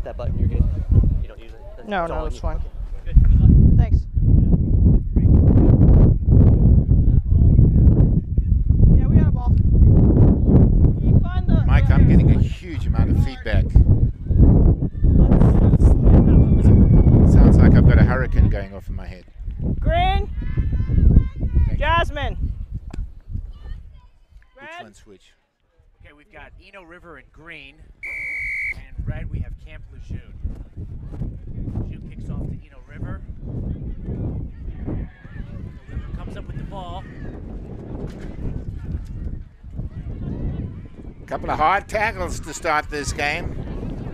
want that button, you're good. You don't use it? No, no, it's fine. Okay. Good luck. Thanks. Yeah, we got a ball. Can you find the Mike, I'm getting a huge amount of feedback. Sounds like I've got a hurricane going off in my head. Green. Jasmine. Which one switch? Okay, we've got Eno River in green, and red we have Camp Lejeune. Lejeune kicks off to Eno River. Eno River comes up with the ball. A couple of hard tackles to start this game.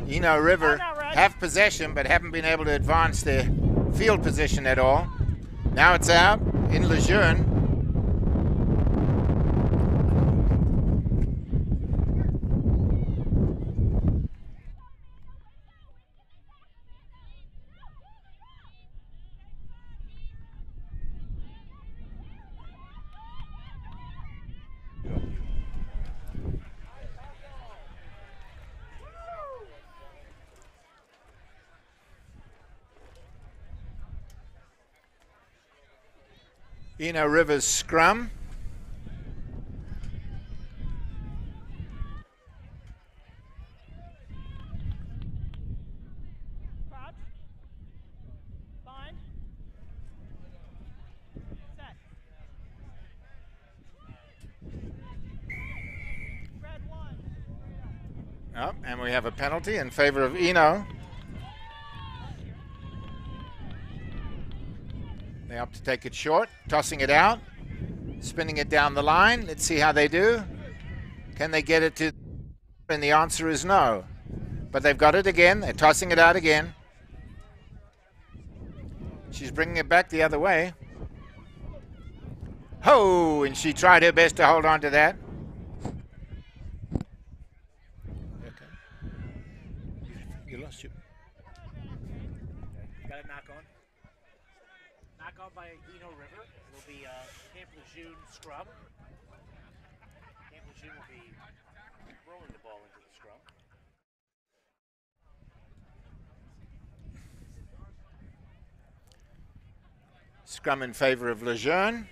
Eno River have possession, but haven't been able to advance their field position at all. Now it's out in Luzerne. Eno River's scrum. Crouch. Bind. Set. Red one. Oh, and we have a penalty in favor of Eno. They opt to take it short, tossing it out, spinning it down the line. Let's see how they do. Can they get it to? And the answer is no. But they've got it again. They're tossing it out again. She's bringing it back the other way. Ho! And she tried her best to hold on to that. Okay. You lost your... Got a knock on. Knock on by Eno River. It'll be Camp Lejeune scrum. Camp Lejeune will be rolling the ball into the scrum. Scrum in favor of Luzerne.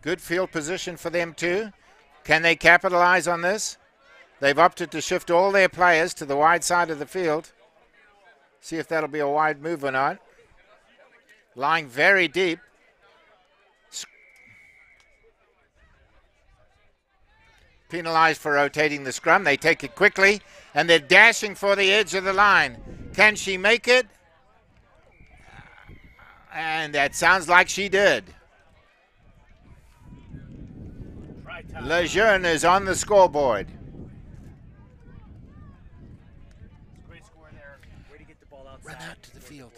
Good field position for them too. Can they capitalize on this? They've opted to shift all their players to the wide side of the field. See if that'll be a wide move or not. Lying very deep. Penalized for rotating the scrum. They take it quickly, and they're dashing for the edge of the line. Can she make it? And that sounds like she did. Lejeune is on the scoreboard. Great score there. Way to get the ball outside. Run out to the field.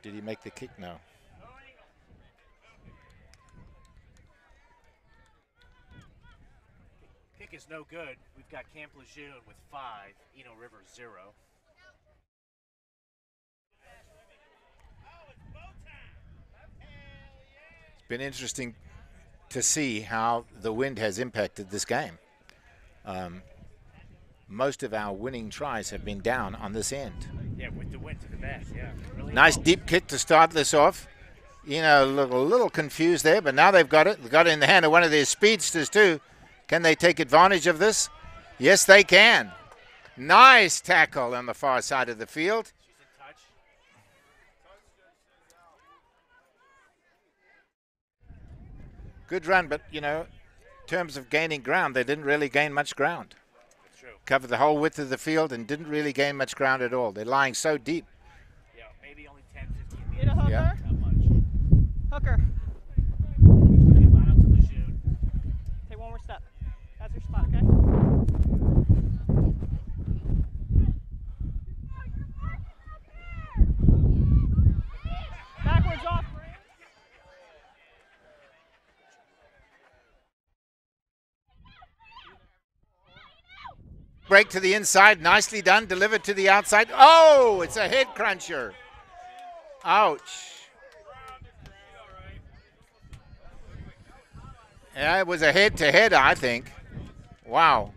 Did he make the kick? No. Kick is no good. We've got Camp Lejeune with 5, Eno River 0. It's been interesting to see how the wind has impacted this game. Most of our winning tries have been down on this end. Yeah, with the wind to the back, yeah. Really nice deep kick to start this off. You know, a little confused there, but now they've got it. They've got it in the hand of one of their speedsters too. Can they take advantage of this? Yes, they can. Nice tackle on the far side of the field. She's in touch. Good run, but, you know, in terms of gaining ground, they didn't really gain much ground. That's true. Covered the whole width of the field and didn't really gain much ground at all. They're lying so deep. Yeah, maybe only 10, 15 Get a meters. hooker. Yeah. Not much. Hooker. Okay, line out to Lejeune. Take one more step. That's your spot, okay? Backwards off. break to the inside. Nicely done. Delivered to the outside. Oh, it's a head cruncher. Ouch. Yeah, it was a head-to-head, I think. Wow.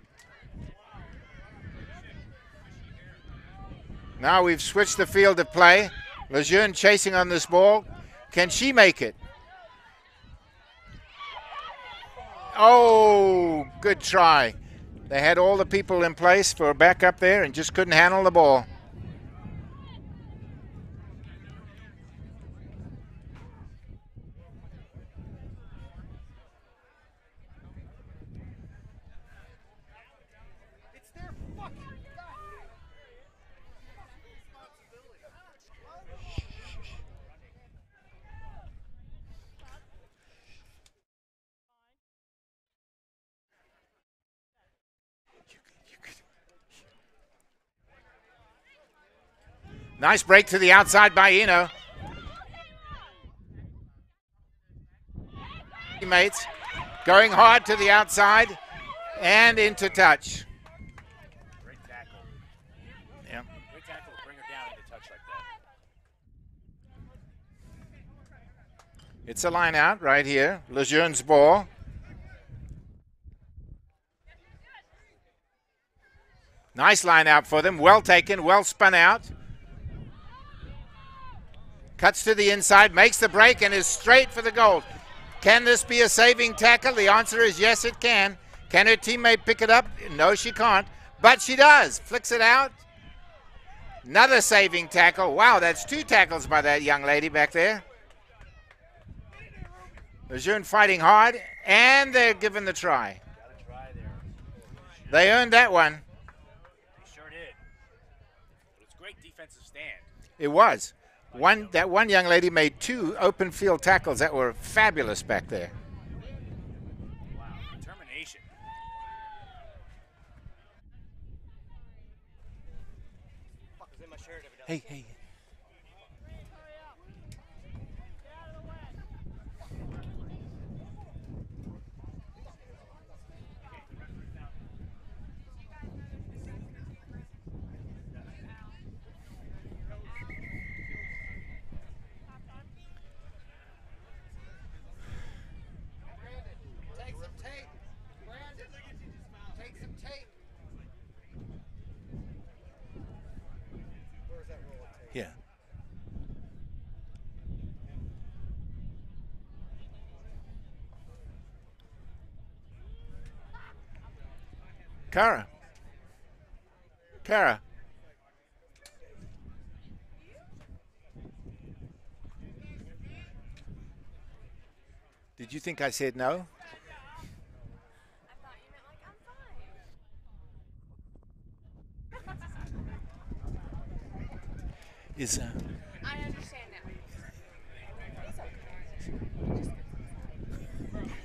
Now we've switched the field of play. Luzerne chasing on this ball. Can she make it? Oh, good try. They had all the people in place for a backup there and just couldn't handle the ball. Nice break to the outside by Eno. Teammates going hard to the outside and into touch. Great tackle. Yeah. Great tackle to bring her down into touch like that. It's a line out right here. Luzerne's ball. Nice line out for them. Well taken, well spun out. Cuts to the inside, makes the break, and is straight for the goal. Can this be a saving tackle? The answer is yes, it can. Can her teammate pick it up? No, she can't. But she does. Flicks it out. Another saving tackle. Wow, that's 2 tackles by that young lady back there. Luzerne fighting hard, and they're given the try. Got a try there. They earned that one. They sure did. But it's great defensive stand. It was. That one young lady made 2 open field tackles that were fabulous back there. Wow, determination. Hey. Yeah. Kara. Did you think I said no? Is I understand now.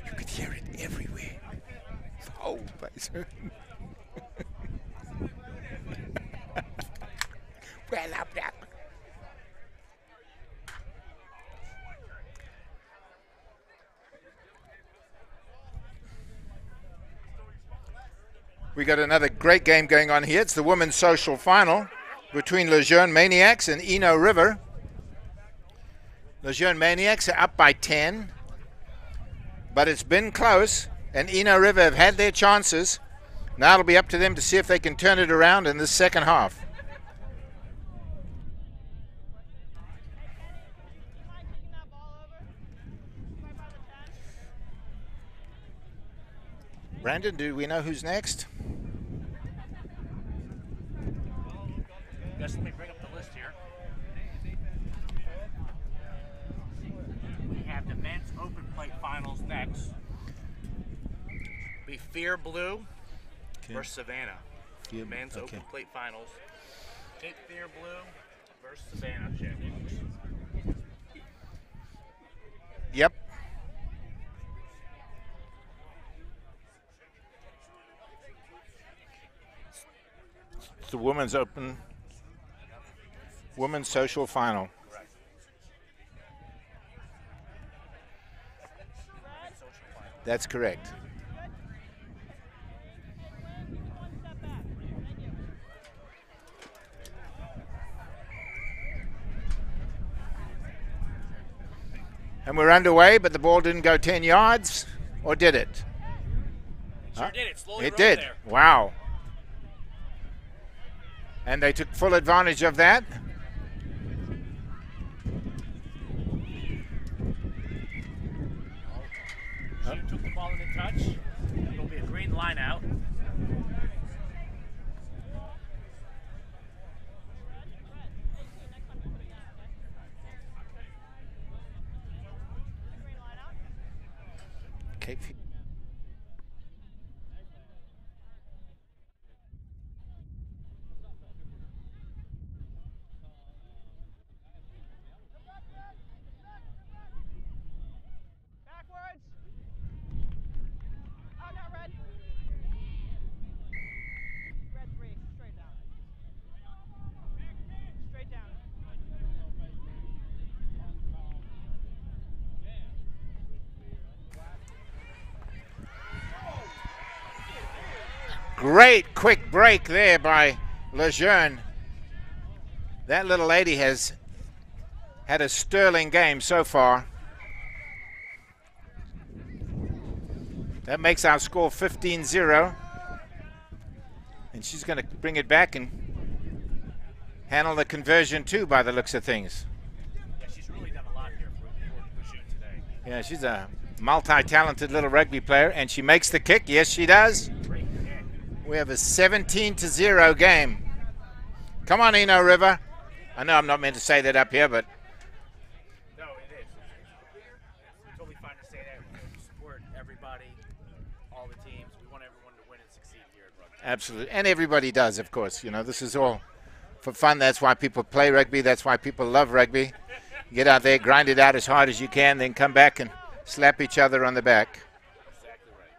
you could hear it everywhere. Oh, well up. We got another great game going on here. It's the women's social final between Luzerne Maniacs and Eno River. Luzerne Maniacs are up by 10, but it's been close, and Eno River have had their chances. Now it'll be up to them to see if they can turn it around in the second half. Brandon, do we know who's next? Yes, let me bring up the list here. We have the men's open plate finals next. Be Fear Blue versus Savannah. Men's open plate finals. Take Fear Blue versus Savannah champions. Yep. It's the women's social final. Correct. That's correct. And we're underway, but the ball didn't go 10 yards, or did it? Sure did. It slowly It rolled did. there. Wow. And they took full advantage of that. She took the ball in the touch. It'll be a green line out. Cape Fear. Backwards. Oh, no, red. Red 3, straight down. Straight down. Great quick break there by Luzerne. That little lady has had a sterling game so far. That makes our score 15-0. And she's going to bring it back and handle the conversion too, by the looks of things. Yeah, she's really done a lot here for Luzerne today. Yeah, she's a multi-talented little rugby player, and she makes the kick. Yes, she does. Great kick. We have a 17-0 game. Come on, Eno River. I know I'm not meant to say that up here, but No, it is. It's totally fine to say that. We support everybody, all the teams. We want everyone to win and succeed here at rugby. absolutely. And everybody does, of course. You know, this is all for fun. That's why people play rugby. That's why people love rugby. Get out there, grind it out as hard as you can, then come back and slap each other on the back. Exactly right.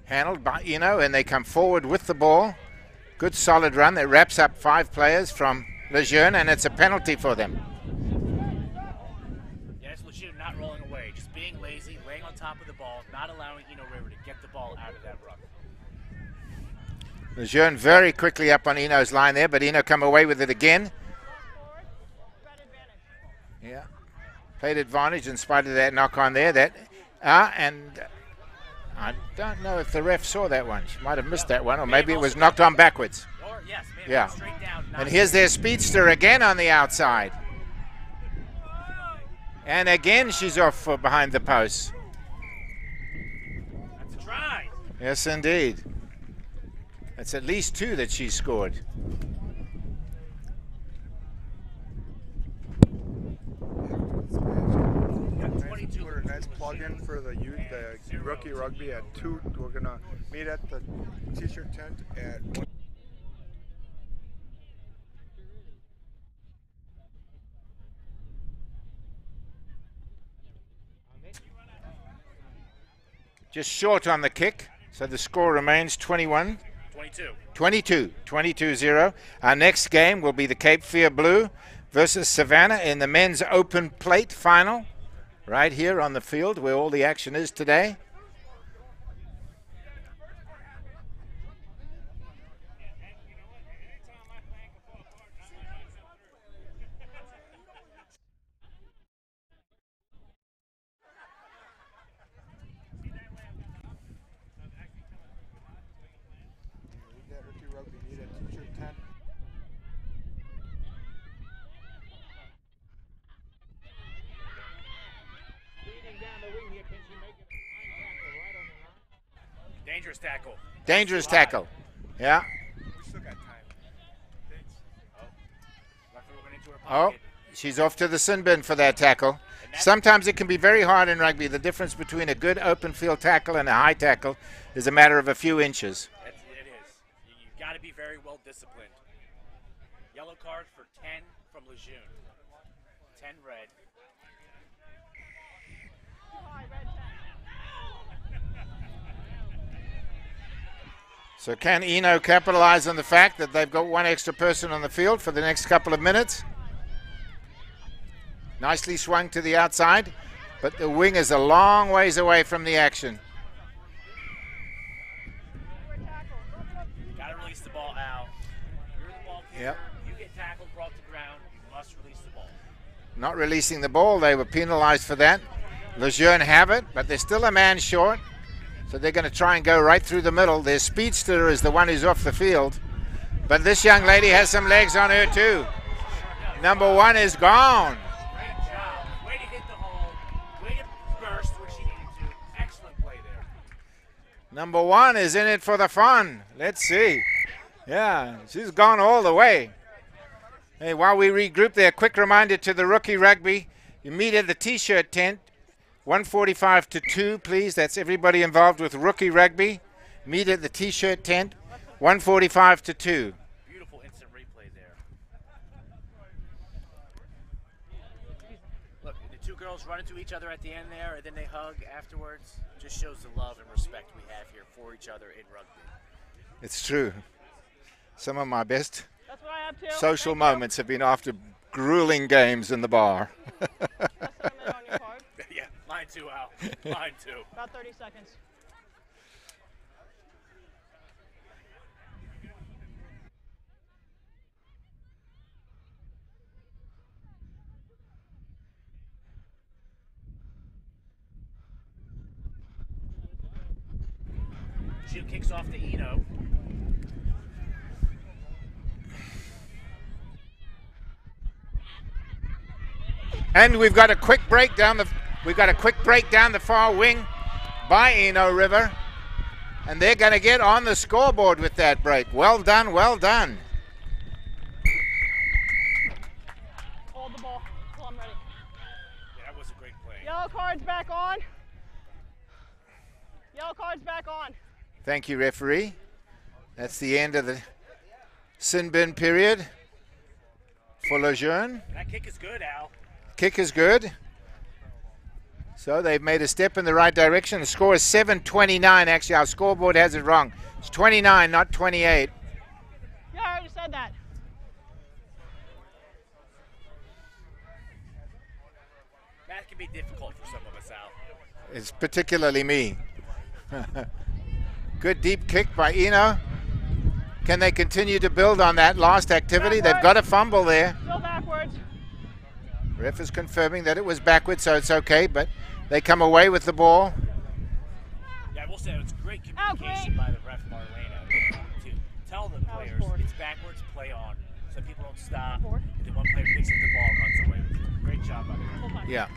Handled by Eno, and they come forward with the ball. Good solid run that wraps up 5 players from Luzerne, and it's a penalty for them. Yeah, it's Luzerne not rolling away, just being lazy, laying on top of the ball, not allowing Eno River to get the ball out of that ruck. Luzerne very quickly up on Eno's line there, but Eno come away with it again. Yeah, played advantage in spite of that knock on there. And I don't know if the ref saw that one. She might have missed that one, or maybe it was knocked on backwards. Or, yes, Yeah. straight down. And here's their speedster again on the outside. And again she's off for behind the post. That's a try. Yes, indeed. That's at least 2 that she scored. Put a nice plug-in for the youth, the rookie rugby at 2. We're gonna meet at the t-shirt tent at 1. Just short on the kick, so the score remains 21. 22-0. Our next game will be the Cape Fear Blue versus Savannah in the men's open plate final, right here on the field where all the action is today. Rookie rugby meet at t-shirt tent. Dangerous tackle. Dangerous tackle. Yeah. We still got time. Referee went into her Oh, pocket. she's off to the sin bin for that tackle. Sometimes it can be very hard in rugby. The difference between a good open field tackle and a high tackle is a matter of a few inches. It is. You've got to be very well disciplined. Yellow card for 10 from Luzerne. 10 red. So can Eno capitalize on the fact that they've got 1 extra person on the field for the next couple of minutes? Nicely swung to the outside, but the wing is a long ways away from the action. Got to release the ball out. You're the ball carrier. Yep. You get tackled, brought to ground. You must release the ball. Not releasing the ball. They were penalized for that. Luzerne have it, but they're still a man short. So they're going to try and go right through the middle. Their speedster is the one who's off the field. But this young lady has some legs on her too. Number 1 is gone. Great job. Way to hit the hole. Way to burst where she needed to. Excellent play there. Number 1 is in it for the fun. Let's see. Yeah, she's gone all the way. Hey, while we regroup there, quick reminder to the rookie rugby. You meet at the T-shirt tent. 1:45 to 2, please. That's everybody involved with rookie rugby. Meet at the T-shirt tent. 1:45 to 2. Beautiful instant replay there. Look, the two girls run into each other at the end there, and then they hug afterwards. Just shows the love and respect we have here for each other in rugby. It's true. Some of my best That's what I have too. social Thank you. moments have been after grueling games in the bar. That's the minute on your card. Yeah, mine too, Al. Mine too. About 30 seconds. She kicks off to Eno. And we've got a quick break down the far wing by Eno River. And they're going to get on the scoreboard with that break. Well done, well done. Hold the ball until I'm ready. Yeah, that was a great play. Yellow card's back on. Yellow card's back on. Thank you, referee. That's the end of the sin bin period for Luzerne. That kick is good, Al. Kick is good. So they've made a step in the right direction. The score is 7-29. Actually, our scoreboard has it wrong. It's 29, not 28. Yeah, I already said that. That can be difficult for some of us, Al. It's particularly me. Good deep kick by Eno. Can they continue to build on that last activity? They've got a fumble there. Still backwards. Ref is confirming that it was backwards, so it's okay, but they come away with the ball. Yeah, I will say it's great communication by the ref, Marlena, to tell the players it's backwards, play on, so people don't stop. And then one player picks up the ball and runs away with it. Great job by the ref. Yeah,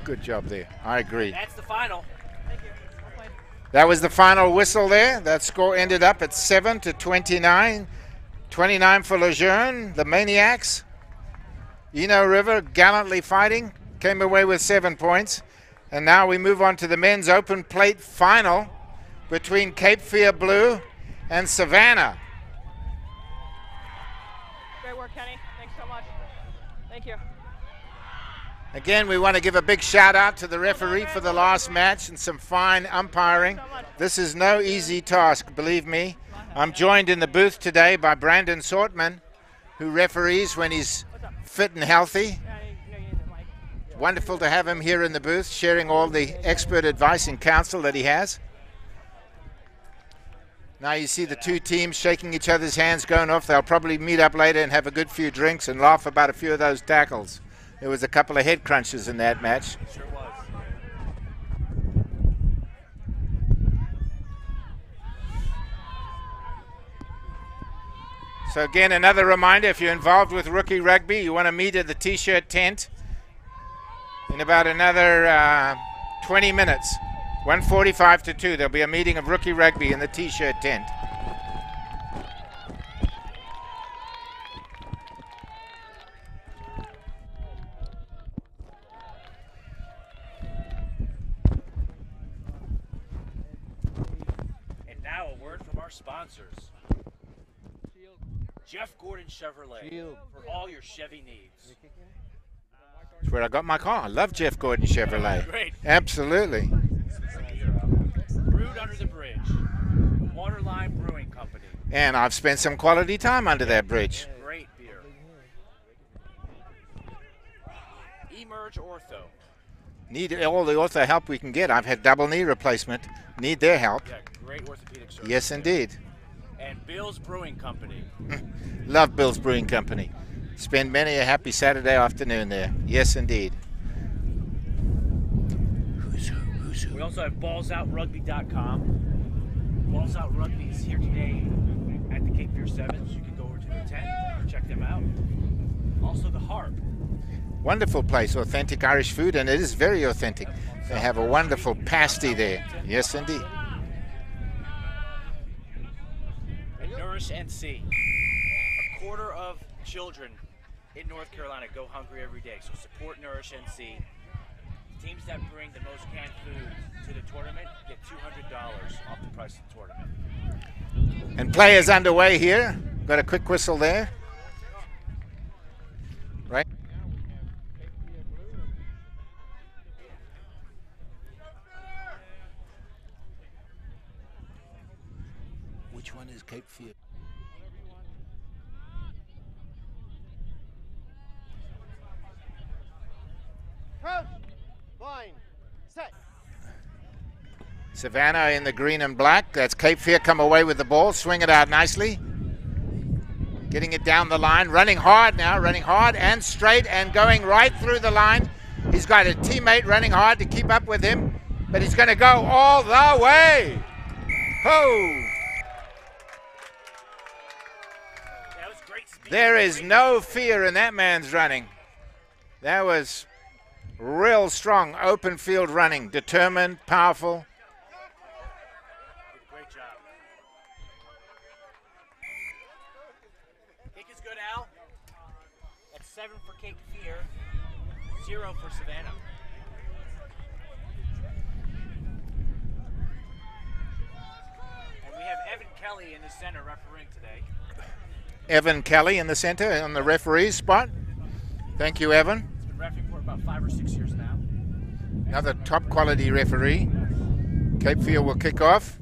good job there. I agree. That's the final. Thank you. Well played. That was the final whistle there. That score ended up at 7-29. 29 for Luzerne, the Maniacs. Eno River gallantly fighting, came away with 7 points. And now we move on to the men's open plate final between Cape Fear Blue and Savannah. Great work, Kenny. Thanks so much. Thank you. Again, we want to give a big shout out to the referee for the last match and some fine umpiring. This is no easy task, believe me. I'm joined in the booth today by Brandon Sortman, who referees when he's fit and healthy. Wonderful to have him here in the booth, sharing all the expert advice and counsel that he has. Now you see the two teams shaking each other's hands, going off. They'll probably meet up later and have a good few drinks and laugh about a few of those tackles. There was a couple of head crunches in that match. Sure was. So again, another reminder, if you're involved with rookie rugby, you want to meet at the T-shirt tent in about another 20 minutes. 1:45 to 2. There'll be a meeting of rookie rugby in the T-shirt tent. And now a word from our sponsors. Jeff Gordon Chevrolet for all your Chevy needs. That's where I got my car. I love Jeff Gordon Chevrolet. Great. Absolutely. Brewed under the bridge. Waterline Brewing Company. And I've spent some quality time under that bridge. Great beer. Emerge Ortho. Need all the ortho help we can get. I've had double knee replacement. Need their help. Yeah, great orthopedic service. Yes, indeed. And Bill's Brewing Company. Love Bill's Brewing Company. Spend many a happy Saturday afternoon there. Yes, indeed. Who's who? We also have ballsoutrugby.com. Balls Out Rugby is here today at the Cape Fear 7's. You can go over to the tent, check them out. Also the Harp. Wonderful place, authentic Irish food, and it is very authentic. They have a wonderful pasty there. Yes, indeed. And Nourish NC. A quarter of children in North Carolina go hungry every day, so support Nourish NC. Teams that bring the most canned food to the tournament get $200 off the price of the tournament. And play is underway here. Got a quick whistle there. Right. Which one is Cape Fear? Crouch. Line. Set. Savannah in the green and black. That's Cape Fear come away with the ball. Swing it out nicely. Getting it down the line. Running hard now. Running hard and straight and going right through the line. He's got a teammate running hard to keep up with him. But he's going to go all the way. Ho! That was great speed. There is no fear in that man's running. That was real strong open field running. Determined, powerful. Great job. Kick is good, Al. That's 7 for Cape Fear, 0 for Savannah. And we have Evan Kelly in the center refereeing today. Evan Kelly in the center on the referee's spot. Thank you, Evan. He's been refereeing for about 5 or 6 years now. Another top quality referee. Cape Fear will kick off.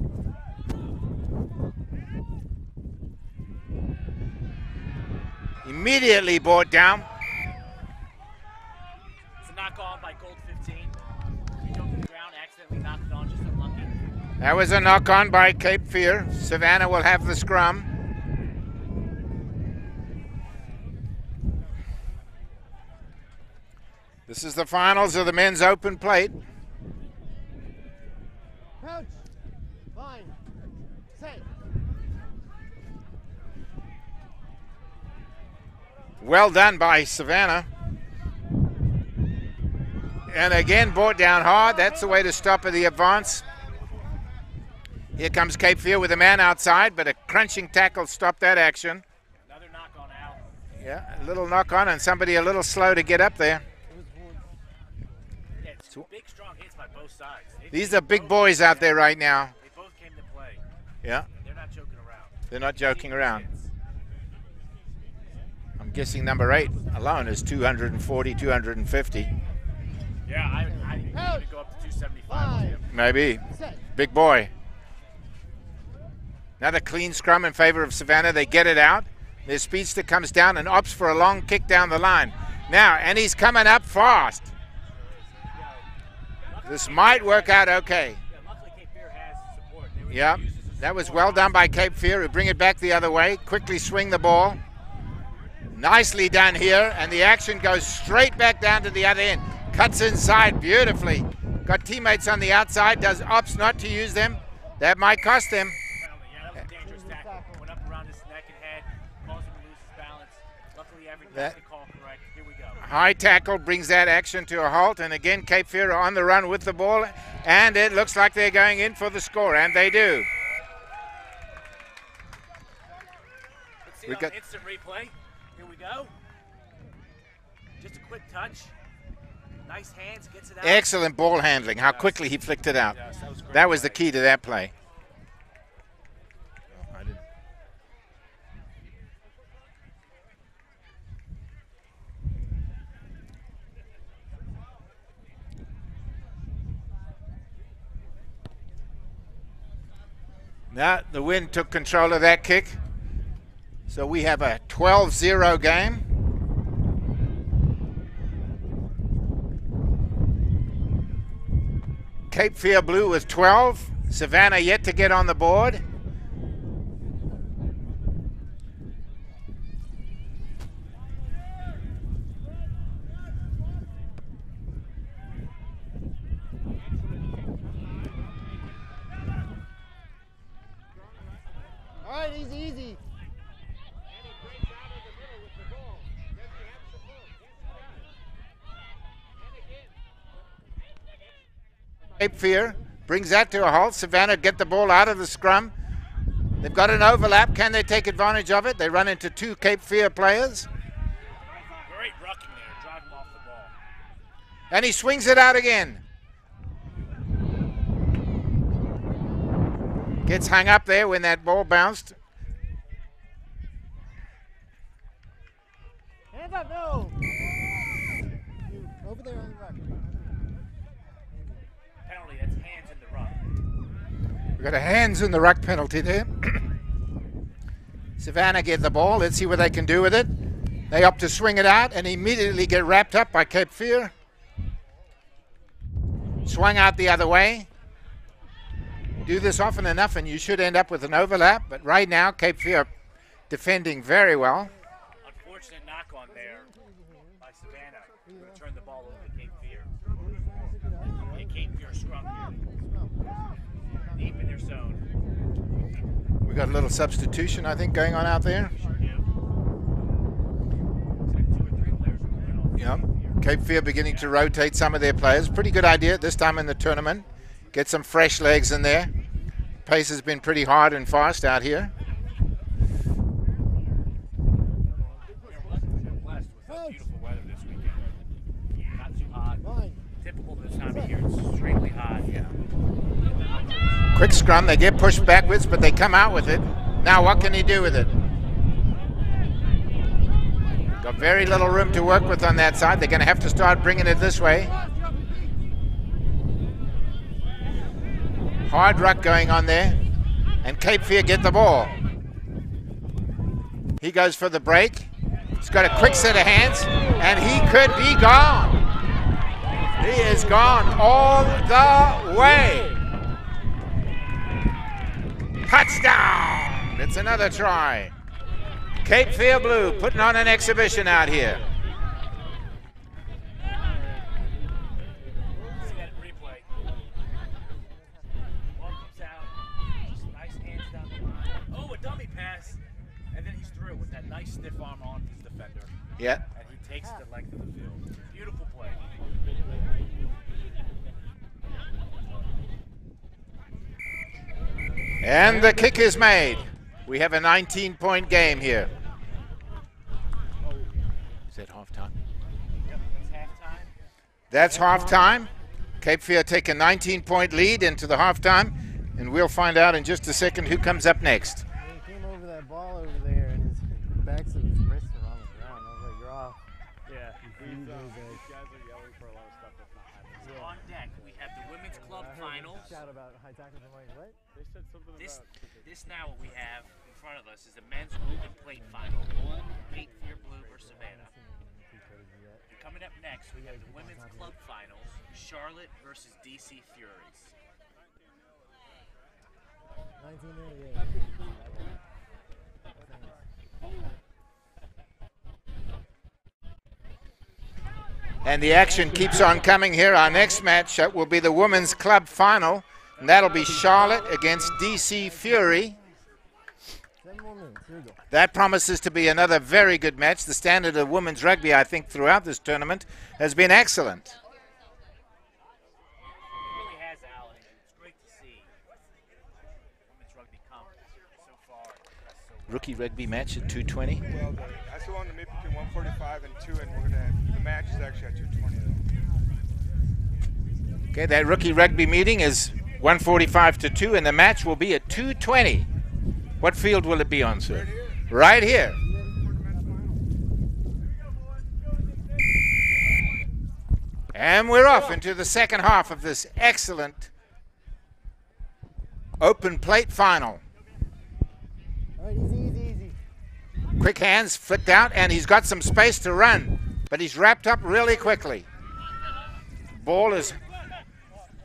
Immediately brought down. It's a knock on by Gold 15. He jumped to the ground, accidentally knocked it on, just unlucky. That was a knock on by Cape Fear. Savannah will have the scrum. This is the finals of the men's open plate. Crouch. Line. Set. Well done by Savannah. And again brought down hard. That's the way to stop the advance. Here comes Cape Fear with a man outside, but a crunching tackle stopped that action. Another knock on Al. Yeah, a little knock on and somebody a little slow to get up there. Yeah, it's big, strong hits by both sides. These are big boys out there right now. They both came to play. Yeah, They're not joking around. they're not joking around. I'm guessing number 8 alone is 240, 250. Yeah, I need to go up to 275 with him. Maybe. Set. Big boy. Another clean scrum in favor of Savannah. They get it out. Their speedster comes down and opts for a long kick down the line. Now, and he's coming up fast. This might work out okay. Yeah, luckily Cape Fear has support. They were Yeah, able to use this as that was support. well done by Cape Fear, who bring it back the other way. Quickly swing the ball. Nicely done here, and the action goes straight back down to the other end. Cuts inside beautifully. Got teammates on the outside, does opts not to use them. That might cost them. Yeah, that was a dangerous tackle. Went up around his neck and head, caused him to lose his balance. Luckily, everything got the call correct. Here we go. High tackle brings that action to a halt, and again Cape Fear are on the run with the ball, and it looks like they're going in for the score, and they do. Let's see We it on got- instant replay. Here we go. Just a quick touch. Nice hands, gets it out. Excellent ball handling, how quickly he flicked it out. Yes, that was great. That was the play. key to that play. Now the wind took control of that kick. So we have a 12-0 game. Cape Fear Blue with 12. Savannah yet to get on the board. Cape Fear brings that to a halt. Savannah get the ball out of the scrum. They've got an overlap. Can they take advantage of it? They run into 2 Cape Fear players. Great rucking there, drive him off the ball. And he swings it out again. Gets hung up there when that ball bounced. Hands up, no! Over there on the ruck. Penalty, that's hands in the ruck. We've got a hands in the ruck penalty there. Savannah get the ball. Let's see what they can do with it. They opt to swing it out and immediately get wrapped up by Cape Fear. Swung out the other way. Do this often enough and you should end up with an overlap, but right now Cape Fear defending very well. Unfortunate knock on there by Savannah. Turn the ball over to Cape Fear. Yeah, Cape Fear scrum here. Deep in their zone. We got a little substitution, I think, going on out there. Yep. Cape Fear beginning to rotate some of their players. Pretty good idea at this time in the tournament. Get some fresh legs in there. Pace has been pretty hard and fast out here. Blessed with beautiful weather this weekend. Not too hot. Typical this time of year. It's extremely hot. Yeah. Quick scrum. They get pushed backwards, but they come out with it. Now what can he do with it? Got very little room to work with on that side. They're going to have to start bringing it this way. Hard ruck going on there. And Cape Fear get the ball. He goes for the break. He's got a quick set of hands. And he could be gone. He is gone all the way. Touchdown! It's another try. Cape Fear Blue putting on an exhibition out here. See that replay. Ball comes out. Just nice hands down the line. Oh, a dummy pass. And then he's through with that nice stiff arm on his defender. Yeah. And he takes the length of the field. Beautiful play. And the kick is made. We have a 19-point game here. Is that halftime? Yep, that's halftime. That's halftime. Cape Fear take a 19-point lead into the halftime, and we'll find out in just a second who comes up next. He came over that ball over there, and his backs of his wrists are on the ground. I was like, you're off. Yeah, these guys are yelling for a lot of stuff that's not happening. So on deck, we have the women's club finals. Shout about high tackles. I'm like, what? They said something This about now what we have in front of us is the men's open plate final. Cape Fear Blue versus Savannah. And coming up next, we have the women's club finals. Charlotte versus DC Furies. 1998. And the action keeps on coming here. Our next match will be the women's club final, and that'll be Charlotte against DC Fury. That promises to be another very good match. The standard of women's rugby, I think, throughout this tournament has been excellent. It really has, Alan. It's great to see women's rugby come so far. Rookie rugby match at 220. Well, that's the one to meet between 145 and 2, and we're gonna have, the match is actually at 220 though. Okay, that rookie rugby meeting is 145 to 2, and the match will be at 220. What field will it be on, sir? Right here. And we're off into the second half of this excellent open plate final. All right, easy. Quick hands flicked out, and he's got some space to run, but he's wrapped up really quickly. Ball is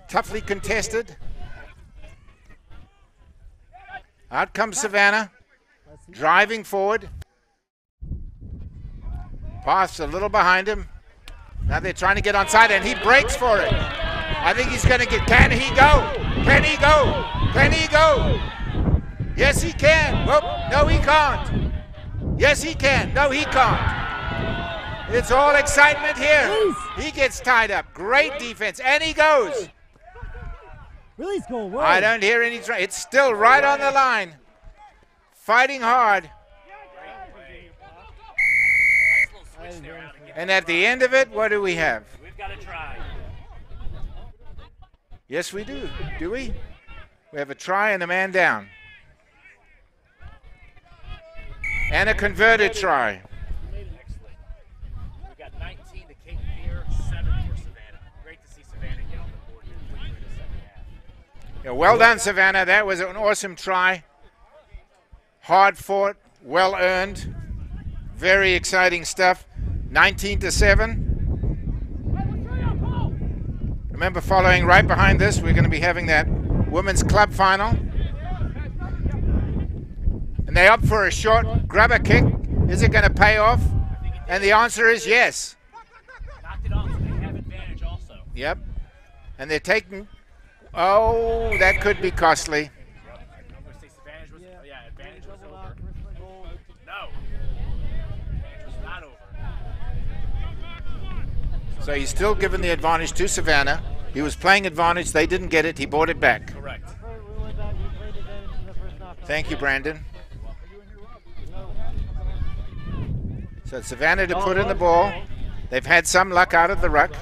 toughly contested. Out comes Savannah, driving forward. Pass a little behind him. Now they're trying to get onside, and he breaks for it. I think he's going to get, can he go? Can he go? Can he go? Yes, he can. Whoop, no, he can't. Yes, he can. No, he can't. It's all excitement here. He gets tied up. Great defense, and he goes. Release goal. Whoa. I don't hear any. It's still right on the line. Fighting hard. And at the end of it, what do we have? We've got a try. Yes, we do. Do we? We have a try and a man down. And a converted try. Excellent. We've got 19 to Cape Fear, 7 for Savannah. Great to see Savannah get on the board here quickly in the second half. Yeah, well done, Savannah. That was an awesome try. Hard fought, well earned. Very exciting stuff. 19-7. Remember, following right behind this, we're going to be having that women's club final. And they opt for a short grubber kick. Is it going to pay off? And the answer is yes. Knocked it off, so they have advantage also. Yep. And they're taking... Oh, that could be costly. I'm going to say advantage was over. No. Advantage was not over. So he's still given the advantage to Savannah. He was playing advantage. They didn't get it. He bought it back. Correct. Thank you, Brandon. So Savannah to put in the ball. They've had some luck out of the ruck.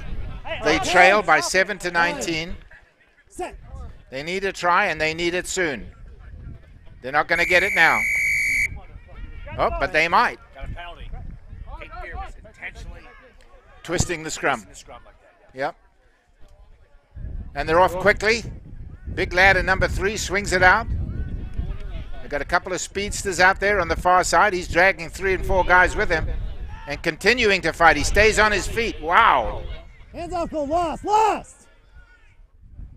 They trail by 7-19. They need a try, and they need it soon. They're not going to get it now. Oh, but they might. Got a penalty. Cape Fear was intentionally Twisting the scrum. the scrum like that. Yep. And they're off quickly. Big lad in number 3 swings it out. They've got a couple of speedsters out there on the far side. He's dragging 3 and 4 guys with him and continuing to fight. He stays on his feet. Wow. Hands off, goal. Lost.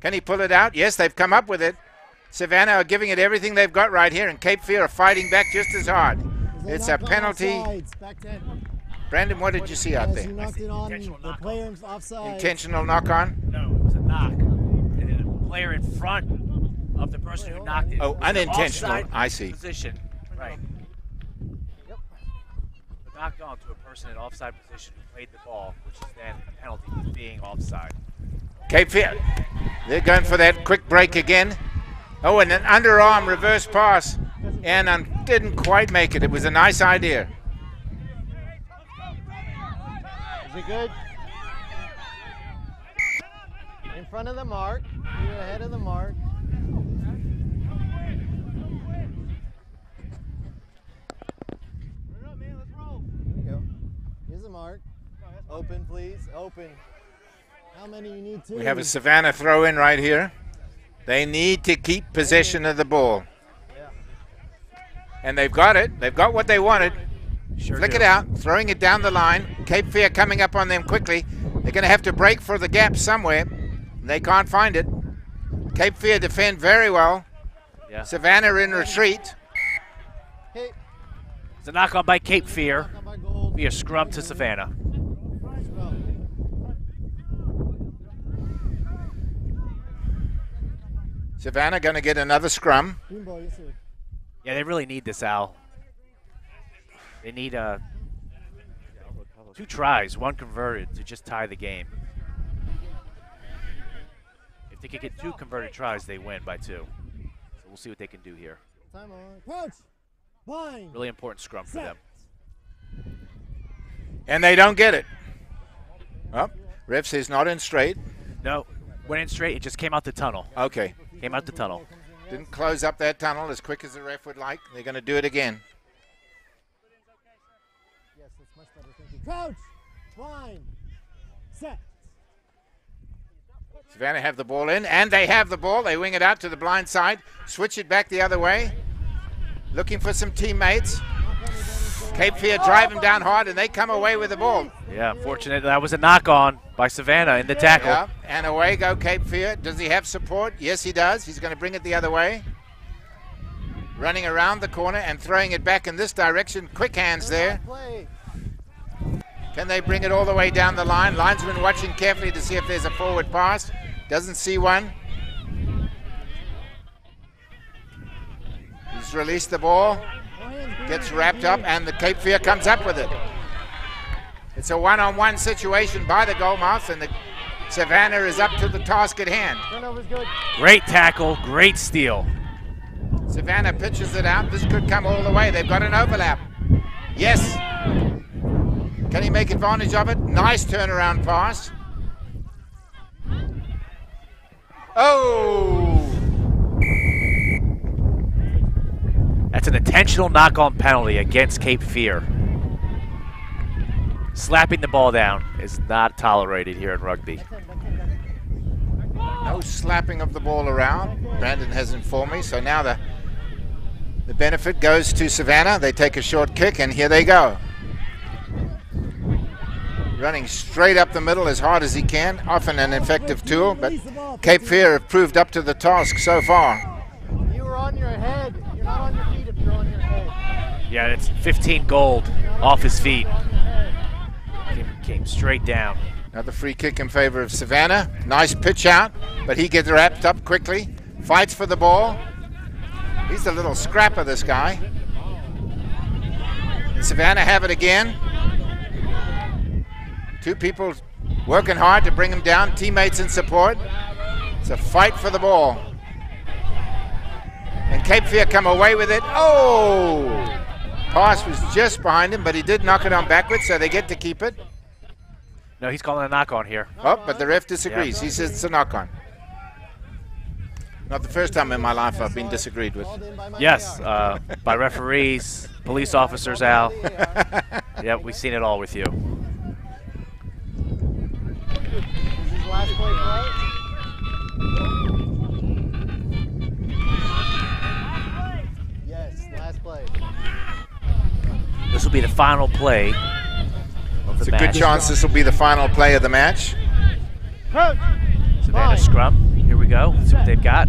Can he pull it out? Yes, they've come up with it. Savannah are giving it everything they've got right here, and Cape Fear are fighting back just as hard. It's a penalty. Brandon, what did you see out there? He knocked it on the player's offside. Intentional knock on? No, it was a knock. And then a player in front of the person who knocked it. Oh, was an unintentional. offside I see. Position. Right. Yep. Knocked on to a person in offside position who played the ball, which is then a penalty for being offside. Cape Fear, they're going for that quick break again. Oh, and an underarm reverse pass. And didn't quite make it. It was a nice idea. Is it good? In front of the mark. You're ahead of the mark. There you go. Here's the mark. Open, please. Open. How many you need to? We have a Savannah throw in right here. They need to keep possession of the ball. And they've got it. They've got what they wanted. Sure Flick do. it out, throwing it down the line. Cape Fear coming up on them quickly. They're going to have to break for the gap somewhere. They can't find it. Cape Fear defend very well. Yeah. Savannah in retreat. Hey. It's a knock on by Cape Fear. Be a scrum to Savannah. Savannah going to get another scrum. Yeah, they really need this, Al. They need 2 tries, 1 converted to just tie the game. If they could get 2 converted tries, they win by 2. So we'll see what they can do here. Time on. Crouch. Blind. Really important scrum for them. And they don't get it. Oh, ref says not in straight. No, went in straight. It just came out the tunnel. Okay. Came out the tunnel. Didn't close up that tunnel as quick as the ref would like. They're going to do it again. Yes, that's much better. Thank you. Crouch. Blind. Set. Savannah have the ball in, and they have the ball. They wing it out to the blind side, switch it back the other way, looking for some teammates. Cape Fear drive them down hard, and they come away with the ball. Yeah, unfortunate. That was a knock on by Savannah in the tackle. Yeah, and away go Cape Fear. Does he have support? Yes, he does. He's going to bring it the other way. Running around the corner and throwing it back in this direction. Quick hands there. Can they bring it all the way down the line? Linesman watching carefully to see if there's a forward pass. Doesn't see one. He's released the ball. Gets wrapped up, and the Cape Fear comes up with it. It's a one-on-one situation by the goalmouth, and the Savannah is up to the task at hand. Turnover's good. Great tackle, great steal. Savannah pitches it out. This could come all the way. They've got an overlap. Yes. Can he make advantage of it? Nice turnaround pass. Oh! That's an intentional knock-on penalty against Cape Fear. Slapping the ball down is not tolerated here in rugby. No slapping of the ball around. Brandon has informed me. So now the benefit goes to Savannah. They take a short kick, and here they go. Running straight up the middle as hard as he can. Often an effective tool, but Cape Fear have proved up to the task so far. You were on your head. You're not on your feet if you're on your head. Yeah, it's 15 gold off his feet. Came straight down. Another free kick in favor of Savannah. Nice pitch out, but he gets wrapped up quickly. Fights for the ball. He's a little scrapper, this guy. And Savannah have it again. Two people working hard to bring him down. Teammates in support. It's a fight for the ball. And Cape Fear come away with it. Oh! Pass was just behind him, but he did knock it on backwards, so they get to keep it. No, he's calling a knock-on here. Oh, but the ref disagrees. Yeah. He says it's a knock-on. Not the first time in my life I've been disagreed with. Yes, by referees, police officers, Al. Yep, we've seen it all with you. Is his last play right? Yes, last play. This will be the final play of the It's a match. good chance this will be the final play of the match. Savannah scrum. Here we go. Let's see what they've got.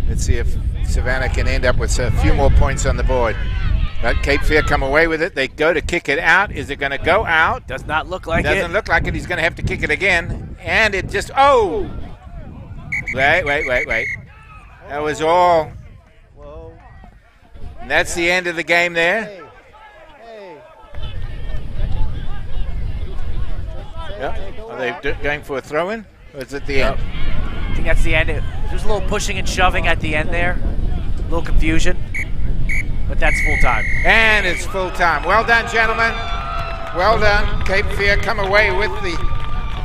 Let's see if Savannah can end up with a few more points on the board. But Cape Fear come away with it. They go to kick it out. Is it going to go out? Does not look like it. Doesn't look like it. He's going to have to kick it again. And it just, oh! Wait. That was all. Whoa. And that's the end of the game there. Hey. Yep. Are they going for a throw-in? Or is it the end? I think that's the end. There's a little pushing and shoving at the end there. A little confusion. But that's full time. And it's full time. Well done, gentlemen. Well done. Cape Fear come away with the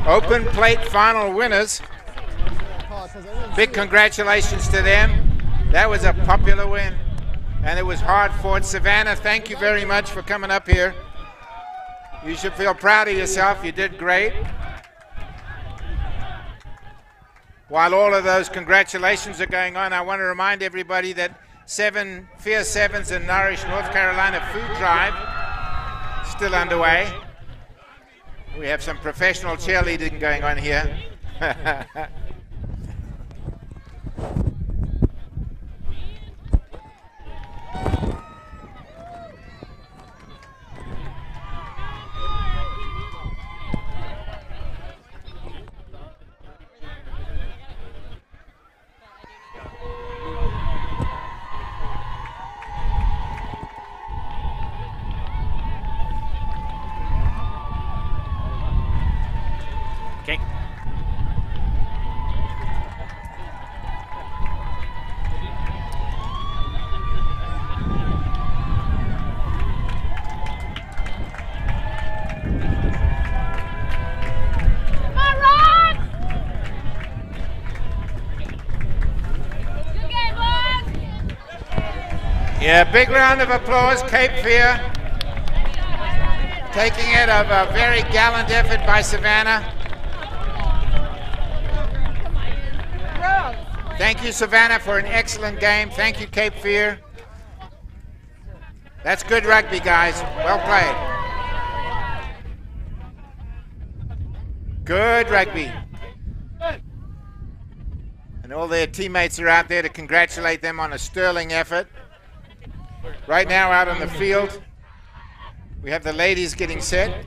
open plate final winners. Big congratulations to them. That was a popular win. And it was hard fought. Savannah, thank you very much for coming up here. You should feel proud of yourself. You did great. While all of those congratulations are going on, I want to remind everybody that Fear 7's and Nourish North Carolina food drive still underway. We have some professional cheerleading going on here. Okay. Yeah, big round of applause, Cape Fear. Taking it of a very gallant effort by Savannah. Thank you, Savannah, for an excellent game. Thank you, Cape Fear. That's good rugby, guys. Well played. Good rugby. And all their teammates are out there to congratulate them on a sterling effort. Right now, out on the field, we have the ladies getting set.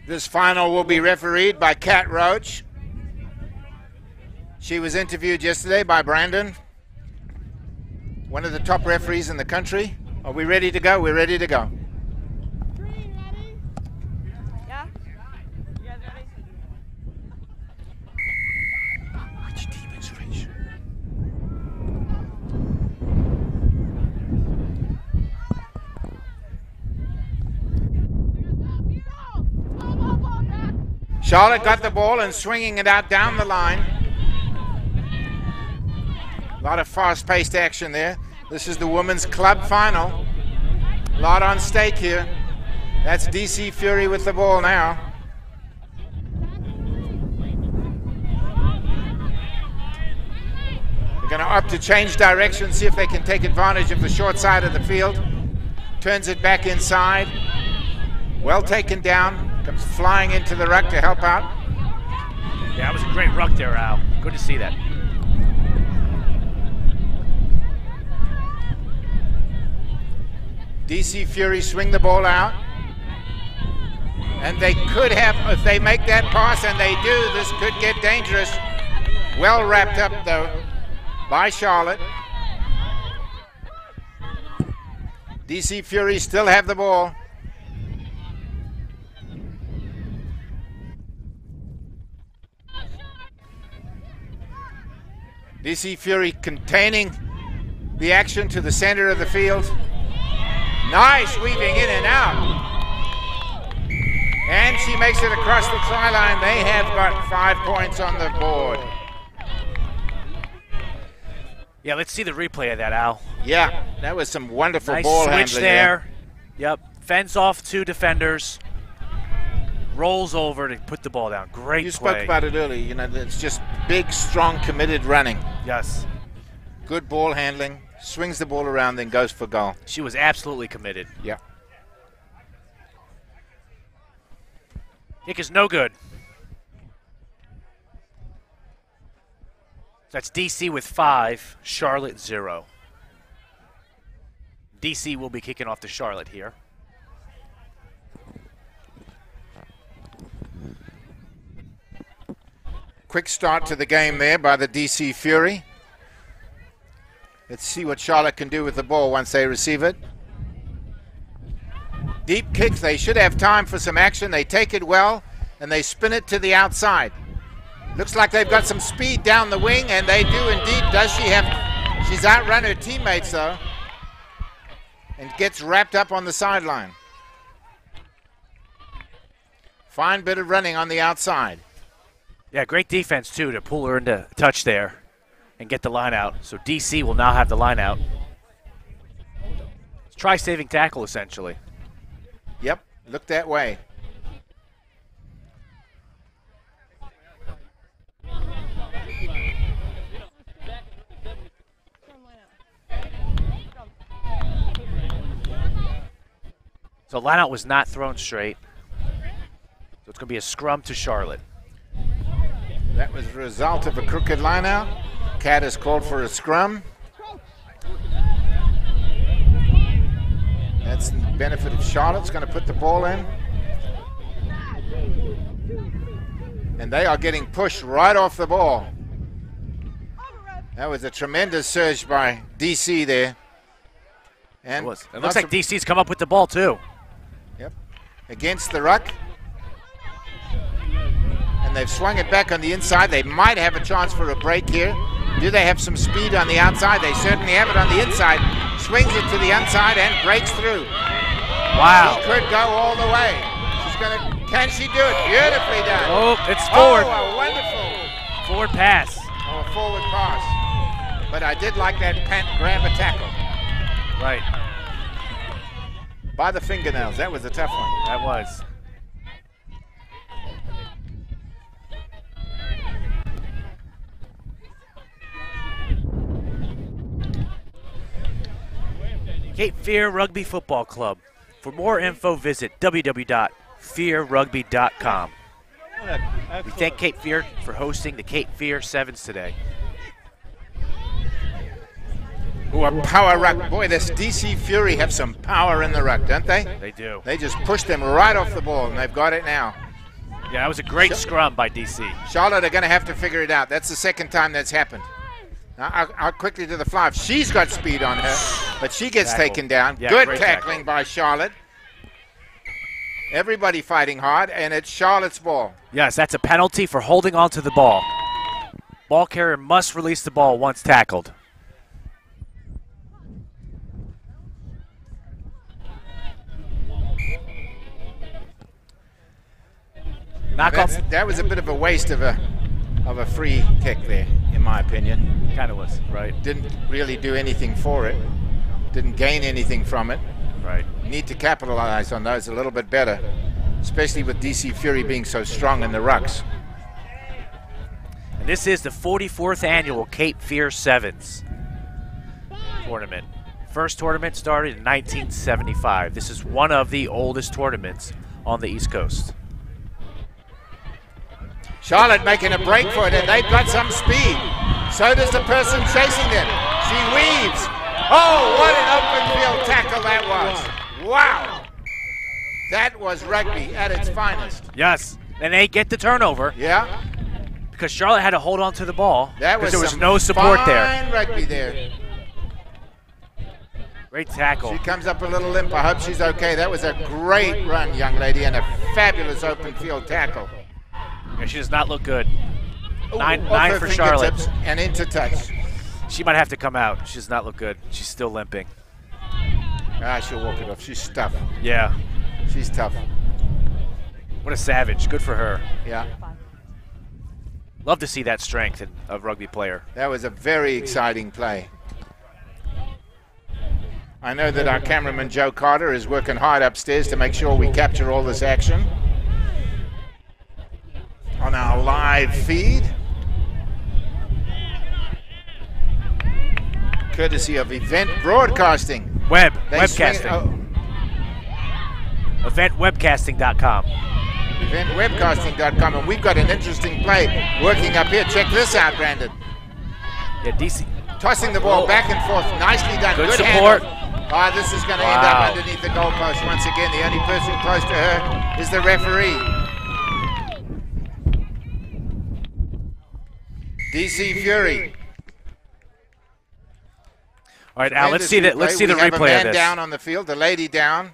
This final will be refereed by Kat Roach. She was interviewed yesterday by Brandon, one of the top referees in the country. Are we ready to go? We're ready to go. Green, ready? Yeah? You guys ready? Which team is rich? Charlotte got the ball and swinging it out down the line. A lot of fast-paced action there. This is the women's club final. A lot on stake here. That's DC Fury with the ball now. They're going to opt to change direction, see if they can take advantage of the short side of the field. Turns it back inside. Well taken down. Comes flying into the ruck to help out. Yeah, that was a great ruck there, Al. Good to see that. DC Fury swing the ball out. And they could have, if they make that pass, and they do, this could get dangerous. Well wrapped up, though, by Charlotte. DC Fury still have the ball. DC Fury containing the action to the center of the field. Nice weaving in and out. And she makes it across the try line. They have got 5 points on the board. Yeah, let's see the replay of that, Al. Yeah, that was some wonderful Nice ball handling switch there. Yep, fends off 2 defenders. Rolls over to put the ball down. Great You play. spoke about it earlier. You know, it's just big, strong, committed running. Yes. Good ball handling. Swings the ball around, then goes for goal. She was absolutely committed. Yeah. Kick is no good. That's DC with 5, Charlotte 0. DC will be kicking off to Charlotte here. Quick start to the game there by the DC Fury. Let's see what Charlotte can do with the ball once they receive it. Deep kick. They should have time for some action. They take it well, and they spin it to the outside. Looks like they've got some speed down the wing, and they do indeed. Does she have? She's outrun her teammates, though, and gets wrapped up on the sideline. Fine bit of running on the outside. Yeah, great defense, too, to pull her into touch there and get the line out. So DC will now have the line out. Try saving tackle, essentially. Yep, look that way. So lineout was not thrown straight. So it's going to be a scrum to Charlotte. That was the result of a crooked lineout. Cat has called for a scrum. That's the benefit of Charlotte's going to put the ball in. And they are getting pushed right off the ball. That was a tremendous surge by DC there. And It looks like DC's come up with the ball, too. Yep. Against the ruck. And they've swung it back on the inside. They might have a chance for a break here. Do they have some speed on the outside? They certainly have it on the inside. Swings it to the inside and breaks through. Wow. She could go all the way. She's going to, can she do it? Beautifully done. Oh, it's forward. Oh, a wonderful. Forward pass. Oh, a forward pass. But I did like that pant grab a tackle. Right. By the fingernails. That was a tough one. That was. Cape Fear Rugby Football Club. For more info, visit www.fearrugby.com. We thank Cape Fear for hosting the Cape Fear 7's today. Ooh, a power ruck. Boy, this DC Fury have some power in the ruck, don't they? They do. They just pushed them right off the ball, and they've got it now. Yeah, that was a great scrum by DC. Charlotte are going to have to figure it out. That's the second time that's happened. Now, out quickly to the fly. She's got speed on her, but she gets taken down. Yeah, good great tackling by Charlotte. Everybody fighting hard, and it's Charlotte's ball. Yes, that's a penalty for holding on to the ball. Ball carrier must release the ball once tackled. That was a bit of a waste of a free kick there, in my opinion. Kind of was, right? Didn't really do anything for it. Didn't gain anything from it. Right. Need to capitalize on those a little bit better, especially with DC Fury being so strong in the rucks. And this is the 44th annual Cape Fear 7's tournament. First tournament started in 1975. This is one of the oldest tournaments on the East Coast. Charlotte making a break for it, and they've got some speed. So does the person chasing them. She weaves. Oh, what an open field tackle that was. Wow. That was rugby at its finest. Yes, and they get the turnover. Yeah. Because Charlotte had to hold on to the ball. That was there was no support there. Fine rugby there. Great tackle. She comes up a little limp. I hope she's okay. That was a great run, young lady, and a fabulous open field tackle. Yeah, she does not look good. Ooh, nine for Charlotte. And into touch. She might have to come out. She does not look good. She's still limping. She'll walk it off. She's tough. Yeah. She's tough. What a savage. Good for her. Yeah. Love to see that strength in a rugby player. That was a very exciting play. I know that our cameraman Joe Carter is working hard upstairs to make sure we capture all this action on our live feed, courtesy of Event Broadcasting. Webcasting. Eventwebcasting.com. Eventwebcasting.com, and we've got an interesting play working up here. Check this out, Brandon. Yeah, DC. Tossing the ball back and forth. Nicely done. Good support. This is going to end up underneath the goalpost once again. The only person close to her is the referee. DC Fury. All right, Al, let's see the replay of this. We have a man down on the field, the lady down.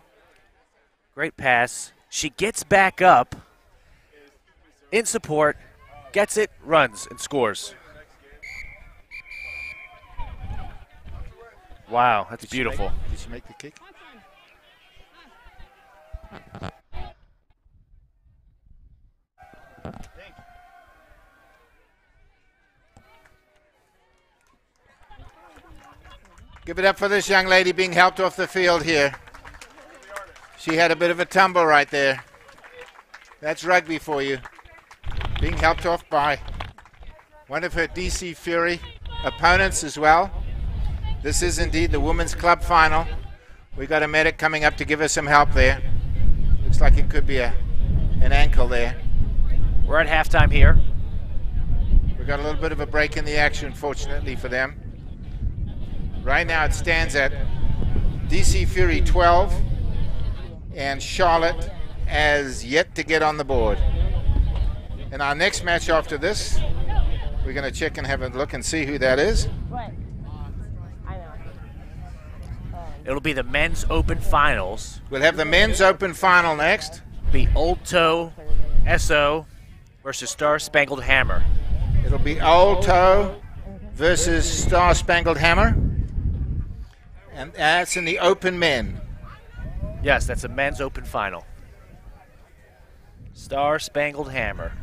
Great pass. She gets back up in support, gets it, runs, and scores. Wow, that's beautiful. Did she make the kick? Give it up for this young lady being helped off the field here. She had a bit of a tumble right there. That's rugby for you. Being helped off by one of her DC Fury opponents as well. This is indeed the women's club final. We got a medic coming up to give us some help there. Looks like it could be an ankle there. We're at halftime here. We got a little bit of a break in the action, fortunately for them. Right now it stands at DC Fury 12 and Charlotte has yet to get on the board. In our next match after this, we're going to check and have a look and see who that is. It'll be the men's open finals. We'll have the men's open final next. Be Old Toe SO versus Star-Spangled Hammer. It'll be Old Toe versus Star-Spangled Hammer. And that's in the open men. Yes, that's a men's open final. Star-Spangled Hammer.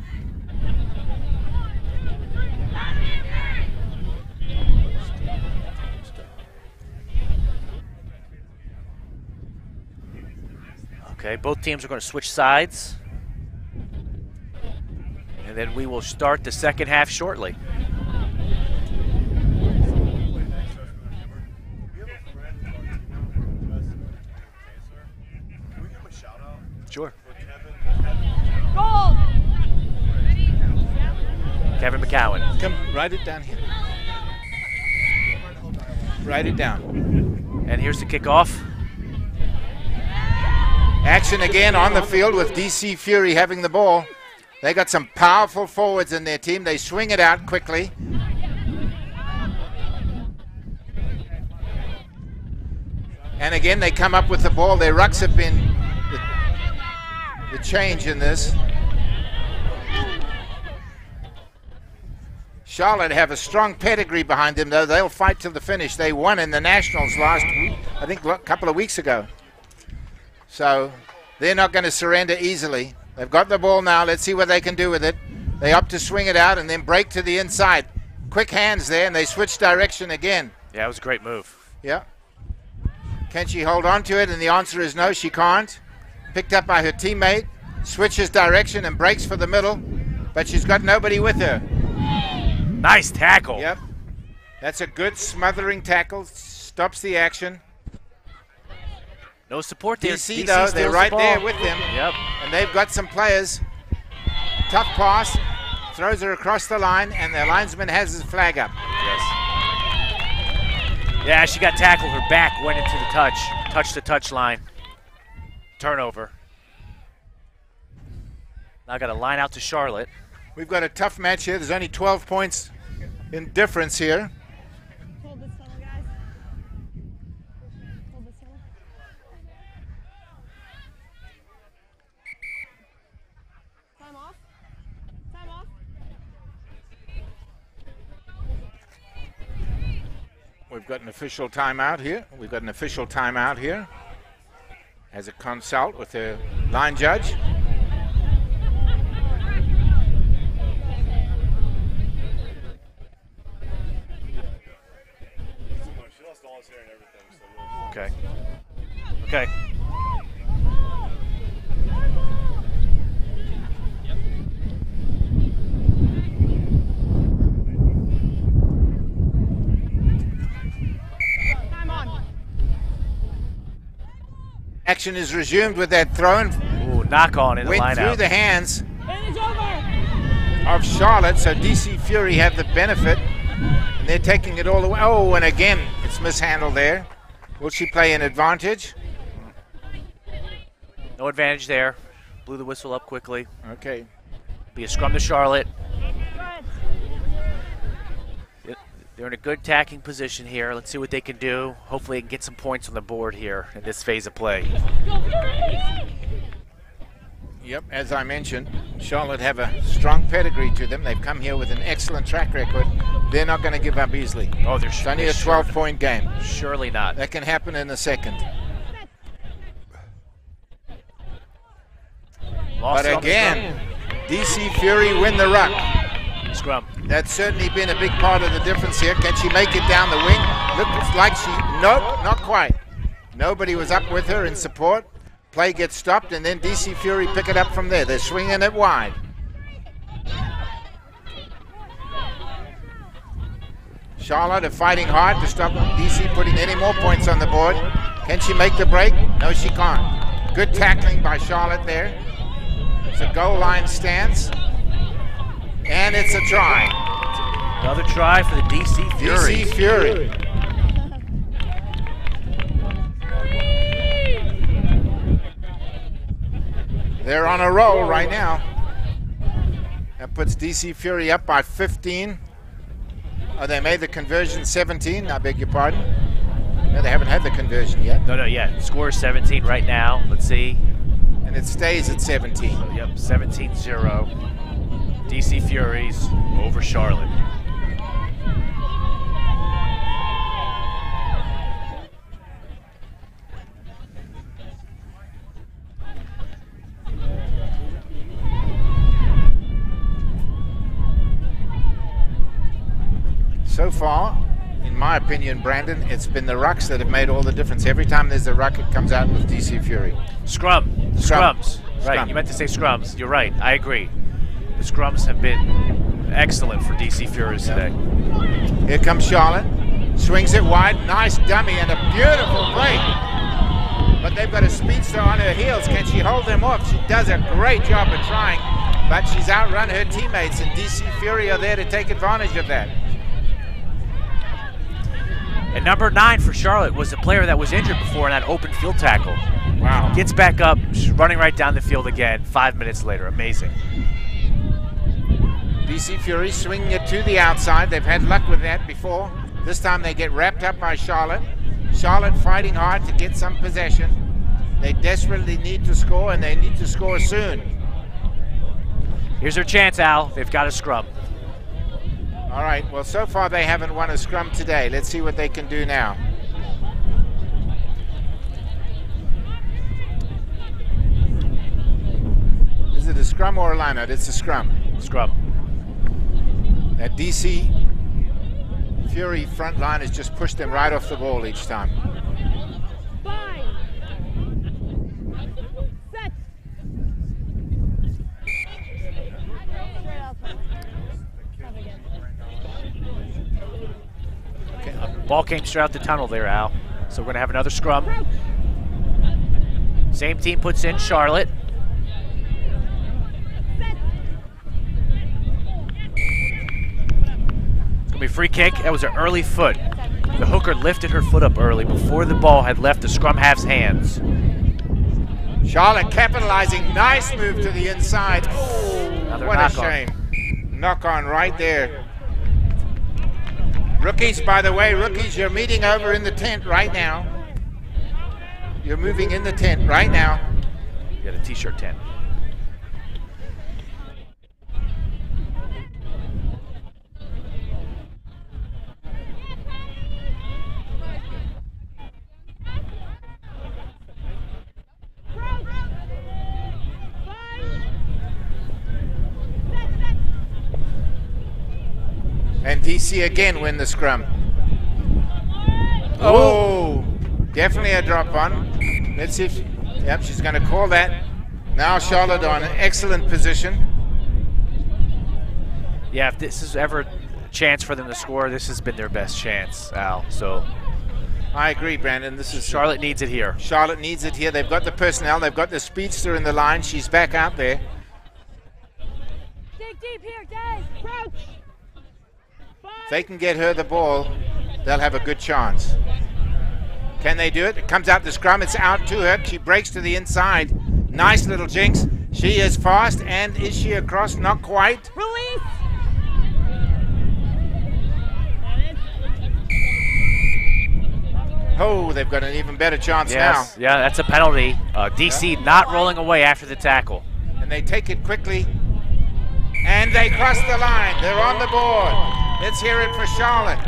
Okay, both teams are going to switch sides. And then we will start the second half shortly. Sure. Goal! Kevin McCowan. Come, write it down here. Write it down. And here's the kickoff. Action again on the field with DC Fury having the ball. They got some powerful forwards in their team. They swing it out quickly. And again, they come up with the ball. Their rucks have been the change in this. Charlotte have a strong pedigree behind them, though. They'll fight to the finish. They won in the Nationals last week, I think a couple of weeks ago. So they're not going to surrender easily. They've got the ball now. Let's see what they can do with it. They opt to swing it out and then break to the inside. Quick hands there, and they switch direction again. Yeah, it was a great move. Yeah. Can she hold on to it? And the answer is no, she can't. Picked up by her teammate, switches direction and breaks for the middle, but she's got nobody with her. Nice tackle. Yep. That's a good smothering tackle. Stops the action. No support there. DC though, they're right there with them. Yep. And they've got some players. Tough pass. Throws her across the line, and the linesman has his flag up. Yes. Yeah, she got tackled. Her back went into the touch. Touched the touch line. Turnover. Now got a line out to Charlotte. We've got a tough match here. There's only 12 points in difference here. Hold this tunnel, guys. Hold this tunnel. Time off. Time off. We've got an official timeout here. We've got an official timeout here. As a consult with the line judge. Okay. Okay. Time on. Action is resumed with that throw. Ooh, knock on in the line went through out. the hands It's over. of Charlotte, so DC Fury have the benefit. And they're taking it all away. Oh, and again, it's mishandled there. Will she play an advantage? No advantage there. Blew the whistle up quickly. Okay. Be a scrum to Charlotte. Go ahead. They're in a good attacking position here. Let's see what they can do. Hopefully they can get some points on the board here in this phase of play. Yep, as I mentioned, Charlotte have a strong pedigree to them. They've come here with an excellent track record. They're not going to give up easily. Oh, they're It's only a 12-point game. Surely not. That can happen in a second. Lost But on the again, DC Fury win the ruck. scrum. That's certainly been a big part of the difference here. Can she make it down the wing? Looks like she, nope, not quite. Nobody was up with her in support. Play gets stopped, and then DC Fury pick it up from there. They're swinging it wide. Charlotte are fighting hard to stop DC putting any more points on the board. Can she make the break? No, she can't. Good tackling by Charlotte there. It's a goal line stance. And it's a try. Another try for the DC Fury. DC Fury. They're on a roll right now. That puts DC Fury up by 15. Oh, they made the conversion 17. I beg your pardon. No, they haven't had the conversion yet. No, yeah. Score is 17 right now. Let's see. And it stays at 17. So, yep, 17-0. DC Furies over Charlotte. So far, in my opinion, Brandon, it's been the rucks that have made all the difference. Every time there's a ruck, it comes out with DC Fury. Scrums. Right, Scrum. you meant to say scrums. You're right, I agree. The scrums have been excellent for DC Furies today. Here comes Charlotte. Swings it wide. Nice dummy and a beautiful break. But they've got a speedster on her heels. Can she hold them off? She does a great job of trying, but she's outrun her teammates, and DC Fury are there to take advantage of that. And number 9 for Charlotte was the player that was injured before in that open field tackle. Wow. Gets back up, she's running right down the field again 5 minutes later. Amazing. DC Fury swinging it to the outside. They've had luck with that before. This time they get wrapped up by Charlotte. Charlotte fighting hard to get some possession. They desperately need to score, and they need to score soon. Here's their chance, Al. They've got a scrum. All right, well, so far they haven't won a scrum today. Let's see what they can do now. Is it a scrum or a line-out? It's a scrum. Scrum. That DC Fury front line has just pushed them right off the ball each time. Fine. Set. Okay. Ball came straight out the tunnel there, Al. So we're going to have another scrum. Same team puts in Charlotte. Be free kick. That was an early foot. The hooker lifted her foot up early before the ball had left the scrum half's hands. Charlotte capitalizing. Nice move to the inside. Another What a knock-on. shame. Knock on right there. Rookies, by the way, rookies, you're meeting over in the tent right now. You're moving in the tent right now. You got a t-shirt tent. And DC again win the scrum. Oh, definitely a drop on. Let's see if, yep, she's going to call that. Now Charlotte on an excellent position. Yeah, if this is ever a chance for them to score, this has been their best chance, Al. So I agree, Brandon. This is Charlotte needs it here. Charlotte needs it here. They've got the personnel. They've got the speedster in the line. She's back out there. Dig deep here, Dave. Crouch. If they can get her the ball, they'll have a good chance. Can they do it? It comes out the scrum. It's out to her. She breaks to the inside. Nice little jinx. She is fast. And is she across? Not quite. Release. Oh, they've got an even better chance Yes, yeah, that's a penalty. DC not rolling away after the tackle. now. And they take it quickly. And they cross the line. They're on the board. Let's hear it for Charlotte.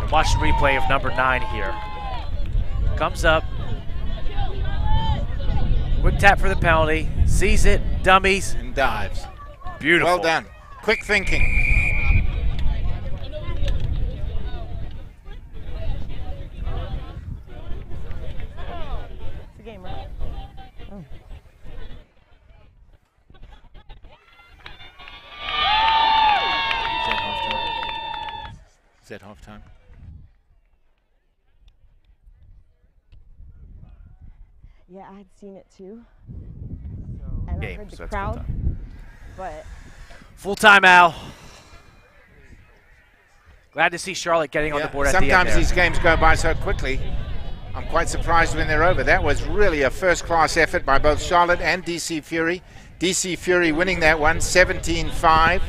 And watch the replay of number 9 here. Comes up. Quick tap for the penalty. Sees it. Dummies. And dives. Beautiful. Well done. Quick thinking. It's a game, right? Oh. Is that halftime? Yeah, I had seen it too. And I Game, heard so the that's crowd, full-time. but Full time, Al. Glad to see Charlotte getting on the board at the end Sometimes there. these games go by so quickly. I'm quite surprised when they're over. That was really a first-class effort by both Charlotte and DC Fury. DC Fury winning that one, 17-5.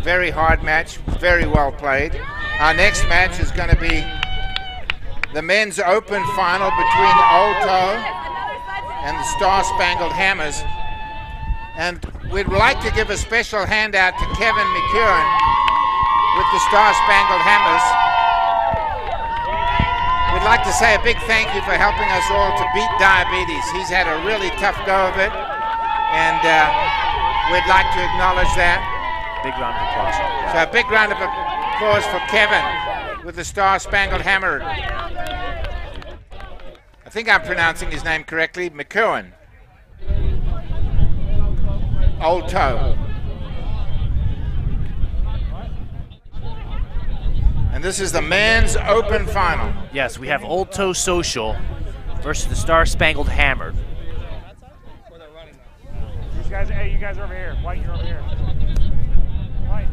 Very hard match, very well played. Our next match is going to be the men's open final between Alto and the Star-Spangled Hammers. And we'd like to give a special handout to Kevin McEwen with the Star-Spangled Hammers. We'd like to say a big thank you for helping us all to beat diabetes. He's had a really tough go of it, and we'd like to acknowledge that. Big round of applause. So a big round of applause for Kevin with the Star-Spangled Hammer. I think I'm pronouncing his name correctly, McEwen. Old Toe. And this is the men's open final. Yes, we have Old Toe Social versus the Star-Spangled Hammer. These guys, hey, you guys are over here. White, you're over here. White.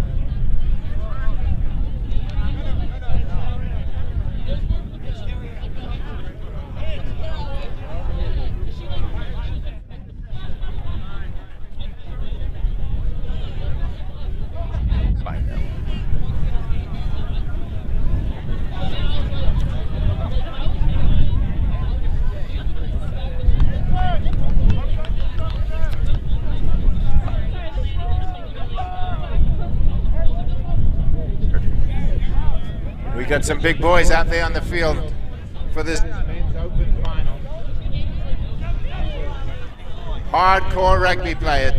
got some big boys out there on the field for this men's open final. Hardcore rugby players.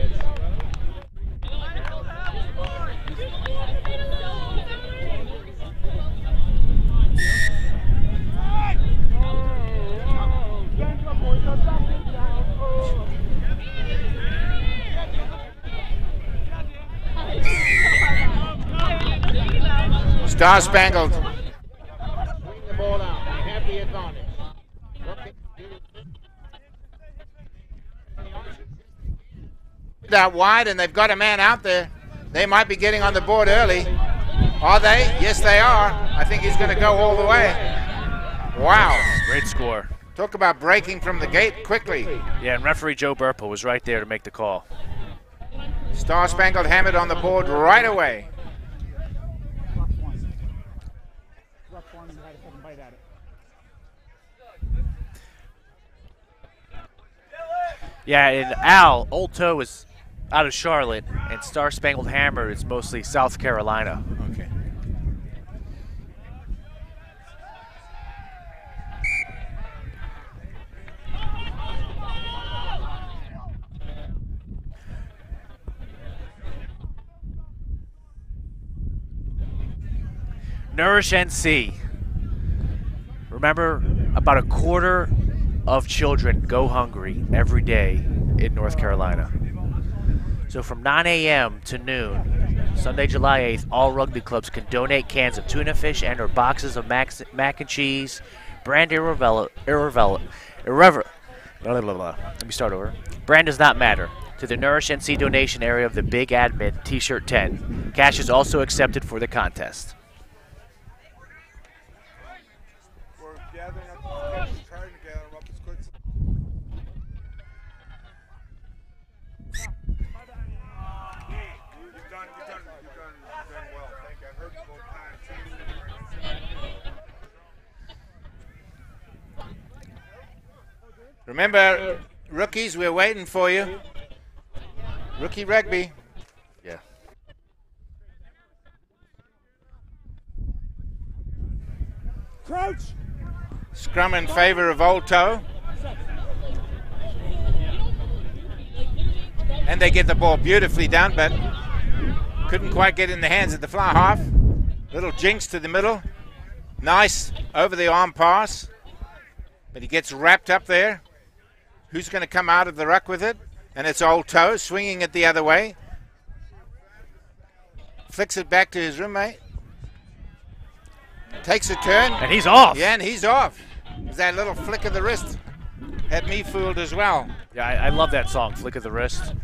Star-Spangled. Swing the ball out. They have the advantage. Out wide, and they've got a man out there. They might be getting on the board early. Are they? Yes, they are. I think he's going to go all the way. Wow. Great score. Talk about breaking from the gate quickly. Yeah, and referee Joe Burple was right there to make the call. Star-Spangled Hammer on the board right away. Yeah, and Al, Old Toe is out of Charlotte, and Star-Spangled Hammer is mostly South Carolina. Okay. Nourish NC. Remember, about a quarter of children go hungry every day in North Carolina. So from 9 a.m. to noon, Sunday, July 8th, all rugby clubs can donate cans of tuna fish and or boxes of mac and cheese, brand irrelevant. Let me start over. Brand does not matter. To the Nourish NC donation area of the Big Admin T-shirt 10. Cash is also accepted for the contest. We're gathering up the sketches, trying to gather them up as quick as You've done well. Thank you. I've heard you both times. Remember, rookies, we're waiting for you. Rookie rugby. Yeah. Crouch. Scrum in favor of Old Toe. And they get the ball beautifully down, but couldn't quite get in the hands of the fly half. Little jinx to the middle. Nice over the arm pass. But he gets wrapped up there. Who's going to come out of the ruck with it? And it's Old Toe swinging it the other way. Flicks it back to his roommate. Takes a turn. And he's off. Yeah, and he's off. That little flick of the wrist had me fooled as well. Yeah, I love that song, Flick of the Wrist.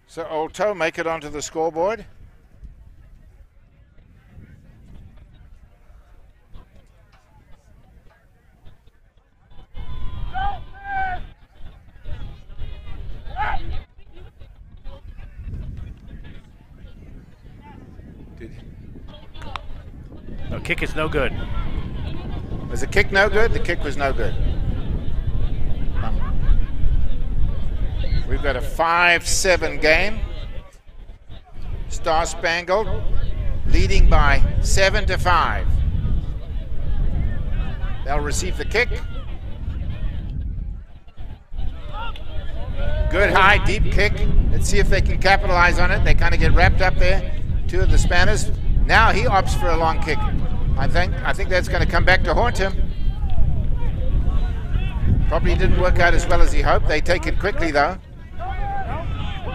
So Old Toe make it onto the scoreboard. No, kick is no good. Was the kick no good? The kick was no good. We've got a 5-7 game. Star-Spangled leading by 7-5. They'll receive the kick. Good high, deep kick. Let's see if they can capitalize on it. They kind of get wrapped up there. Two of the Spanish. Now he opts for a long kick. I think that's going to come back to haunt him. Probably didn't work out as well as he hoped. They take it quickly though.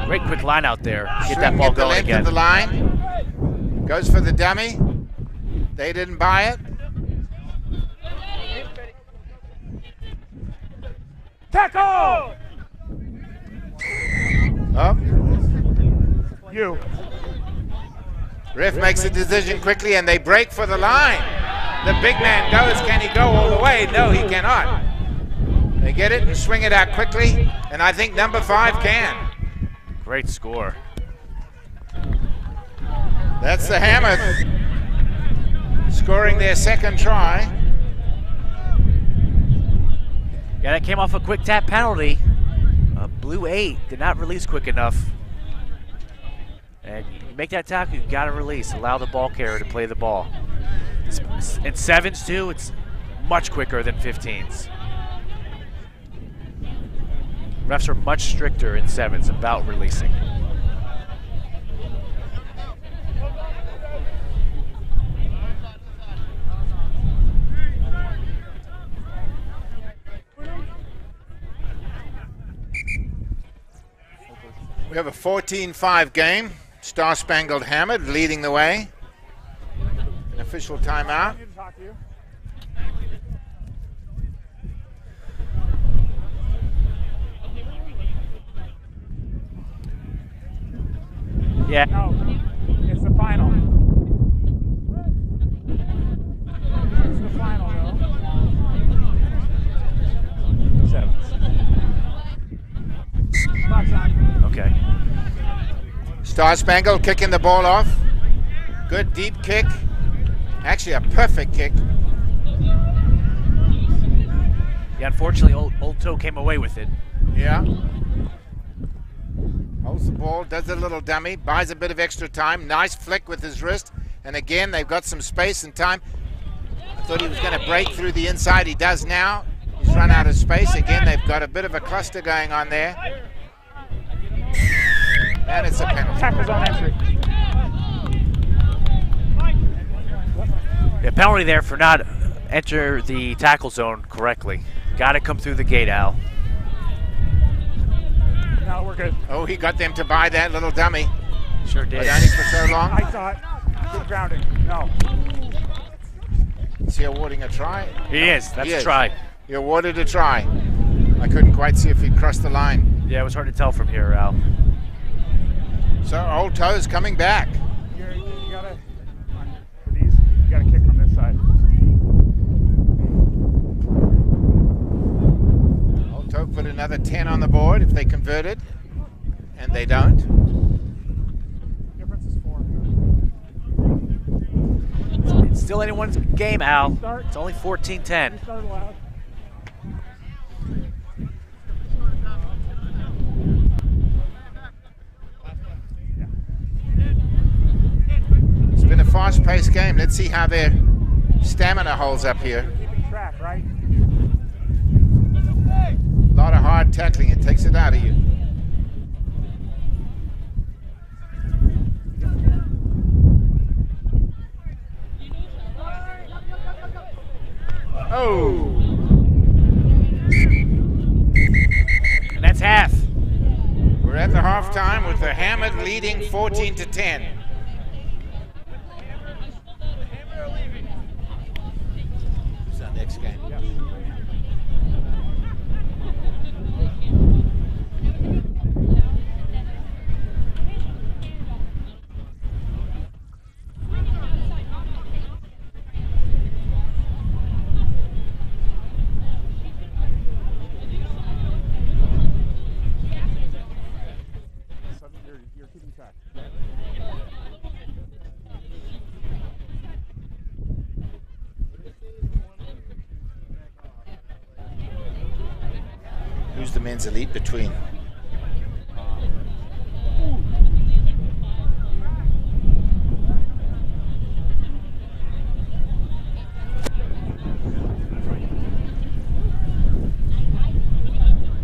Great quick line out there. Get that ball going again. At the line. Goes for the dummy. They didn't buy it. Tackle! Oh. You. Ref makes a decision quickly and they break for the line. The big man goes. Can he go all the way? No, he cannot. They get it and swing it out quickly, and I think number 5 can. Great score. That's the Hammer scoring their second try. Yeah, that came off a quick tap penalty. Blue 8 did not release quick enough. And you make that tackle, you got to release. Allow the ball carrier to play the ball. In 7's too, it's much quicker than 15's. Refs are much stricter in 7's about releasing. We have a 14-5 game. Star-Spangled Hammer leading the way. An official timeout. Yeah. No, it's the final. It's the final, though. 7's. Okay. Star-Spangled kicking the ball off. Good deep kick. Actually a perfect kick. Yeah, unfortunately, Old Toe came away with it. Yeah. Holds the ball, does a little dummy, buys a bit of extra time. Nice flick with his wrist. And again, they've got some space and time. I thought he was going to break through the inside. He does now. He's run out of space. Again, they've got a bit of a cluster going on there. And it's a penalty. Tackle zone entry. Yeah, penalty there for not enter the tackle zone correctly. Got to come through the gate, Al. No, we're good. Oh, he got them to buy that little dummy. Sure did. But only for so long. I saw it. Good grounding. No. Is he awarding a try? He is. That's He a is. try. He awarded a try. I couldn't quite see if he'd crossed the line. Yeah, it was hard to tell from here, Al. So Old Toe's coming back. You gotta, for these, you gotta kick from this side. Old Toe put another 10 on the board if they converted, and they don't. Difference is 4. It's still anyone's game, Al. Start. It's only 14-10. Restart allowed. It's been a fast-paced game. Let's see how their stamina holds up here. Keeping track, right? A lot of hard tackling. It takes it out of you. Oh! And that's half. We're at the halftime with the Hammer leading 14-10. Who's our next game? You're keeping track. Who's the men's elite between?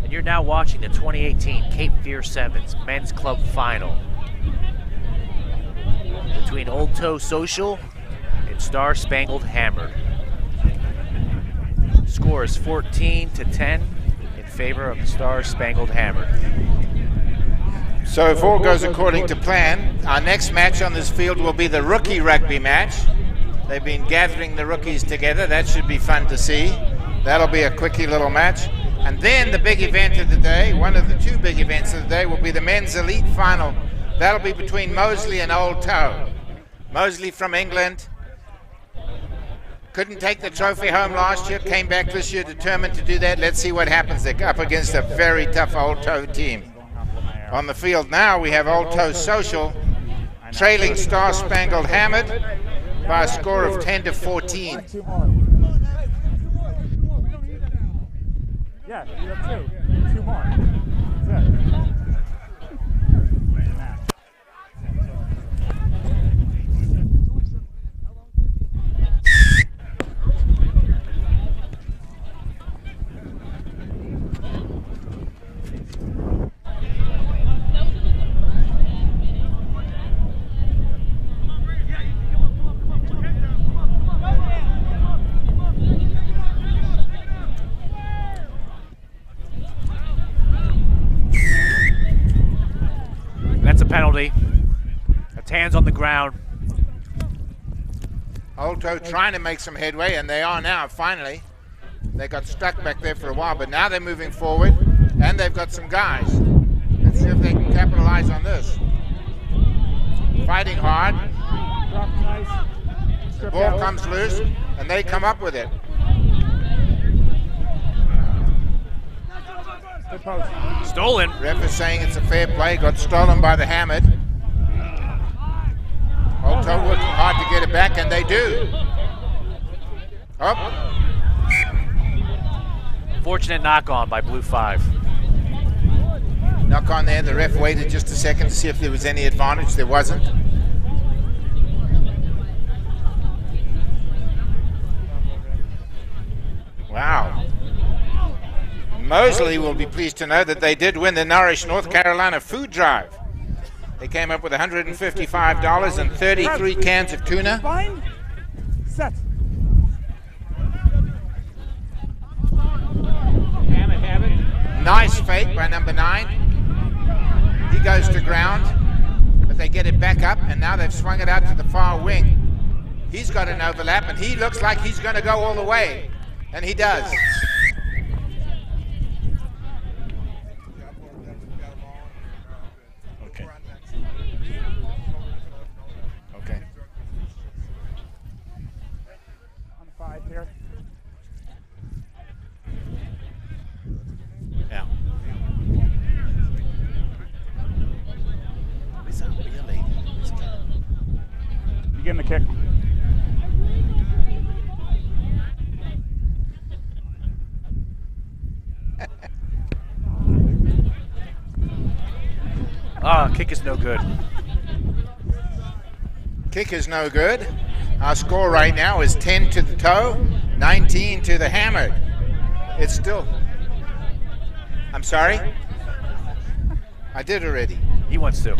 And you're now watching the 2018 Cape Fear 7's Men's Club Final between Old Toe Social and Star-Spangled Hammer. Score is 14-10 in favor of the Star-Spangled Hammer. So if all goes according to plan, our next match on this field will be the rookie rugby match. They've been gathering the rookies together. That should be fun to see. That'll be a quickie little match. And then the big event of the day, one of the two big events of the day, will be the men's elite final. That'll be between Moseley and Old Toe. Moseley from England. Couldn't take the trophy home last year, came back this year determined to do that. Let's see what happens. They're up against a very tough Old Toe team. On the field now we have Old Toe Social trailing Star-Spangled Hammer by a score of 10-14. Yeah, you have two. 2 more. That's That's a penalty. That's hands on the ground. Old Toe trying to make some headway, and they are now, finally. They got stuck back there for a while, but now they're moving forward, and they've got some guys. Let's see if they can capitalize on this. Fighting hard. The ball comes loose, and they come up with it. Stolen. Ref is saying it's a fair play. Got stolen by the Hammered. Old Toe working hard to get it back, and they do. Up. Fortunate knock on by Blue 5. Knock on there. The ref waited just a second to see if there was any advantage. There wasn't. Wow. Moseley will be pleased to know that they did win the Nourish North Carolina food drive. They came up with $155 and 33 cans of tuna. Fine. Set. Nice fake by number 9. He goes to ground, but they get it back up, and now they've swung it out to the far wing. He's got an overlap, and he looks like he's going to go all the way, and he does. Okay. Okay. On 5 here. Yeah. Begin the kick. Kick is no good. Kick is no good. Our score right now is 10 to the toe, 19 to the Hammered. It's still... I'm sorry? I did already. He wants to.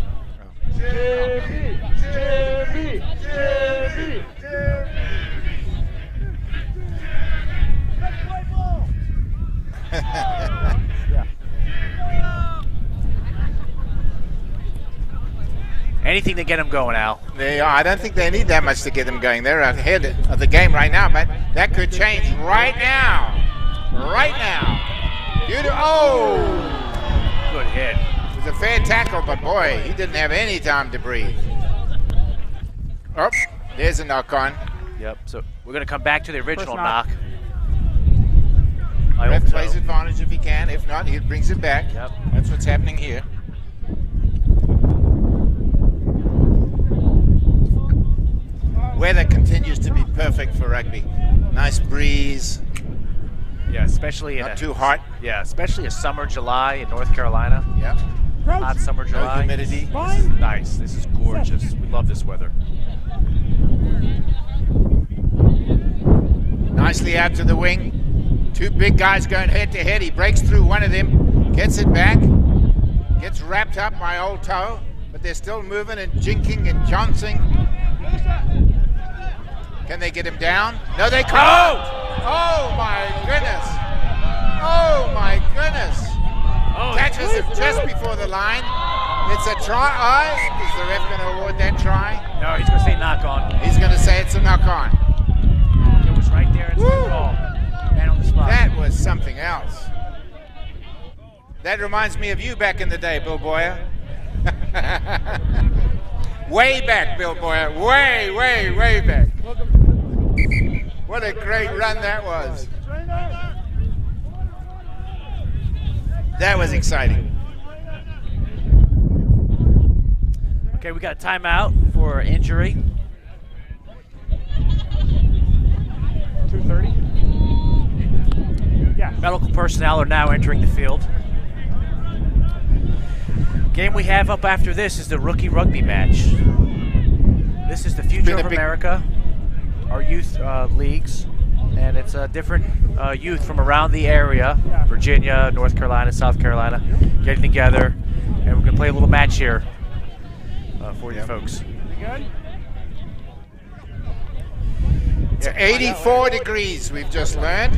Anything to get him going, Al. They are. I don't think they need that much to get them going. They're ahead of the game right now, but that could change right now. Right now. Oh! Good hit. It was a fair tackle, but boy, he didn't have any time to breathe. Oh, there's a knock on. Yep, so we're going to come back to the original knock. Ref plays advantage if he can. If not, he brings it back. Yep. That's what's happening here. Weather continues to be perfect for rugby. Nice breeze. Yeah, especially not too hot. Yeah, especially a summer July in North Carolina. Yeah. Hot summer July. No humidity. This is nice. This is gorgeous. We love this weather. Nicely out to the wing. Two big guys going head to head. He breaks through one of them, gets it back, gets wrapped up by Old Toe, but they're still moving and jinking and jouncing. Can they get him down? No, they can't. Oh my goodness. Oh my goodness. Catches him just before the line. It's a try. Is the ref going to award that try? No, he's going to say knock on. He's going to say it's a knock on. It was right there. It's the call. Man on the spot. That was something else. That reminds me of you back in the day, Bill Boyer. Way back, Bill Boyer. Way, way, way back. What a great run that was. That was exciting. Okay, we got a timeout for injury. 2:30. Yeah. Medical personnel are now entering the field. Game we have up after this is the rookie rugby match. This is the future of America, our youth leagues, and it's different youth from around the area, Virginia, North Carolina, South Carolina, getting together, and we're going to play a little match here for you folks. You good? It's 84 degrees, we've just learned.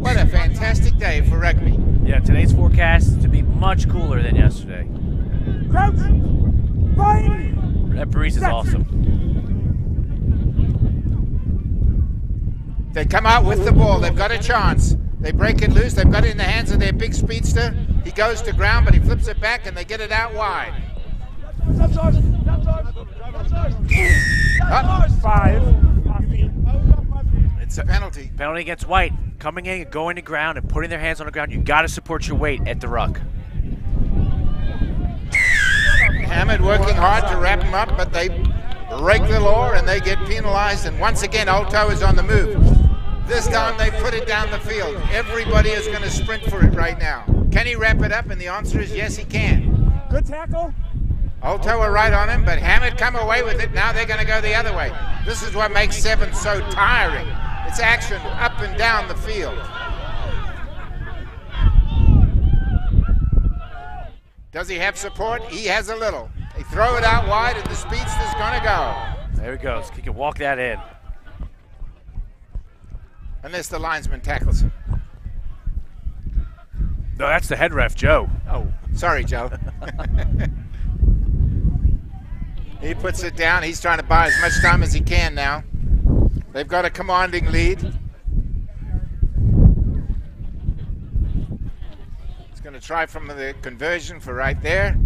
What a fantastic day for rugby. Yeah, today's forecast is to be much cooler than yesterday. Crouch! Fight! That breeze is awesome. They come out with the ball. They've got a chance. They break it loose. They've got it in the hands of their big speedster. He goes to ground, but he flips it back, and they get it out wide. Up. 5. It's a penalty. Penalty against White. Coming in and going to ground and putting their hands on the ground. You got to support your weight at the ruck. Hammett working hard to wrap them up, but they break the law and they get penalized. And once again, Alto is on the move. This time they put it down the field. Everybody is going to sprint for it right now. Can he wrap it up? And the answer is yes, he can. Good tackle. Alto are right on him, but Hammett come away with it. Now they're going to go the other way. This is what makes 7's so tiring. It's action up and down the field. Does he have support? He has a little. They throw it out wide, and the speedster's going to go. There he goes. He can walk that in. Unless the linesman tackles him. No, that's the head ref, Joe. Oh, sorry, Joe. He puts it down. He's trying to buy as much time as he can now. They've got a commanding lead. He's going to try from the conversion for right there.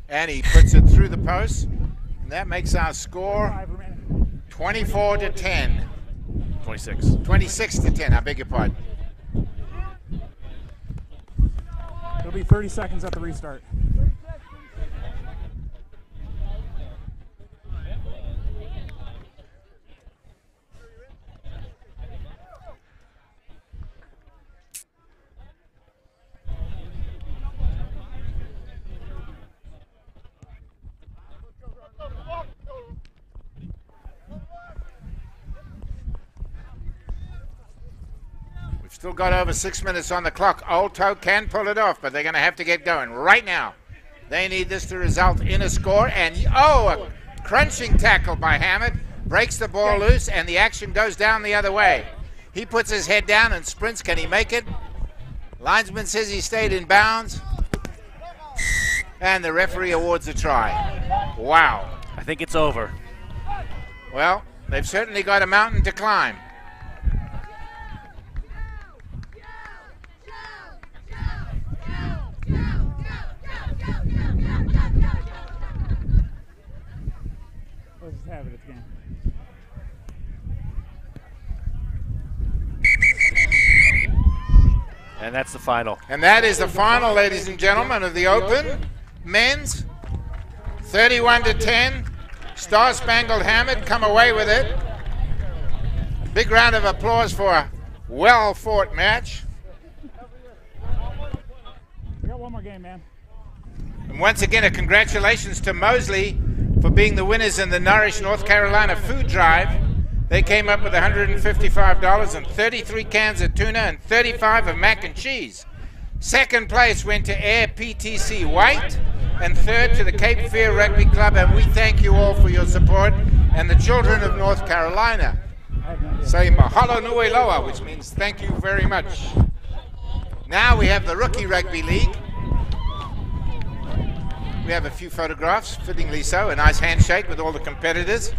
And he puts it through the post. And that makes our score 24-10. 26. 26-10, I beg your pardon. It'll be 30 seconds at the restart. Still got over 6 minutes on the clock. Alto can pull it off, but they're going to have to get going right now. They need this to result in a score. And, oh, a crunching tackle by Hammett. Breaks the ball loose, and the action goes down the other way. He puts his head down and sprints. Can he make it? Linesman says he stayed in bounds. And the referee awards a try. Wow. I think it's over. Well, they've certainly got a mountain to climb. Let's just have it at the game. And that's the final. And that is the final, ladies and gentlemen, of the Open men's 31-10. Star-Spangled Hammer come away with it. Big round of applause for a well-fought match. We got one more game, man. And once again, a congratulations to Moseley for being the winners in the Nourish North Carolina food drive. They came up with $155 and 33 cans of tuna and 35 of mac and cheese. Second place went to Air PTC White, and third to the Cape Fear Rugby Club, and we thank you all for your support. And the children of North Carolina say mahalo nui loa, which means thank you very much. Now we have the Rookie Rugby League. We have a few photographs, fittingly so, a nice handshake with all the competitors.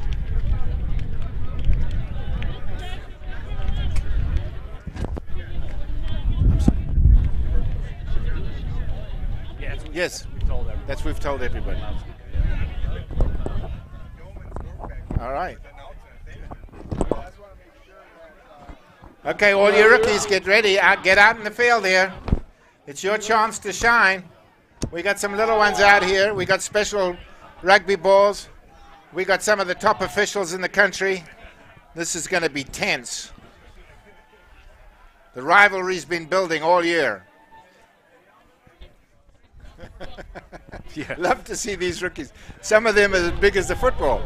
Yes, that's what we've told everybody. All right. Okay, all you rookies, get ready. Get out in the field here. It's your chance to shine. We got some little ones out here. We got special rugby balls. We got some of the top officials in the country. This is going to be tense. The rivalry's been building all year. Yeah. Love to see these rookies. Some of them are as big as the football.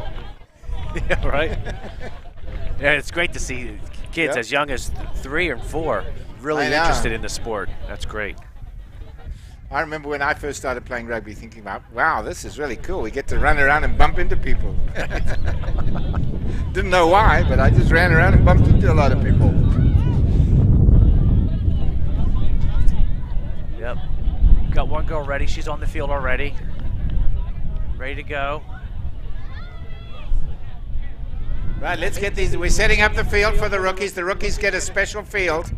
Yeah, right. Yeah, it's great to see kids Yep. as young as 3 and 4 really I know. interested in the sport. That's great. I remember when I first started playing rugby thinking about, wow, this is really cool. We get to run around and bump into people. Didn't know why, but I just ran around and bumped into a lot of people. Yep. Got one girl ready. She's on the field already. Ready to go. Right, let's get these. We're setting up the field for the rookies. The rookies get a special field.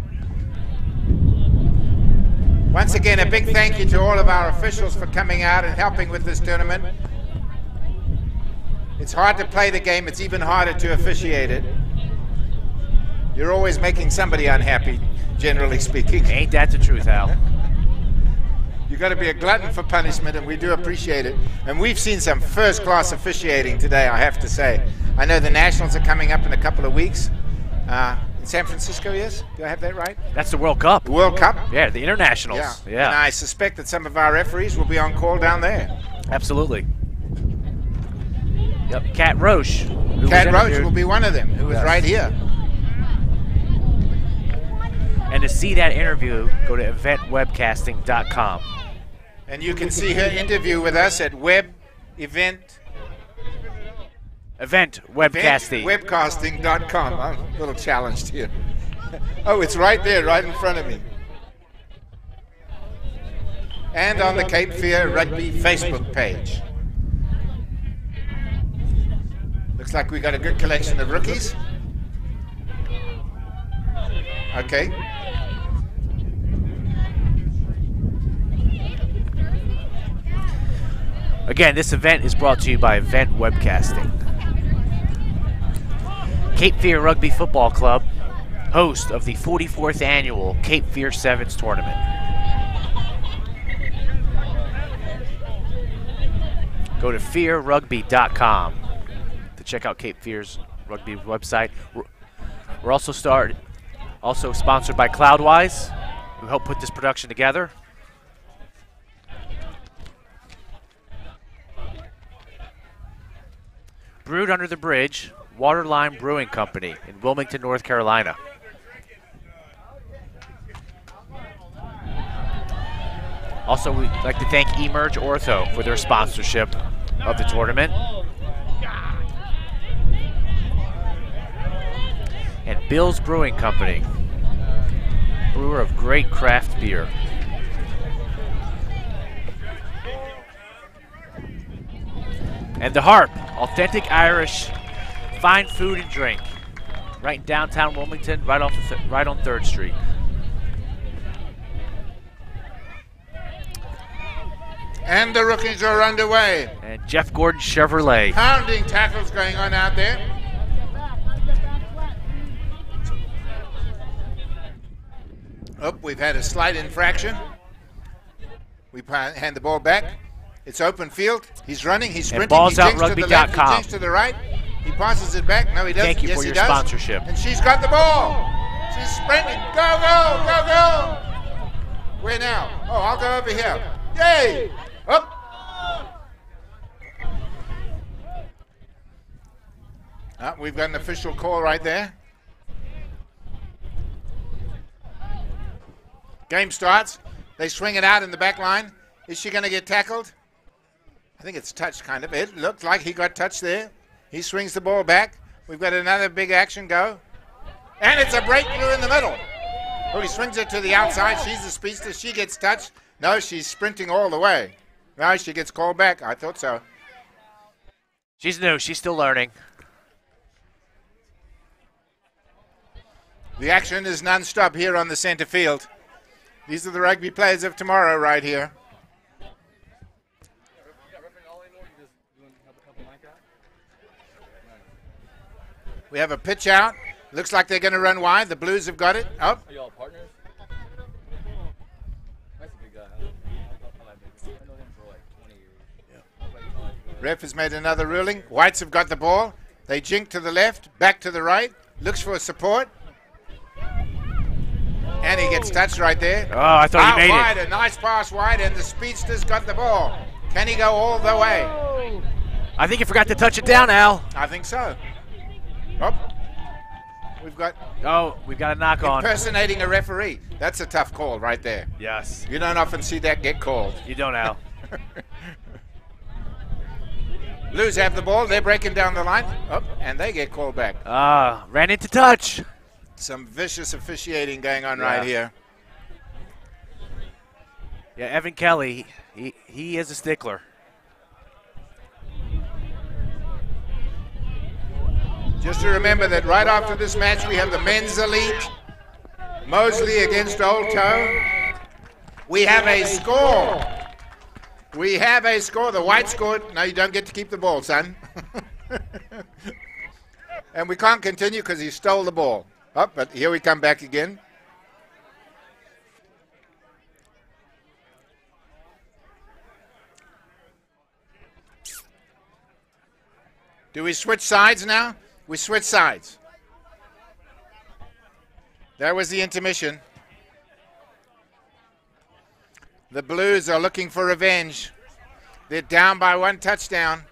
Once again, a big thank you to all of our officials for coming out and helping with this tournament. It's hard to play the game. It's even harder to officiate it. You're always making somebody unhappy, generally speaking. Ain't that the truth, Al? You've got to be a glutton for punishment, and we do appreciate it. And we've seen some first-class officiating today, I have to say. I know the Nationals are coming up in a couple of weeks. In San Francisco, yes? Do I have that right? That's the World Cup. The World Cup? Yeah, the internationals. Yeah. And I suspect that some of our referees will be on call down there. Absolutely. Yep, Kat Roche. Kat Roche will be one of them, who was right here. And to see that interview, go to eventwebcasting.com. And you can see her interview with us at Event Webcasting. Webcasting.com. I'm a little challenged here. Oh, it's right there, right in front of me. And on the Cape Fear Rugby Facebook page. Looks like we got a good collection of rookies. Okay. Again, this event is brought to you by Event Webcasting. Cape Fear Rugby Football Club, host of the 44th annual Cape Fear 7's tournament. Go to fearrugby.com to check out Cape Fear's rugby website. We're also sponsored by Cloudwise, who helped put this production together. Brewed under the bridge, Waterline Brewing Company in Wilmington, North Carolina. Also, we'd like to thank Emerge Ortho for their sponsorship of the tournament. And Bill's Brewing Company, brewer of great craft beer. And The Harp, authentic Irish, fine food and drink, right in downtown Wilmington, right on 3rd Street. And the rookies are underway. And Jeff Gordon Chevrolet. Pounding tackles going on out there. Oh, we've had a slight infraction. We hand the ball back. It's open field. He's running. He's sprinting. And he jinks to the left. He ballsoutrugby.com. jinks to the right. He passes it back. No, he doesn't. Thank you yes, for he your does. sponsorship. And she's got the ball. She's sprinting. Go, go, go, go. Where now? Oh, I'll go over here. Yay! Up. We've got an official call right there. Game starts. They swing it out in the back line. Is she going to get tackled? I think it's touched, kind of. It looked like he got touched there. He swings the ball back. We've got another big action go. And it's a breakthrough in the middle. Oh, he swings it to the outside. She's the speedster. She gets touched. No, she's sprinting all the way. No, she gets called back. I thought so. She's new. She's still learning. The action is non-stop here on the center field. These are the rugby players of tomorrow right here. We have a pitch out. Looks like they're going to run wide. The Blues have got it. Oh. Are y'all partners? That's a big guy. I know him for like 20 years. Ref has made another ruling. Whites have got the ball. They jink to the left, back to the right. Looks for support. And he gets touched right there. Oh, I thought he made wide, it. a nice pass wide, and the speedster's got the ball. Can he go all the way? I think he forgot to touch it down, Al. I think so. Oh, we've got a knock on. impersonating a referee. That's a tough call right there. Yes. You don't often see that get called. You don't, Al. Blues have the ball. They're breaking down the line. Oh, and they get called back. Ran into touch. Some vicious officiating going on right here. Yeah, Evan Kelly, he is a stickler. Just to remember that right after this match, we have the men's elite. Moseley against Old Toe. We have a score. We have a score. The white scored. No, you don't get to keep the ball, son. And we can't continue because he stole the ball. Oh, but here we come back again. Do we switch sides now? We switch sides. That was the intermission. The Blues are looking for revenge. They're down by 1 touchdown.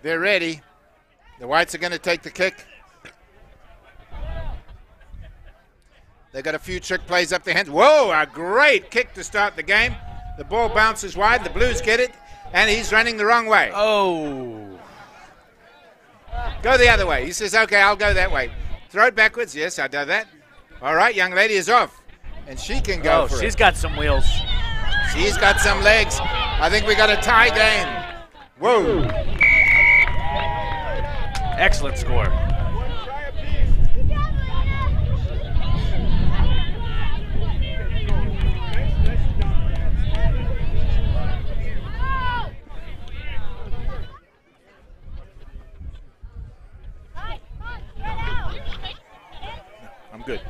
They're ready. The Whites are going to take the kick. They got a few trick plays up their hands. Whoa, a great kick to start the game. The ball bounces wide. The Blues get it, and he's running the wrong way. Oh. Go the other way. He says, okay, I'll go that way. Throw it backwards. Yes, I do that. All right, young lady is off. And she can go for it. She's got some wheels. She's got some legs. I think we got a tie game. Whoa. Excellent score. I'm good.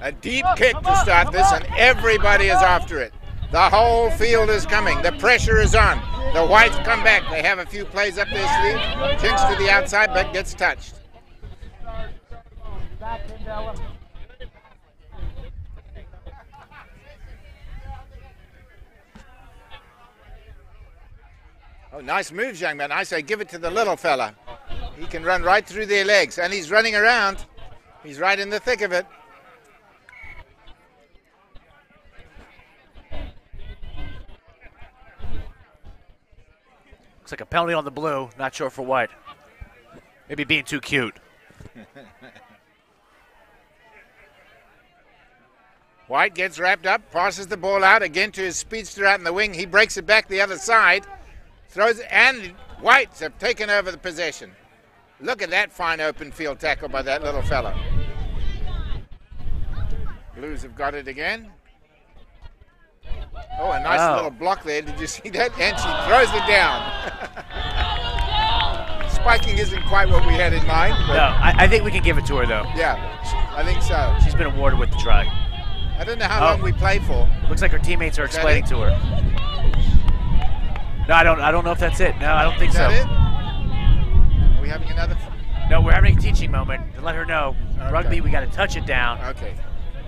A deep kick to start this, and everybody is after it. The whole field is coming. The pressure is on. The Whites come back. They have a few plays up their sleeve. Jinks to the outside, but gets touched. Oh, nice moves, young man. I say give it to the little fella. He can run right through their legs, and he's running around. He's right in the thick of it. Looks like a penalty on the Blue. Not sure for what. Maybe being too cute. White gets wrapped up, passes the ball out again to his speedster out in the wing. He breaks it back the other side, throws it, and Whites have taken over the possession. Look at that fine open field tackle by that little fella. Blues have got it again. Oh, a nice little block there. Did you see that? And she throws it down. Spiking isn't quite what we had in mind. But No, I think we can give it to her, though. yeah, I think so. She's been awarded with the try. I don't know how long we play for. Looks like her teammates are explaining to her. No, I don't know if that's it. No, I don't think Is so. that it? Are we having another? No, we're having a teaching moment to let her know. Okay. Rugby, we got to touch it down. Okay.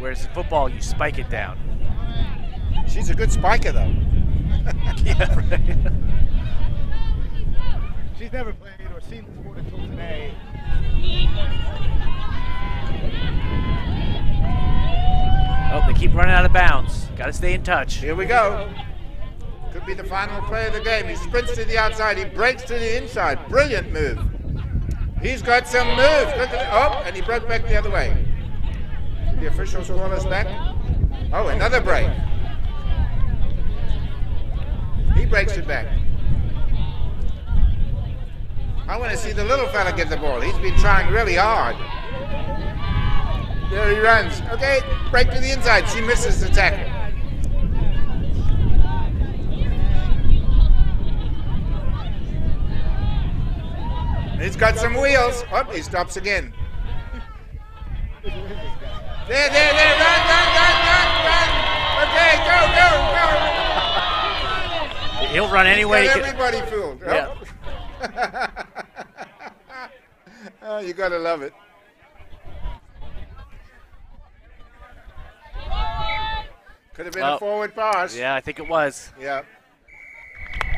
Whereas in football, you spike it down. She's a good spiker, though. Yeah, right. She's never played or seen the sport until today. Oh, they keep running out of bounds. Got to stay in touch. Here we go. Could be the final play of the game. He sprints to the outside. He breaks to the inside. Brilliant move. He's got some moves. Look at it. Oh, and he broke back the other way. Did the officials call us back? Oh, another break. He breaks it back. I want to see the little fella get the ball. He's been trying really hard. There he runs. Okay, break to the inside. She misses the tackle. He's got some wheels. Oh, he stops again. There, run. Okay, go. He'll run anyway. He's got everybody fooled. Yeah. Oh, you gotta love it. Could have been a forward pass. Yeah, I think it was. Yeah.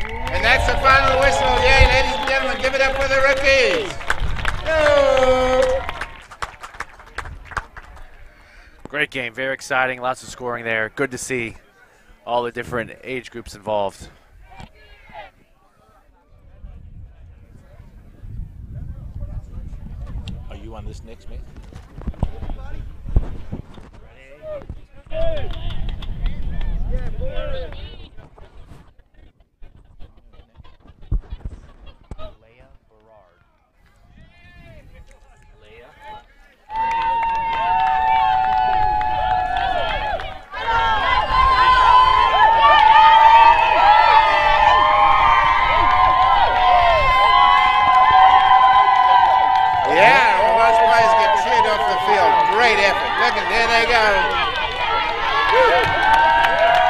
And that's the final whistle. Yay, ladies and gentlemen, give it up for the rookies. Go! Great game, very exciting, lots of scoring there. Good to see all the different age groups involved. Are you on this next, mate? There they go.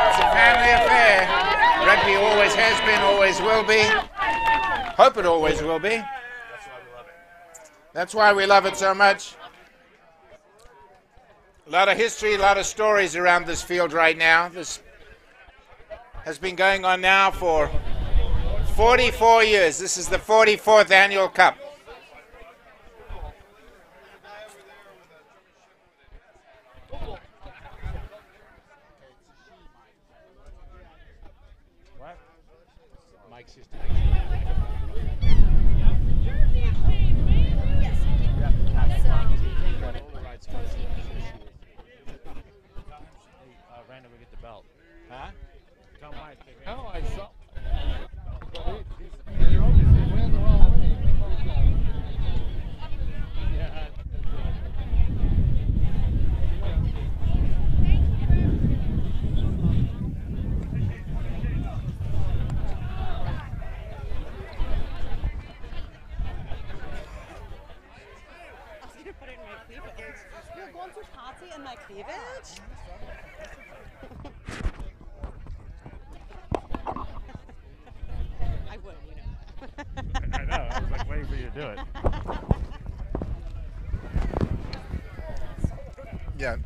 It's a family affair. Rugby always has been, always will be. Hope it always will be. That's why we love it so much. A lot of history, a lot of stories around this field right now. This has been going on now for 44 years. This is the 44th annual Cup. Random, we get the belt. Huh? Oh, I saw. You're obviously went the wrong way. Yeah. You're going to party in my cleavage? I would, you know. I know. I was like waiting for you to do it. Yeah.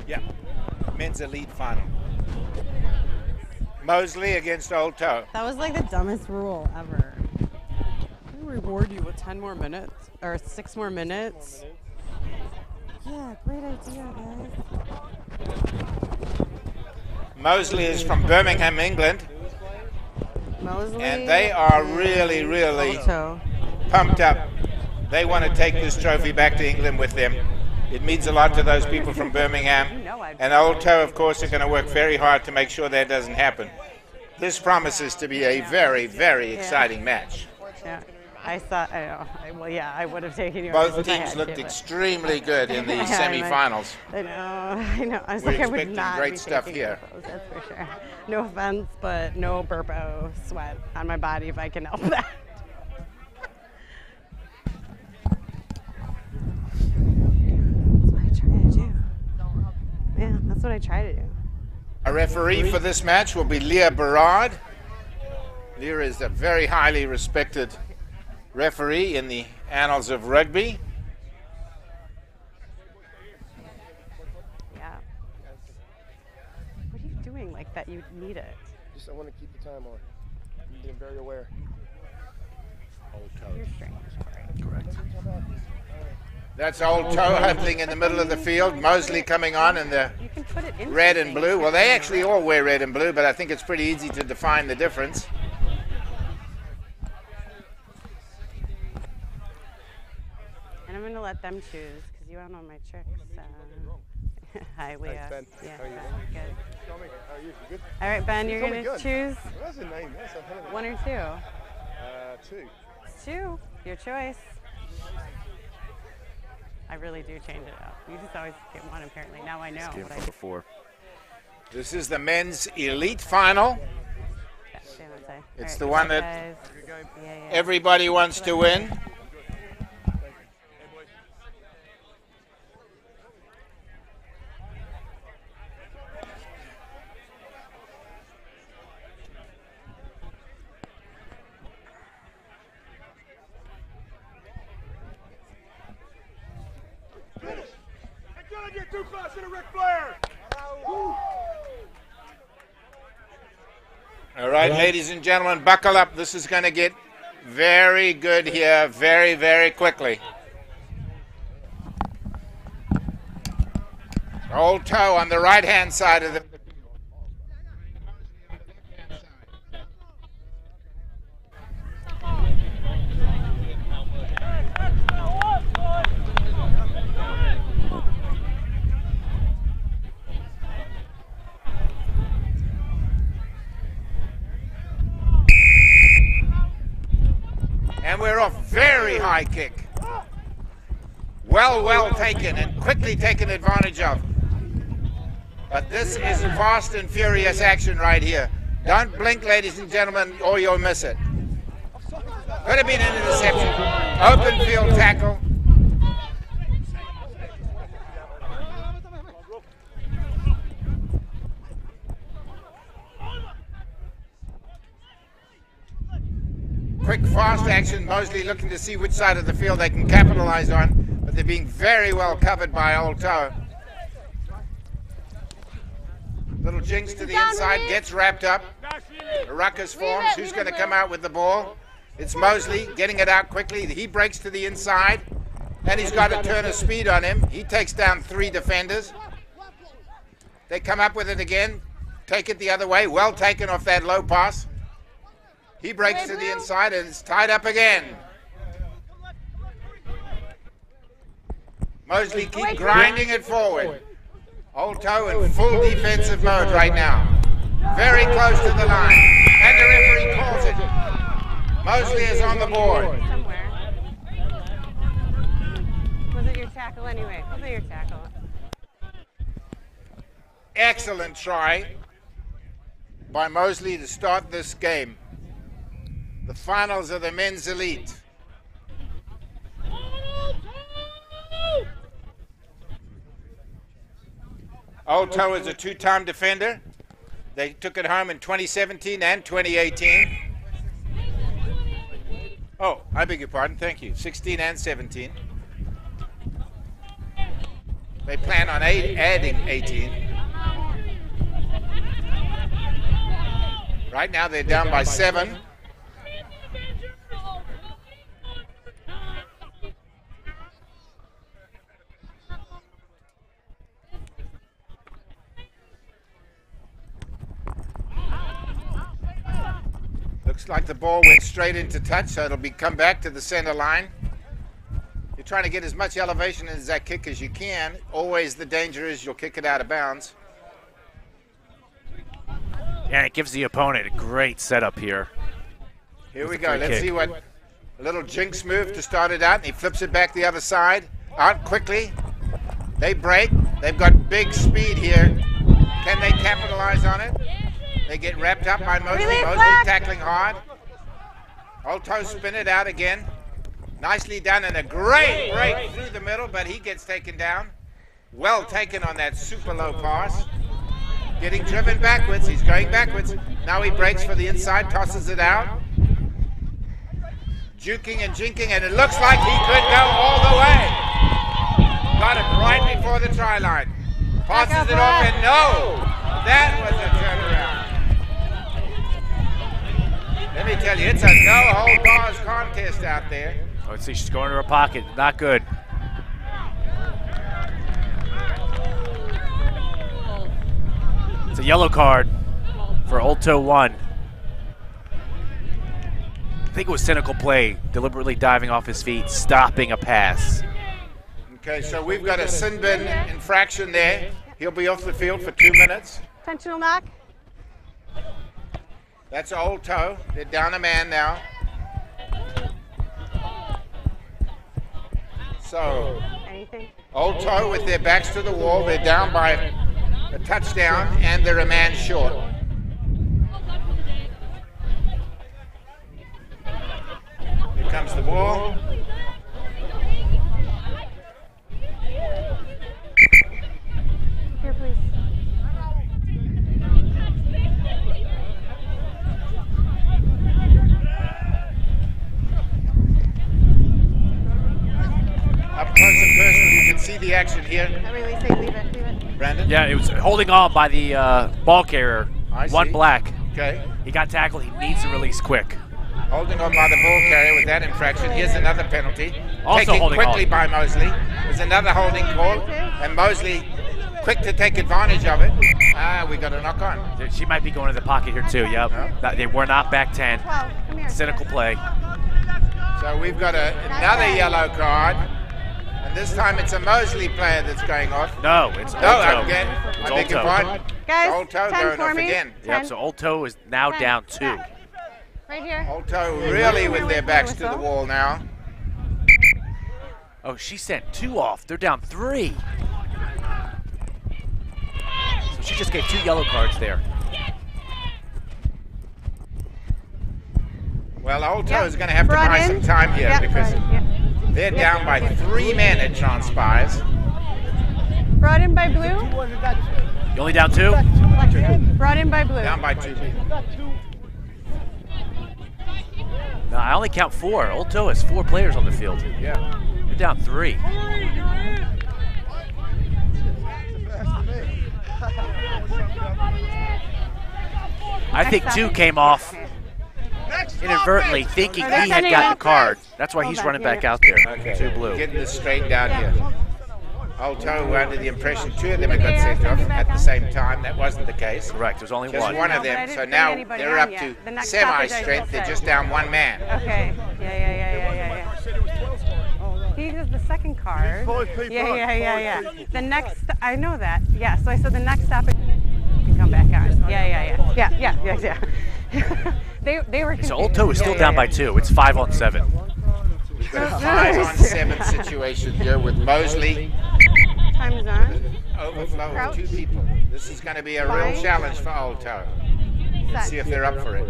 Yeah. Men's elite final. Moseley against Old Toe. That was like the dumbest rule ever. Can we reward you with 10 more minutes? Or 6 more minutes? Yeah, great idea, guys. Moseley is from Birmingham, England. Moseley. And they are really, really Alto. pumped up. They want to take this trophy back to England with them. It means a lot to those people from Birmingham. And Old Toe, of course, are going to work very hard to make sure that doesn't happen. This promises to be a very, very exciting match. Yeah, I thought, I know. Well, yeah, I would have taken you. Both teams looked extremely good in the semifinals. I know. I was We're like, I would expecting not great be stuff taking here. those, that's for sure. No offense, but no burpo sweat on my body if I can help that. Yeah, that's what I try to do. A referee for this match will be Leah Berard. Leah is a very highly respected referee in the annals of rugby. Yeah. What are you doing like that? You need it. Just I want to keep the time on. I'm being very aware. You're strange. Correct. That's Old Toe huddling in the middle of the field. Moseley coming on in the red and blue. Well, they actually all wear red and blue, but I think it's pretty easy to define the difference. And I'm going to let them choose because you don't know my tricks. Hi, Leah. Thanks, Ben. Yeah, How are you? good. How are you? You good? All right, Ben, you're going to choose That's a name. That's a hell of a 1 or 2? 2. It's 2. Your choice. I really do change it up. You just always get 1, apparently. Now I know. This game But for before. This is the men's elite final. It's the one that everybody wants to win. All right, ladies and gentlemen, buckle up. This is going to get very good here very, very quickly. Old toe on the right-hand side of the... And we're off. Very high kick. Well taken and quickly taken advantage of. But this is fast and furious action right here. Don't blink, ladies and gentlemen, or you'll miss it. Could have been an interception. Open field tackle. Quick, fast action. Moseley looking to see which side of the field they can capitalize on, but they're being very well covered by Old Toe. Little jinx to the inside, gets wrapped up. A ruckus forms. Who's going to come out with the ball? It's Moseley getting it out quickly. He breaks to the inside, and he's got a turn of speed on him. He takes down 3 defenders. They come up with it again, take it the other way. Well taken off that low pass. He breaks to the inside and it's tied up again. Moseley keep grinding it forward. Old Toe in full defensive mode right now. Very close to the line. And the referee calls it. Moseley is on the board. Somewhere. Was it your tackle anyway? Was it your tackle? Excellent try by Moseley to start this game. The finals of the men's elite. Old Toe is a 2-time defender. They took it home in 2017 and 2018. Oh, I beg your pardon. Thank you. 16 and 17. They plan on adding 18. Right now they're down by 7. Looks like the ball went straight into touch, so it'll be come back to the center line. You're trying to get as much elevation as that kick as you can. Always the danger is you'll kick it out of bounds. Yeah, it gives the opponent a great setup here. Here we go. Let's see what a little jinx move to start it out. And he flips it back the other side. Out quickly. They break. They've got big speed here. Can they capitalize on it? They get wrapped up by Moseley. Moseley tackling hard. Old Toe spin it out again. Nicely done and a great break through the middle, but he gets taken down. Well taken on that super low pass. Getting driven backwards. He's going backwards. Now he breaks for the inside, tosses it out. Juking and jinking, and it looks like he could go all the way. Got it right before the try line. Passes it off, and no! That was a turnaround. Let me tell you, it's a no-hold-bars contest out there. Oh, see, she's going to her pocket. Not good. It's a yellow card for Old Toe 1. I think it was cynical play, deliberately diving off his feet, stopping a pass. Okay, so we've got a sin bin infraction there. He'll be off the field for 2 minutes. Intentional knock. That's Old Toe. They're down a man now. So, Anything? Old Toe with their backs to the wall. They're down by a touchdown, and they're a man short. Here comes the ball. Here, please. Up close and personal, you can see the action here. I really say leave it, leave it. Brandon? Yeah, it was holding on by the ball carrier. I One see. black. Okay. He got tackled. He needs to release quick. Holding on by the ball carrier with that infraction. Here's another penalty. Also Taken holding quickly on. by Moseley. There's another holding call. And Moseley quick to take advantage of it. We got a knock on. She might be going to the pocket here too. Yep. They were not back 10. 12, come here. Cynical play. So we've got another yellow card. And this time it's a Moseley player that's going off. No, it's No, Olto. again. It's I beg your Olto. pardon. Guys, Olto 10 going for off me. again. Yep, so Olto is now 10, down 2. back. Right here. Olto really with their backs to the wall now. Oh, she sent 2 off. They're down 3. So she just gave 2 yellow cards there. Well, Olto Yep. is going to have to Brought buy in. some time here Yep, because brought in, yep. they're down by 3 men, it transpires. Brought in by blue. You only down 2? Brought in by blue. Down by 2 men. No, I only count 4. Olto has 4 players on the field. Yeah. You're down 3. I think 2 came off inadvertently, thinking he had gotten the card. That's why he's running back out there. Okay. 2 blue. Getting this straightened out here. Olto were under the impression 2 of them had got sent off at the same time. That wasn't the case. Correct. There's only Just one. one of No, but I them. didn't So bring now anybody they're on up yet. to The next stoppage I just semi-strength. They're said. just down 1 man. Okay. Yeah. He is the second card. Yeah. The next, I know that. Yeah, so I said the next stoppage can come back on. Yeah. They were So confused. Olto is still down by 2. It's 5 on 7. We've got a 5 on 7 situation here with Moseley. Time is on. Overflow of 2 people. This is going to be a real Fine. challenge for Olto. Let's see if they're up for it.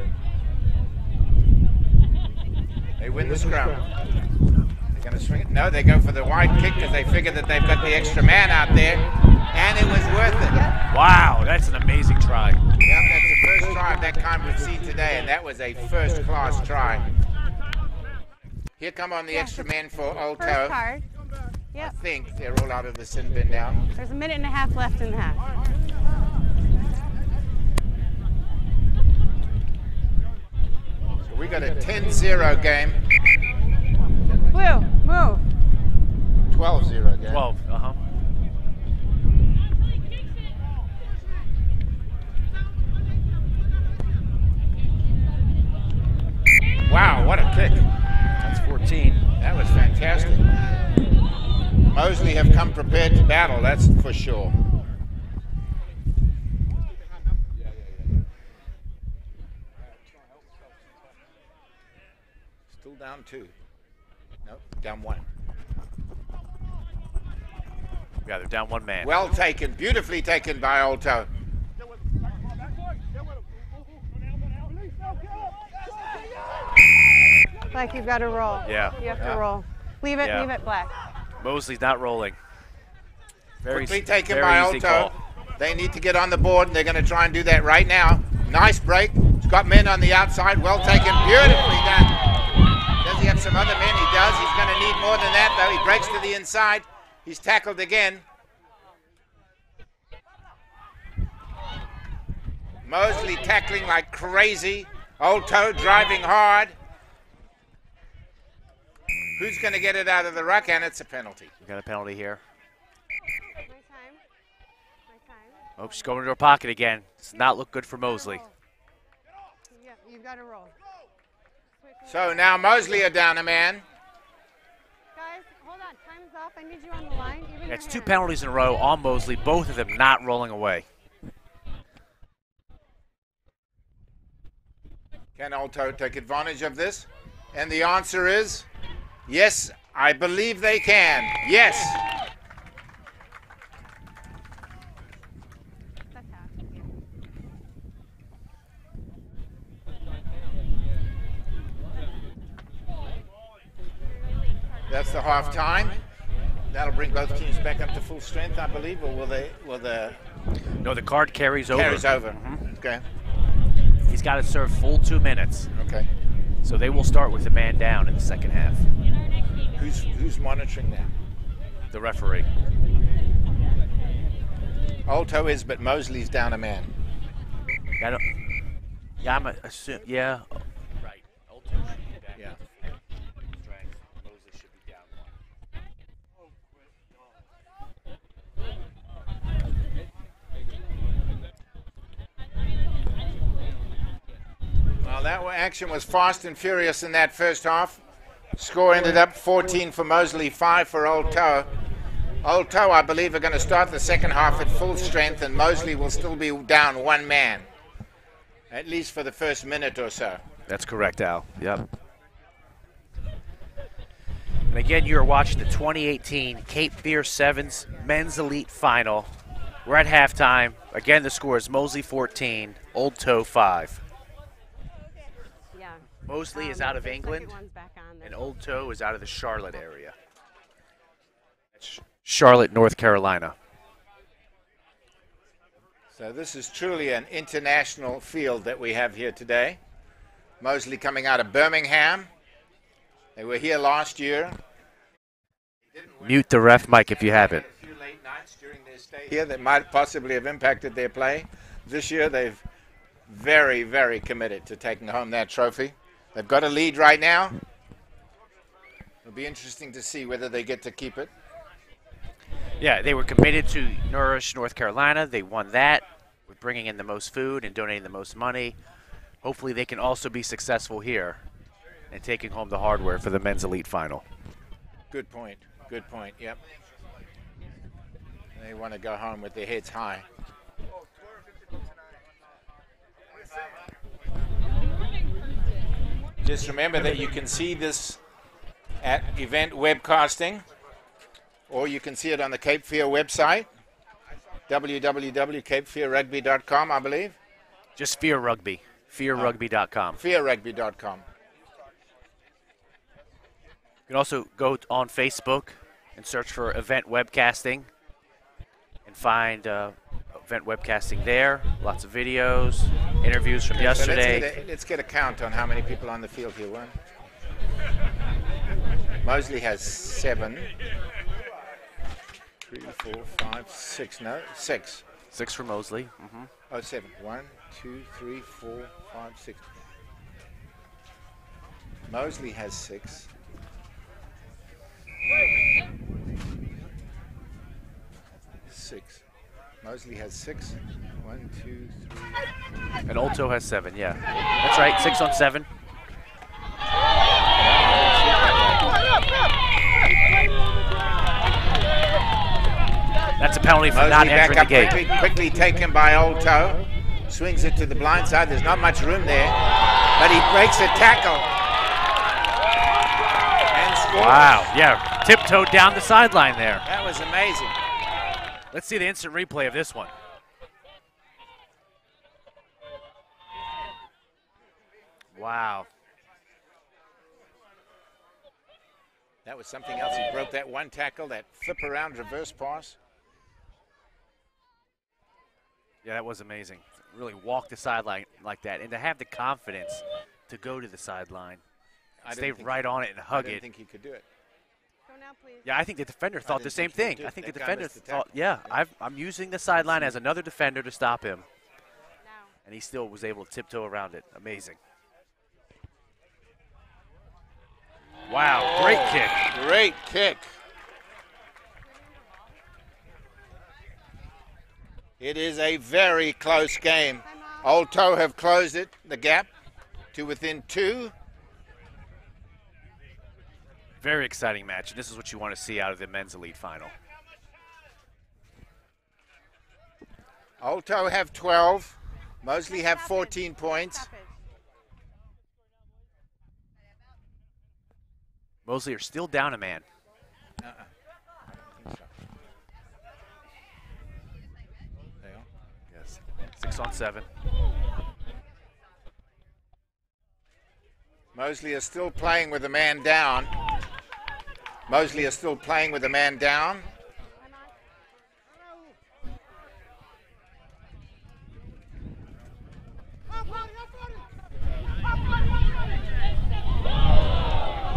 They win the scrum. They're going to swing it. No, they go for the wide kick because they figure that they've got the extra man out there. And it was worth it. Wow, that's an amazing try. Yeah, that's the first try of that kind we've seen today, and that was a first-class try. Here come on the extra men for First Olto. card. I Yep. think they're all out of the sin bin now. There's a minute and a half left in the half. So we got a 10-0 game. Blue, move. 12-0 game. 12, uh-huh. Wow, what a kick. That's 14. That was fantastic. Moseley have come prepared to battle, that's for sure. Still down 2. Nope, down 1. Yeah, they're down 1 man. Well taken, beautifully taken by Olto. Like you've got to roll. Yeah. You have to roll. Leave it, Yeah. leave it black. Moseley's not rolling. Quickly taken very by easy Olto. call. They need to get on the board, and they're going to try and do that right now. Nice break. He's got men on the outside. Well taken. Beautifully done. Does he have some other men? He does. He's going to need more than that, though. He breaks to the inside. He's tackled again. Moseley tackling like crazy. Olto driving hard. Who's going to get it out of the ruck? And it's a penalty. We got a penalty here. My time. Oh, she's going into her pocket again. Does not look good for Moseley. Yeah, you've got to roll. So now Moseley are down a man. Guys, hold on. Time is off. I need you on the line. Even It's your 2 hand. penalties in a row on Moseley, both of them not rolling away. Can Olto take advantage of this? And the answer is yes, I believe they can. Yes. that's the half time. That'll bring both teams back up to full strength, I believe, or will the No, the card carries over. Carries over. Mm-hmm. Okay. He's got to serve full 2 minutes. Okay. So they will start with the man down in the second half. Who's monitoring that? The referee. Alto is, but Moseley's down a man. Yeah, I'm assuming. Yeah. Right. Alto should be back. Yeah. Strength. Moseley should be down 1. Well, that action was fast and furious in that first half. Score ended up 14 for Moseley, 5 for Alto. Alto, I believe, are going to start the second half at full strength, and Moseley will still be down 1 man, at least for the first minute or so. That's correct, Al. Yep. And again, you're watching the 2018 Cape Fear 7's Men's Elite Final. We're at halftime. Again, the score is Moseley 14, Alto 5. Yeah. Moseley is out of the England, second one's back on there. and Alto is out of the Charlotte area. That's Charlotte, North Carolina. So this is truly an international field that we have here today. Moseley coming out of Birmingham. They were here last year. Mute the ref mic if you have it. A few late nights during their stay here that might possibly have impacted their play. This year they've very, very committed to taking home that trophy. They've got a lead right now. It'll be interesting to see whether they get to keep it. Yeah, they were committed to Nourish, North Carolina. They won that with bringing in the most food and donating the most money. Hopefully they can also be successful here and taking home the hardware for the Men's Elite Final. Good point. Good point. Yep. They want to go home with their heads high. Just remember that you can see this at Event Webcasting, or you can see it on the Cape Fear website, www.capefearrugby.com, I believe. Just Fear Rugby, fearrugby.com. Fearrugby.com. You can also go on Facebook and search for Event Webcasting and find Event Webcasting there. Lots of videos, interviews from yesterday. So let's get a count on how many people on the field here. 1. Moseley has 7. 3, 4, 5, 6. No, 6. 6 for Moseley. Mm-hmm. Oh, 7. 1, 2, 3, 4, 5, 6. Moseley has 6. Moseley has 6. 1, 2, 3. And Alto has 7, yeah. That's right, 6 on 7. That's a penalty for Moseley not entering the gate. Quickly taken by Alto. Swings it to the blind side. There's not much room there, but he breaks a tackle. And scores. Wow, yeah, tiptoed down the sideline there. That was amazing. Let's see the instant replay of this one. Wow. That was something else. He broke that one tackle, that flip around reverse pass. Yeah, that was amazing. Really walk the sideline like that, and to have the confidence to go to the sideline, stay right on it and hug it. I didn't think he could do it. Go now, please. Yeah, I think the defender thought the same thing. I think the defender thought, yeah, I'm using the sideline as another defender to stop him. And he still was able to tiptoe around it. Amazing. Wow, great kick. Great kick. It is a very close game. Alto have closed it, the gap, to within 2. Very exciting match, and this is what you want to see out of the Men's Elite Final. Alto have 12. Moseley have 14 points. Moseley are still down a man. Yes, 6 on 7. Moseley is still playing with a man down. Moseley is still playing with a man down.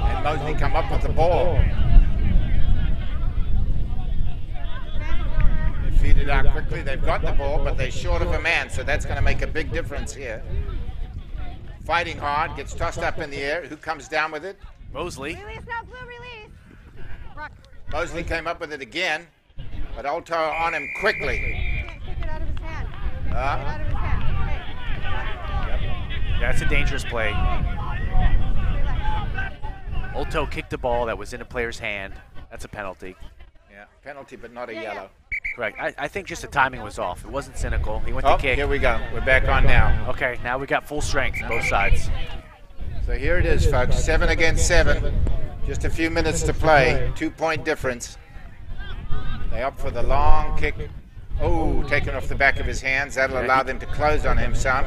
And Moseley come up with the ball. They feed it out quickly. They've got the ball, but they're short of a man, so that's going to make a big difference here. Fighting hard, gets tossed up in the air. Who comes down with it? Moseley. Release now, blue, release. Rock. Moseley came up with it again, but Alto on him quickly. Kick it out of his hand. Kick it out of his hand. Hey. That's a dangerous play. Alto kicked the ball that was in a player's hand. That's a penalty. Yeah, penalty, but not a yellow. Correct. I think just the timing was off. It wasn't cynical. He went to kick. Here we go. We're back on now. Okay, now we got full strength, both sides. So here it is, folks. 7 against 7. Just a few minutes to play. 2-point difference. They opt for the long kick. Oh, taken off the back of his hands. That'll allow them to close on him some.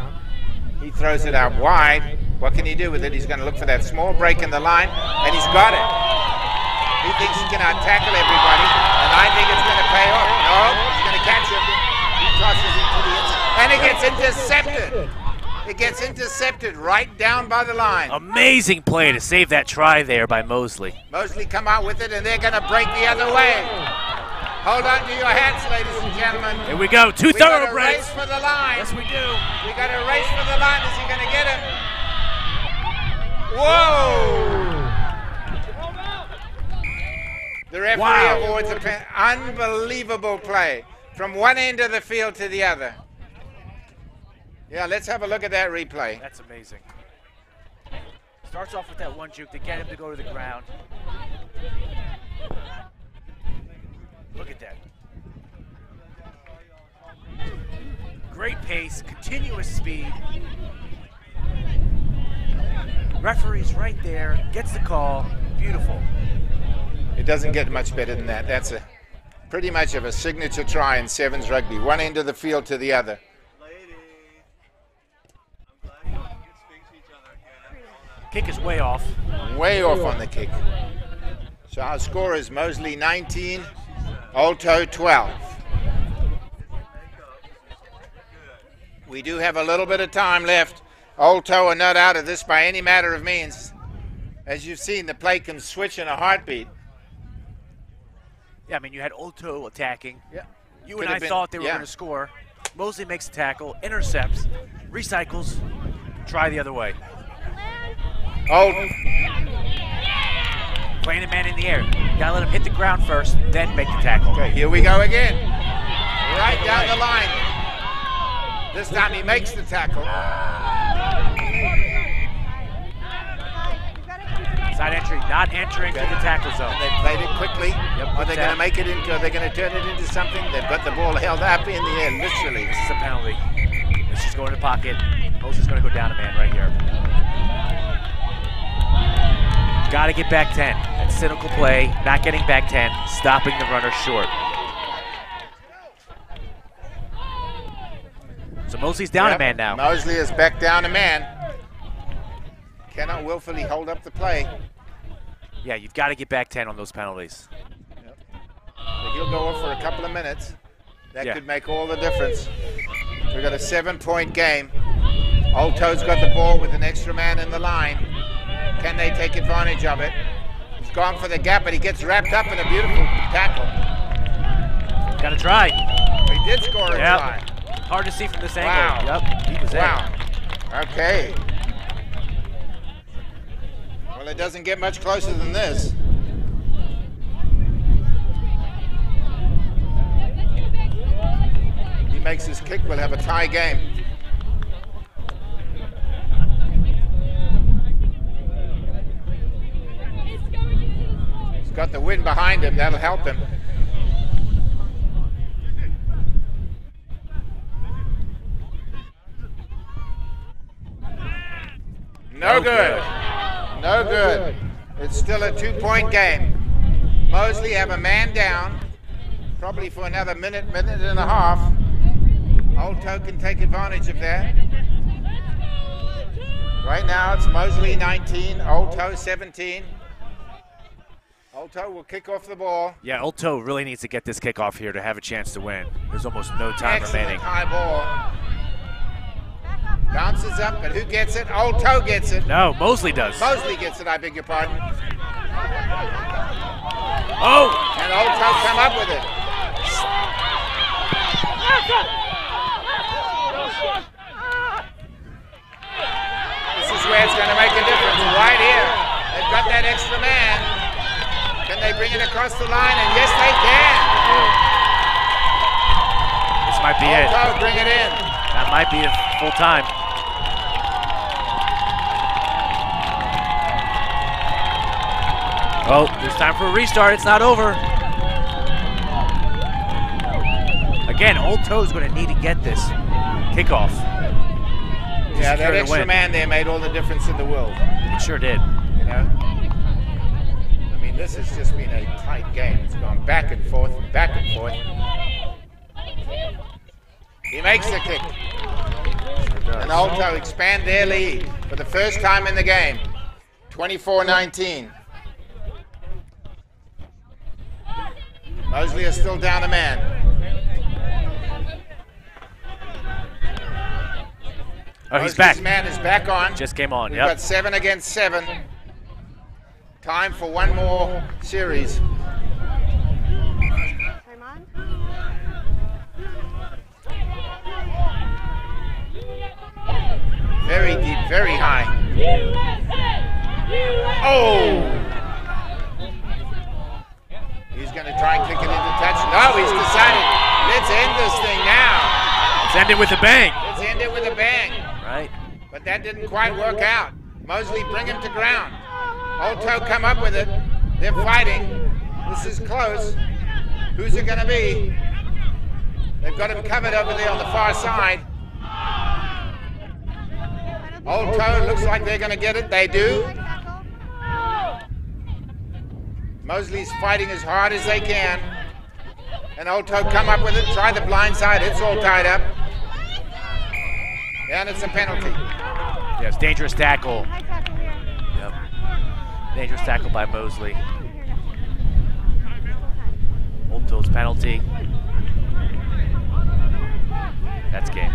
He throws it out wide. What can he do with it? He's going to look for that small break in the line, and he's got it. He thinks he can out-tackle everybody, and I think it's going to pay off. No, he's going to catch him. He tosses it to the inside, and it gets intercepted. It gets intercepted right down by the line. Amazing play to save that try there by Moseley. Moseley come out with it, and they're going to break the other way. Hold on to your hats, ladies and gentlemen. Here we go, two thoroughbreds. Race for the line. Yes, we do. We got a race for the line. Is he going to get him? Whoa! The referee awards a unbelievable play from one end of the field to the other. Yeah, let's have a look at that replay. That's amazing. Starts off with that one juke to get him to go to the ground. Look at that. Great pace, continuous speed. Referee's right there, gets the call. Beautiful. It doesn't get much better than that. That's a pretty much of a signature try in 7's rugby. One end of the field to the other. Kick is way off. Way off on the kick. So our score is Moseley 19, Alto 12. We do have a little bit of time left. Alto are not out of this by any matter of means. As you've seen, the play can switch in a heartbeat. Yeah, I mean, you had Alto attacking. Yeah. You and I thought they were going to score. Moseley makes a tackle, intercepts, recycles, try the other way. Playing a man in the air. Gotta let him hit the ground first, then make the tackle. Okay, here we go again. Right down the line. This time he makes the tackle. Side entry, not entering to the tackle zone. And they played it quickly. Yep, are they going to make it into, are they going to turn it into something? They've got the ball held up in the air, literally. This is a penalty. Let's just go in the pocket. Moseley's going to go down a man right here. Got to get back 10. That's cynical play, not getting back 10, stopping the runner short. So Moseley's down a man now. Moseley is back down a man. Cannot willfully hold up the play. Yeah, you've got to get back 10 on those penalties. Yep. So he'll go off for a couple of minutes. That could make all the difference. We've got a 7-point game. Alto's got the ball with an extra man in the line. Can they take advantage of it? He's gone for the gap, but he gets wrapped up in a beautiful tackle. Got to try. He did score a try. Hard to see from this angle. Yep, he was there. Okay. Well, it doesn't get much closer than this. He makes his kick, we'll have a tie game. He's got the wind behind him, that'll help him. No good. No good. It's still a 2-point game. Moseley have a man down, probably for another minute, minute and a half. Alto can take advantage of that. Right now it's Moseley 19, Alto 17. Alto will kick off the ball. Yeah, Alto really needs to get this kickoff here to have a chance to win. There's almost no time remaining. High ball. Bounces up, but who gets it? Alto gets it. No, Moseley does. Moseley gets it, I beg your pardon. Oh! And Alto come up with it. This is where it's going to make a difference. Right here. They've got that extra man. Can they bring it across the line? And yes, they can. This might be it. Alto, bring it in. That might be it full time. Oh, there's time for a restart. It's not over. Again, Alto's going to need to get this kickoff. Yeah, that extra man there made all the difference in the world. It sure did. You know? I mean, this has just been a tight game. It's gone back and forth and back and forth. He makes the kick. Sure and Alto expand their lead for the first time in the game. 24-19. Moseley is still down a man. Oh, he's back. This man is back on. Just came on, We've yep. got 7 against 7. Time for one more series. Time on. Very deep, very high. Oh! He's going to try and kick it into touch. No, he's decided, let's end this thing now. Let's end it with a bang. Let's end it with a bang. Right. But that didn't quite work out. Moseley, bring him to ground. Alto come up with it. They're fighting. This is close. Who's it going to be? They've got him covered over there on the far side. Alto looks like they're going to get it. They do. Moseley's fighting as hard as they can. And Alto come up with it. Try the blind side. It's all tied up. And it's a penalty. Yeah, it's dangerous tackle. Yep. Dangerous tackle by Moseley. Alto's penalty. That's game.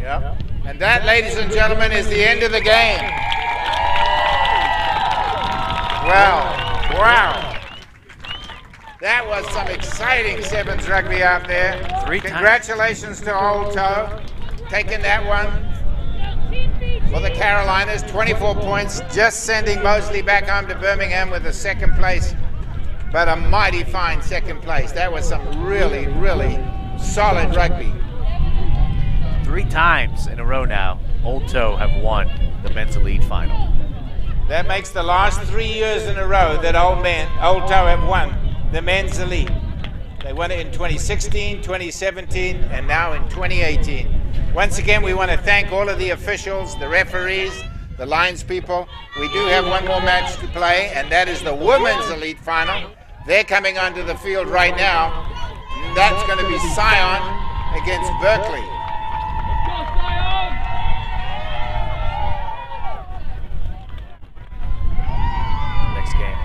Yep. And that, ladies and gentlemen, is the end of the game. Wow. That was some exciting 7's rugby out there. Congratulations to Alto, taking that one for the Carolinas. 24 points, just sending Moseley back home to Birmingham with a second place, but a mighty fine second place. That was some really, really solid rugby. 3 times in a row now, Alto have won the men's elite final. That makes the last 3 years in a row that Alto have won the men's elite. They won it in 2016, 2017, and now in 2018. Once again, we want to thank all of the officials, the referees, the lines people. We do have one more match to play, and that is the women's elite final. They're coming onto the field right now. And that's going to be Sion against Berkeley. Next game.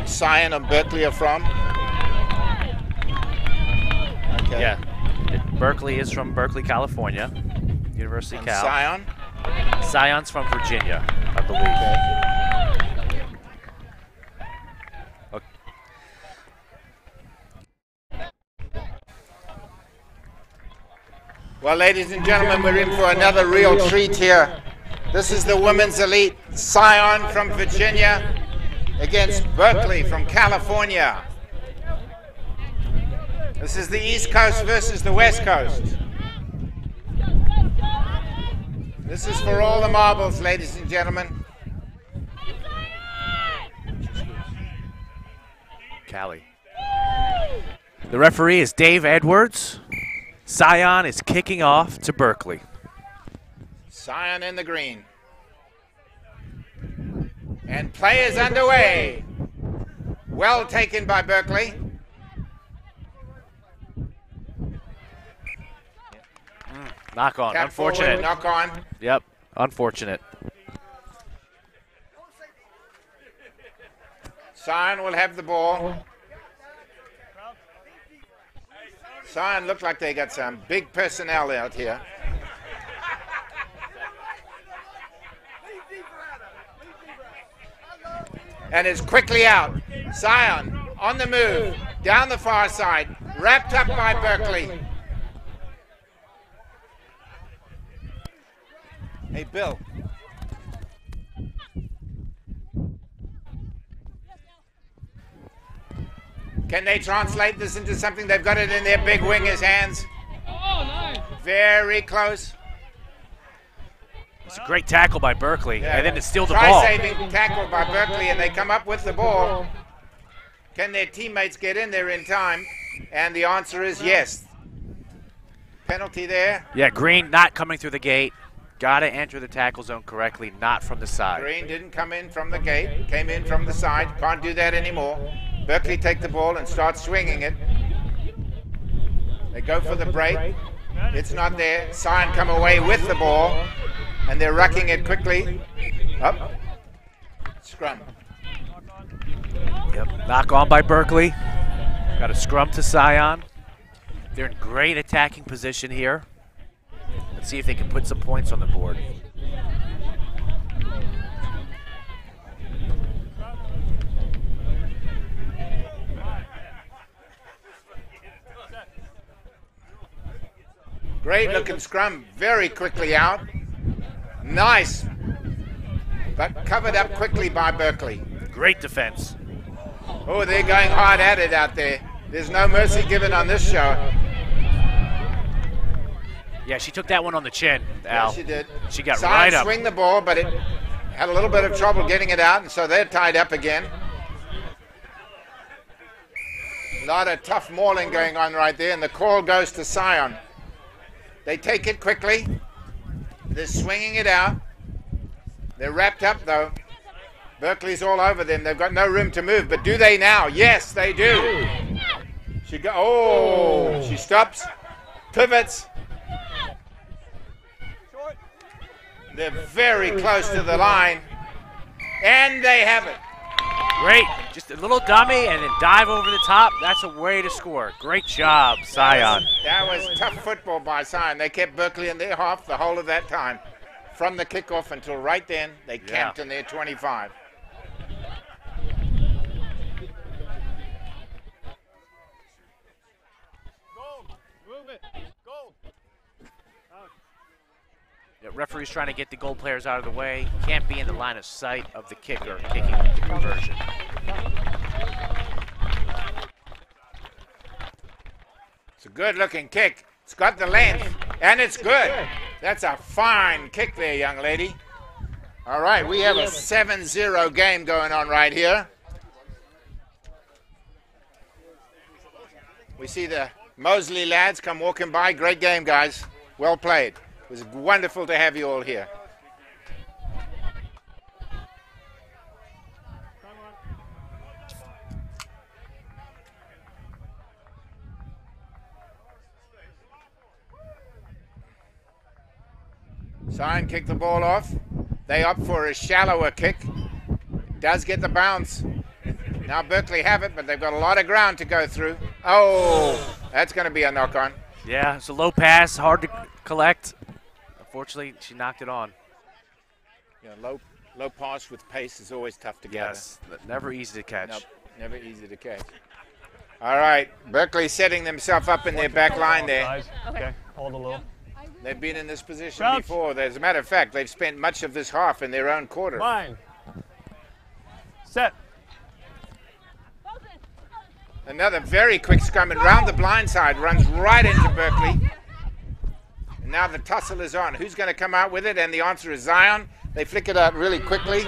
Sion and Berkeley are from? Okay. Yeah. Berkeley is from Berkeley, California. University of Cal. Sion? Sion's from Virginia, I believe. Okay. Well, ladies and gentlemen, we're in for another real treat here. This is the women's elite. Sion from Virginia against Berkeley from California. This is the East Coast versus the West Coast. This is for all the marbles, ladies and gentlemen. Cali. The referee is Dave Edwards. Sion is kicking off to Berkeley. Sion in the green. And play is underway. Well taken by Berkeley. Knock on. Tap Unfortunate. Forward, knock on. Yep. Unfortunate. Sion will have the ball. Sion look like they got some big personnel out here. And is quickly out. Sion on the move, down the far side, wrapped up by Berkeley. Hey, Bill. Can they translate this into something? They've got it in their big wingers' hands. Oh, nice. Very close. It's a great tackle by Berkeley, Yeah. and then to steal the ball. Try-saving tackle by Berkeley, and they come up with the ball. Can their teammates get in there in time? And the answer is yes. Penalty there. Yeah, Green not coming through the gate. Got to enter the tackle zone correctly, not from the side. Green didn't come in from the gate, came in from the side. Can't do that anymore. Berkeley take the ball and start swinging it. They go for the break. It's not there. Sion come away with the ball, and they're rucking it quickly. Up. Scrum. Yep, knock on by Berkeley. Got a scrum to Sion. They're in great attacking position here. Let's see if they can put some points on the board. Great looking scrum, very quickly out. Nice, but covered up quickly by Berkeley. Great defense. Oh, they're going hard at it out there. There's no mercy given on this show. Yeah, she took that one on the chin, Al. Yeah, she did. She got Sion right up. swing the ball, but it had a little bit of trouble getting it out, and so they're tied up again. A lot of tough mauling going on right there, and the call goes to Sion. They take it quickly. They're swinging it out. They're wrapped up, though. Berkeley's all over them. They've got no room to move, but do they now? Yes, they do. She stops, pivots. They're very close to the line, and they have it. Great. Just a little dummy and then dive over the top. That's a way to score. Great job, Sion. That was tough football by Sion. They kept Berkeley in their half the whole of that time. From the kickoff until right then, they camped in their 25. The referee's trying to get the goal players out of the way. Can't be in the line of sight of the kicker kicking the conversion. It's a good-looking kick. It's got the length, and it's good. That's a fine kick there, young lady. All right, we have a 7-0 game going on right here. We see the Moseley lads come walking by. Great game, guys. Well played. It was wonderful to have you all here. Sion kick the ball off. They opt for a shallower kick. Does get the bounce. Now Berkeley have it, but they've got a lot of ground to go through. Oh, that's going to be a knock-on. Yeah, it's a low pass, hard to collect. Unfortunately, she knocked it on. Yeah, low pass with pace is always tough to get. Yes, never easy to catch. Nope, never easy to catch. All right, Berkeley setting themselves up in their back line there. Okay, hold a little. They've been in this position before. As a matter of fact, they've spent much of this half in their own quarter. Line. Set. Another very quick scrum, and round the blind side runs right into Berkeley. And now the tussle is on. Who's going to come out with it? And the answer is Sion. They flick it out really quickly.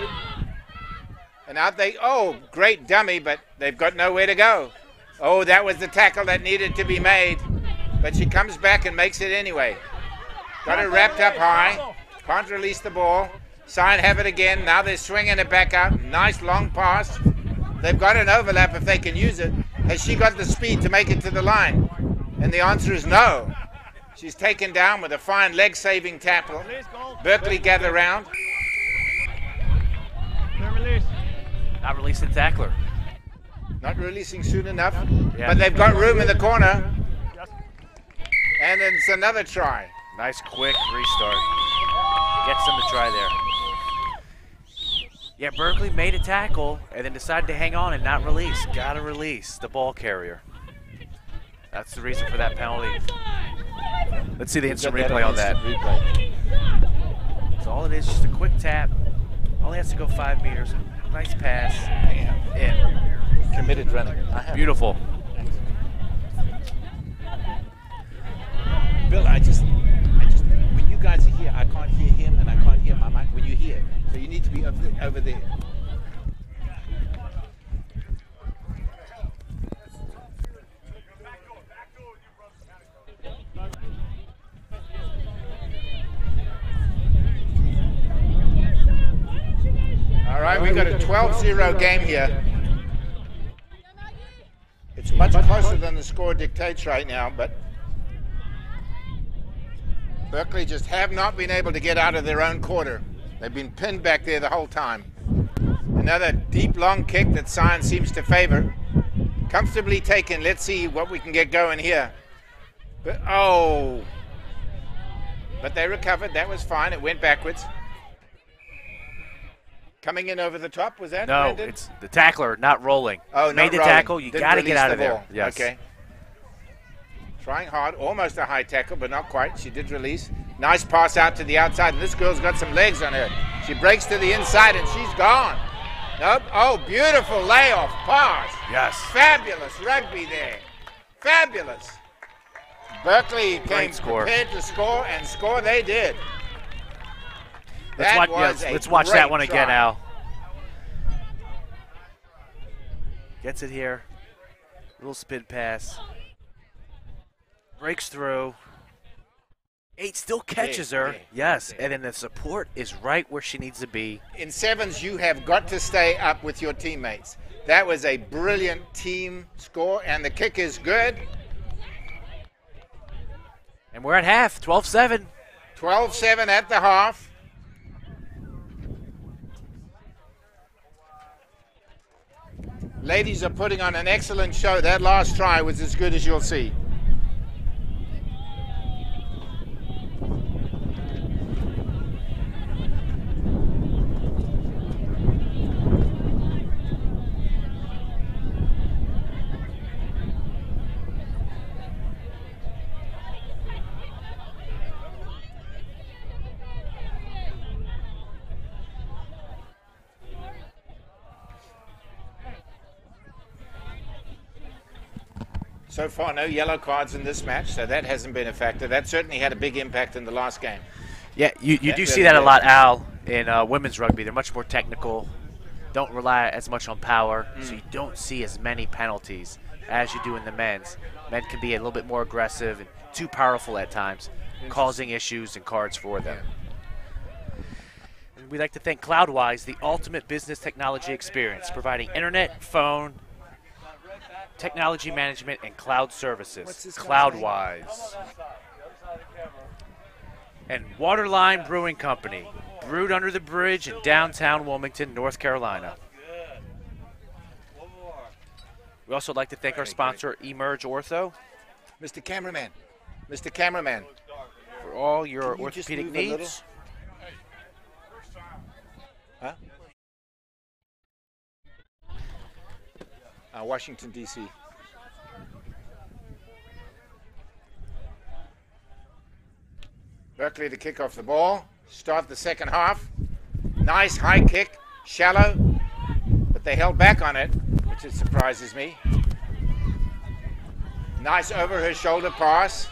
And out they, oh, great dummy, but they've got nowhere to go. Oh, that was the tackle that needed to be made. But she comes back and makes it anyway. Got it wrapped up high. Can't release the ball. Sion have it again. Now they're swinging it back out. Nice long pass. They've got an overlap if they can use it. Has she got the speed to make it to the line? And the answer is no. She's taken down with a fine leg-saving tackle. Berkeley gather round. Not releasing tackler. Not releasing soon enough. Yeah. But they've got room in the corner. And it's another try. Nice quick restart. Gets them to try there. Yeah, Berkeley made a tackle and then decided to hang on and not release. Gotta release the ball carrier. That's the reason for that penalty. Let's see the instant replay on that. So all it is, just a quick tap. Only has to go 5 meters. Nice pass. In. Committed running. Beautiful. Bill, I just, when you guys are here, I can't hear him and I can't hear my mic when you hear. So you need to be over there. All right, we got a 12-0 game here. It's much closer than the score dictates right now, but Berkeley just have not been able to get out of their own quarter. They've been pinned back there the whole time. Another deep, long kick that Sion seems to favor. Comfortably taken. Let's see what we can get going here. But, oh. But they recovered. That was fine. It went backwards. Coming in over the top, was that? No, Brandon? it's the tackler not rolling. Oh, not made the rolling. tackle. You got to get out of the there. ball. Yes. Okay. Trying hard, almost a high tackle, but not quite. She did release. Nice pass out to the outside, and this girl's got some legs on her. She breaks to the inside, and she's gone. Nope. Oh, beautiful layoff pass. Yes. Fabulous rugby there. Fabulous. Berkeley came score. prepared to score, and score they did. Let's watch that one again, try. Al. Gets it here. Little spin pass. Breaks through. 8 still catches her. Yes, and then the support is right where she needs to be. In 7's, you have got to stay up with your teammates. That was a brilliant team score, and the kick is good. And we're at half, 12-7. 12-7 at the half. Ladies are putting on an excellent show. That last try was as good as you'll see. So far, no yellow cards in this match, so that hasn't been a factor. That certainly had a big impact in the last game. Yeah, you do see that a lot, Al, in women's rugby. They're much more technical, don't rely as much on power, so you don't see as many penalties as you do in the men's. Men can be a little bit more aggressive and too powerful at times, causing issues and cards for them. And we'd like to thank Cloudwise, the ultimate business technology experience, providing internet, phone, technology management, and cloud services. Cloudwise. And Waterline Brewing Company, brewed under the bridge in downtown Wilmington, North Carolina. We also like to thank our sponsor, Emerge Ortho. Mr. Cameraman, for all your orthopedic needs. Huh? Washington, D.C. Berkeley to kick off the ball. Start the second half. Nice high kick, shallow, but they held back on it, which surprises me. Nice over her shoulder pass.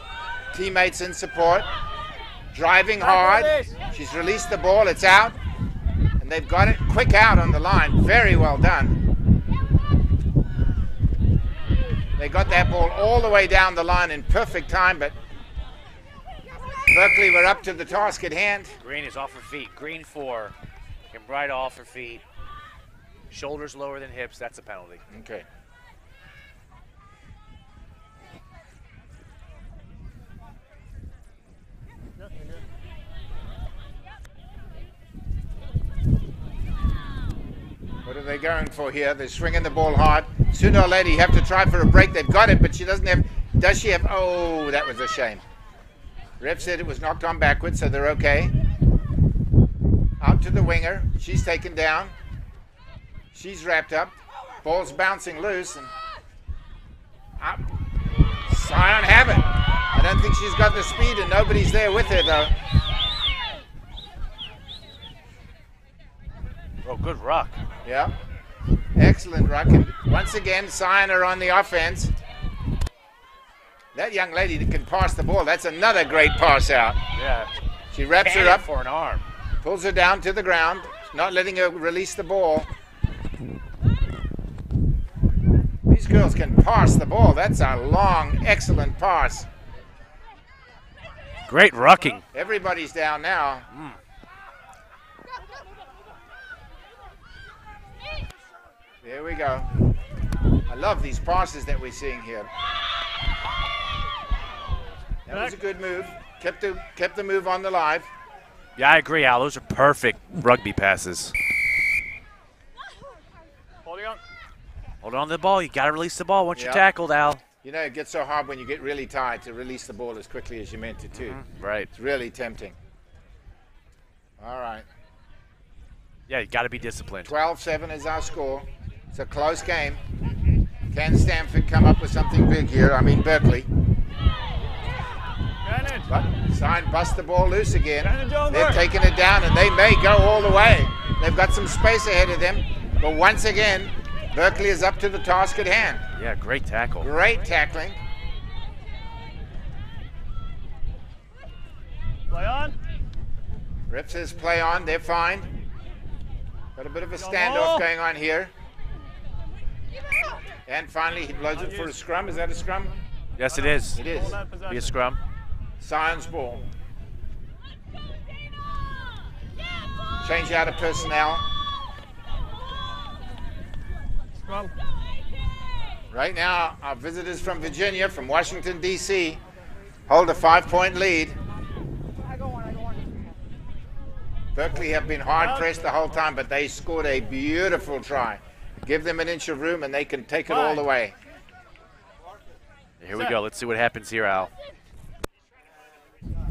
Teammates in support. Driving hard. She's released the ball, it's out. And they've got it quick out on the line. Very well done. They got that ball all the way down the line in perfect time, but Berkeley were up to the task at hand. Green is off her feet. Green 4. Came right off her feet. Shoulders lower than hips. That's a penalty. Okay. What are they going for here? They're swinging the ball hard. Sooner or later, you have to try for a break. They've got it, but she doesn't have. Does she have? Oh, that was a shame. Ref said it was knocked on backwards, so they're okay. Out to the winger. She's taken down. She's wrapped up. Ball's bouncing loose. And up. Sion have it. I don't think she's got the speed, and nobody's there with her, though. Oh, good ruck. Yeah. Excellent ruck. And once again, Sion are on the offense. That young lady that can pass the ball, that's another great pass out. Yeah. She wraps her up for an arm. Pulls her down to the ground, not letting her release the ball. These girls can pass the ball. That's a long, excellent pass. Great rucking. Everybody's down now. There we go. I love these passes that we're seeing here. That was a good move. Kept the move on the live. Yeah, I agree, Al. Those are perfect rugby passes. Hold on to the ball. You got to release the ball once you're tackled, Al. You know, it gets so hard when you get really tired to release the ball as quickly as you meant it to. Right. It's really tempting. All right. Yeah, you got to be disciplined. 12-7 is our score. It's a close game. Can Stanford come up with something big here? I mean, Berkeley. But Sion bust the ball loose again. They've taken it down, and they may go all the way. They've got some space ahead of them. But once again, Berkeley is up to the task at hand. Yeah, great tackle. Great tackling. Play on. Ref says play on. They're fine. Got a bit of a standoff going on here. And finally, he blows it for a scrum. Is that a scrum? Yes, it is. It is. Be a scrum. Sion's ball. Change out of personnel. Scrum. Right now, our visitors from Virginia, from Washington, D.C., hold a 5-point lead. Berkeley have been hard-pressed the whole time, but they scored a beautiful try. Give them an inch of room, and they can take it all the way. Here we go. Let's see what happens here, Al.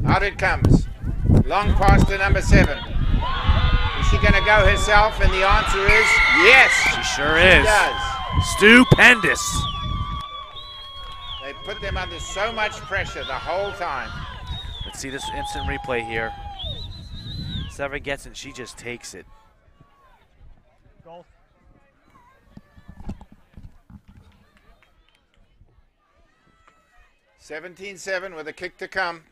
Out it comes. Long pass to number 7. Is she going to go herself? And the answer is yes. She sure is. She does. Stupendous. They put them under so much pressure the whole time. Let's see this instant replay here. Sever gets it, she just takes it. Goal. (17-7) with a kick to come.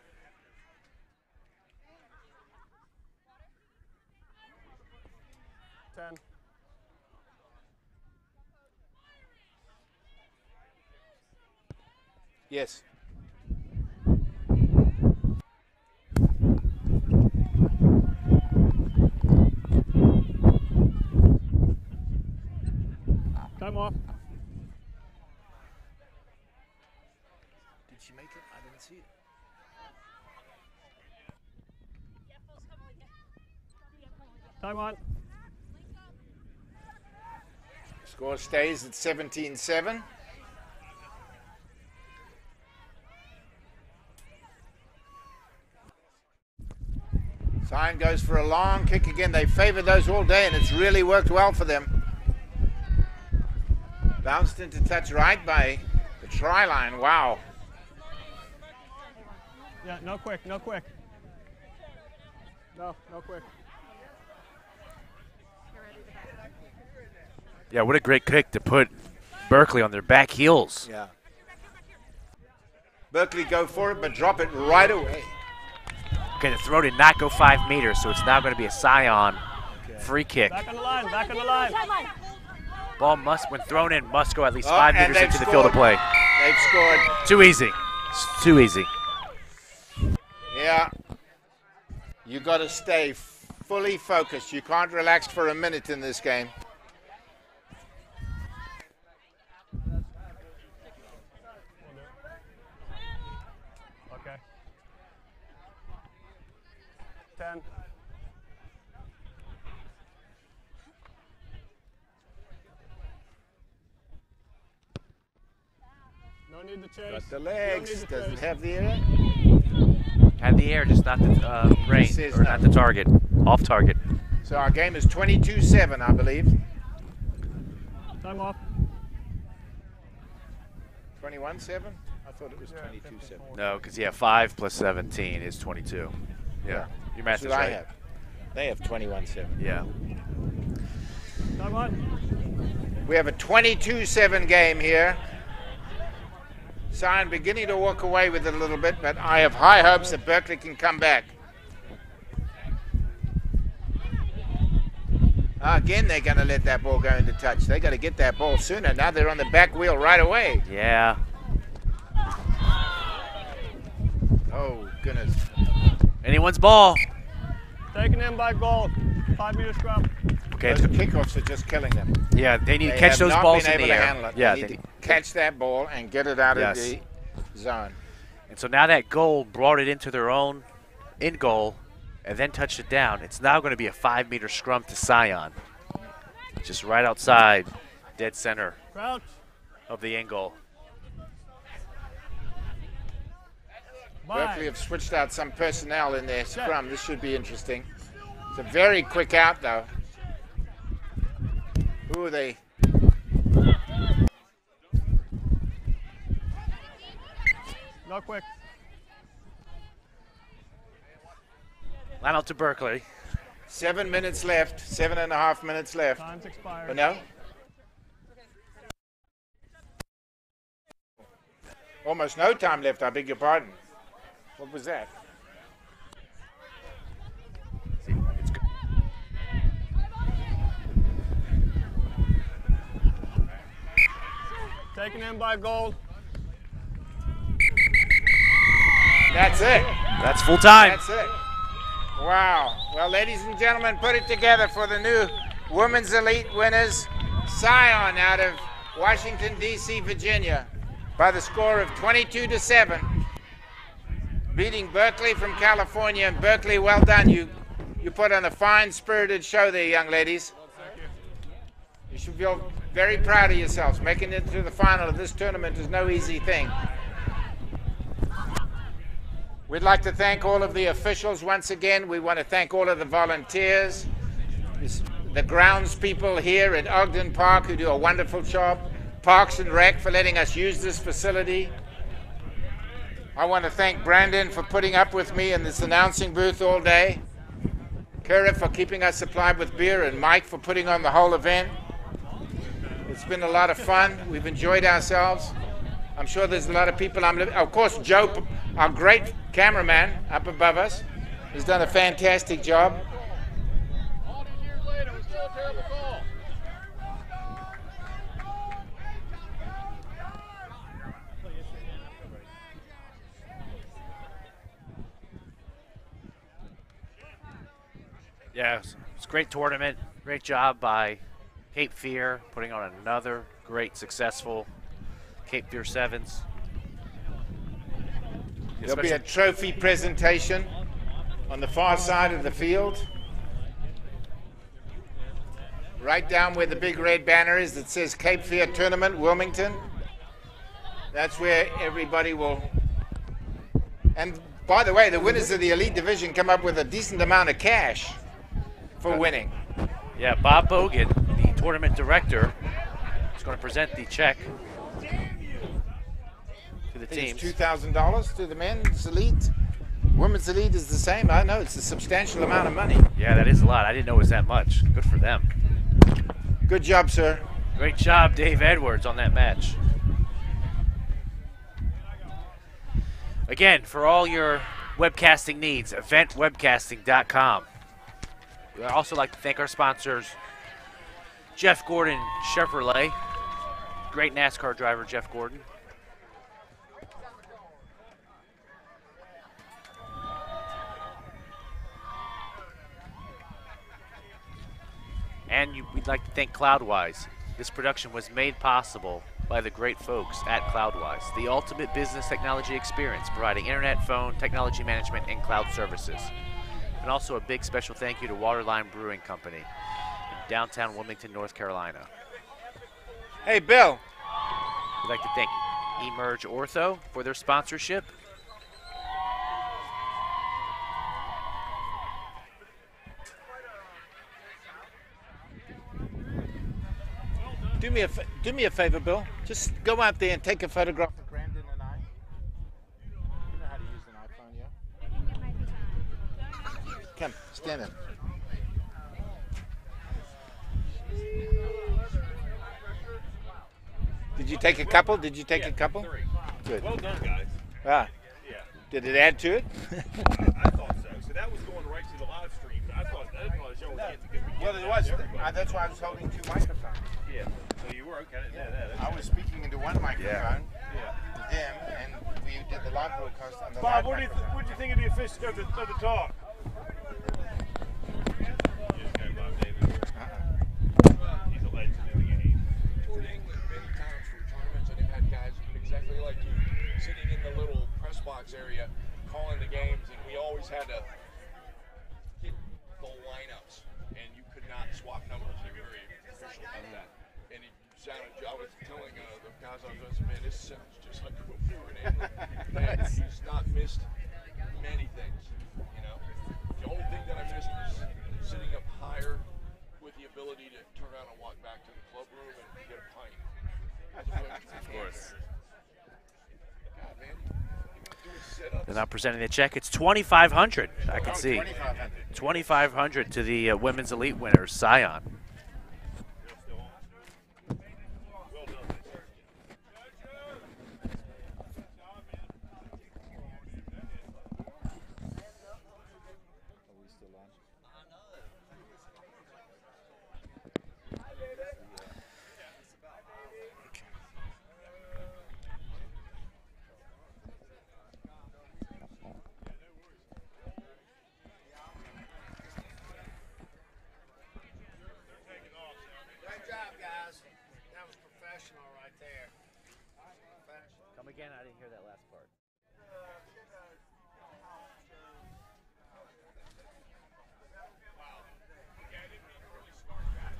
Yes. Time off. Did she make it? I didn't see it. Time on. Score stays at 17-7. Sion goes for a long kick again. They favored those all day, and it's really worked well for them. Bounced into touch right by the try line. Wow. Yeah, no quick, no quick. No quick. Yeah, what a great kick to put Berkeley on their back heels. Yeah. Berkeley go for it, but drop it right away. Okay, the throw did not go 5 meters, so it's now going to be a Sion free kick. Back on the line, back on the line. Ball must, when thrown in, must go at least 5 meters into the field of play. They've scored. Too easy. It's too easy. Yeah. You got to stay fully focused. You can't relax for a minute in this game. Okay. 10. No need to chase. Got the legs. Does it have the air? Had the air, just not the brain, or not the target. Off target. So our game is 22-7, I believe. Time off. 21-7? I thought it was 22-7. No, because 5 plus 17 is 22. Yeah, your math That's is what I right. have. They have 21-7. Yeah. Time on. We have a 22-7 game here. Sion beginning to walk away with it a little bit, but I have high hopes that Berkeley can come back. Again, they're going to let that ball go into touch. They got to get that ball sooner. Now they're on the back wheel right away. Yeah. Oh, goodness. Anyone's ball. Taken in by goal. 5-meter scrum. Okay. Those kickoffs are just killing them. Yeah, they need to They catch have those not balls been in able the to air. handle it. Yeah, they need to catch that ball and get it out of the zone. And so now that goal brought it into their own end goal and then touched it down. It's now going to be a 5-meter scrum to Sion. Just right outside, dead center Crouch. of the end goal. Berkeley have switched out some personnel in their scrum. This should be interesting. It's a very quick out, though. Who are they? Not quick. Line out to Berkeley. 7 minutes left. 7.5 minutes left. Time's expired. Oh, no? Almost no time left, I beg your pardon. What was that? Taken in by goal. That's it. That's full time. That's it. Wow. Well, ladies and gentlemen, put it together for the new Women's Elite winners, Sion out of Washington, D.C., Virginia, by the score of 22-7, beating Berkeley from California. And Berkeley, well done. You put on a fine, spirited show there, young ladies. You should feel very proud of yourselves. Making it to the final of this tournament is no easy thing. We'd like to thank all of the officials once again. We want to thank all of the volunteers, the grounds people here at Ogden Park who do a wonderful job, Parks and Rec for letting us use this facility. I want to thank Brandon for putting up with me in this announcing booth all day, Kara for keeping us supplied with beer, and Mike for putting on the whole event. It's been a lot of fun. We've enjoyed ourselves. I'm sure there's a lot of people. Of course, Joe, our great cameraman up above us, has done a fantastic job. All 2 years later, it was still a terrible call. Yeah, it's a great tournament. Great job by Cape Fear putting on another great, successful Cape Fear 7's. There'll be a trophy presentation on the far side of the field. Right down where the big red banner is that says Cape Fear Tournament, Wilmington. That's where everybody will. And by the way, the winners of the Elite Division come up with a decent amount of cash for winning. Yeah, Bob Bogan, the tournament director, is going to present the check to the teams. It's $2,000 to the men's elite. Women's elite is the same. I know it's a substantial amount of money. Yeah, that is a lot. I didn't know it was that much. Good for them. Good job, sir. Great job, Dave Edwards, on that match. Again, for all your webcasting needs, eventwebcasting.com. We'd also like to thank our sponsors, Jeff Gordon Chevrolet. Great NASCAR driver, Jeff Gordon. And we'd like to thank Cloudwise. This production was made possible by the great folks at Cloudwise, the ultimate business technology experience, providing internet, phone, technology management, and cloud services. And also a big special thank you to Waterline Brewing Company in downtown Wilmington, North Carolina. Hey, Bill. We'd like to thank Emerge Ortho for their sponsorship. Do me a favor, Bill. Just go out there and take a photograph of Brandon and I. You know how to use an iPhone, yeah? Come, stand in. Did you take a couple? Did you take a couple? 3. Good. Well done, guys. Ah. Yeah. Did it add to it? I thought so. So that was going right to the live stream. I thought the show was getting good. Well, it was. That's why I was holding 2 microphones. Yeah. So you were okay. Yeah. I was speaking into one microphone to them, and we did the live broadcast on the Bob, live what do you think of the official of the talk? He's a legend in the game. In England, many times for tournaments, and they've had guys exactly like you sitting in the little press box area calling the games, and we always had to hit the lineups, and you could not swap numbers. They were very official about that. And it sounded, I was telling the guys I was with, man, this sounds just like what we were in England. And he's not missed many things, you know. The only thing that I missed was sitting up higher with the ability to turn around and walk back to the club room and get a pint. Of course. God, man. Doing sit-ups. They're not presenting the check. It's $2,500. I can see. $2,500 to the women's elite winners, Sion. Come again? I didn't hear that last part.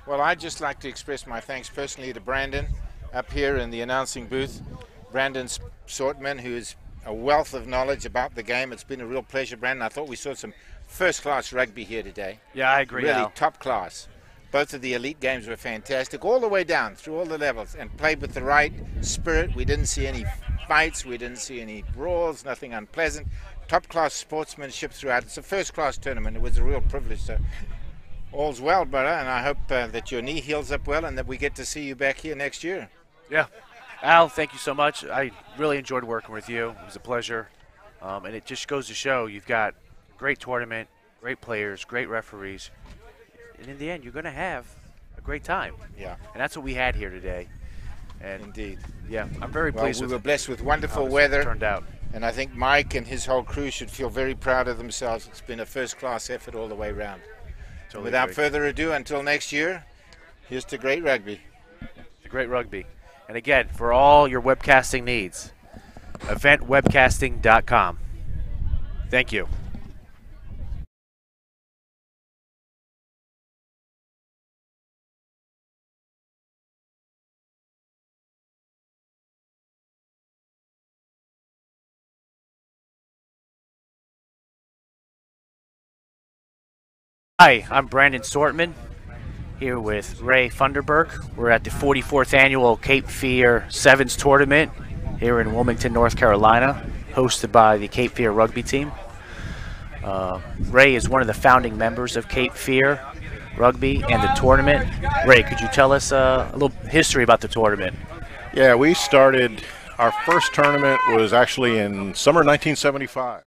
Well, I'd just like to express my thanks personally to Brandon up here in the announcing booth. Brandon Sortman, who is a wealth of knowledge about the game. It's been a real pleasure, Brandon. I thought we saw some first-class rugby here today. Yeah, I agree. Really Al. top class. Both of the elite games were fantastic, all the way down through all the levels, and played with the right spirit. We didn't see any fights, we didn't see any brawls, nothing unpleasant. Top-class sportsmanship throughout. It's a first-class tournament. It was a real privilege. So all's well, brother, and I hope that your knee heals up well and that we get to see you back here next year. Yeah. Al, thank you so much. I really enjoyed working with you. It was a pleasure. And it just goes to show you've got a great tournament, great players, great referees. And in the end, you're going to have a great time. Yeah. And that's what we had here today. And indeed. Yeah, I'm very pleased with we were blessed with wonderful how weather. it turned out. And I think Mike and his whole crew should feel very proud of themselves. It's been a first-class effort all the way around. Totally Without agree. further ado, until next year, here's to great rugby. To great rugby. And again, for all your webcasting needs, eventwebcasting.com. Thank you. Hi, I'm Brandon Sortman, here with Ray Funderburk. We're at the 44th annual Cape Fear 7's tournament here in Wilmington, North Carolina, hosted by the Cape Fear rugby team. Ray is one of the founding members of Cape Fear Rugby and the tournament. Ray, could you tell us a little history about the tournament? Yeah, we started, our first tournament was actually in summer 1975.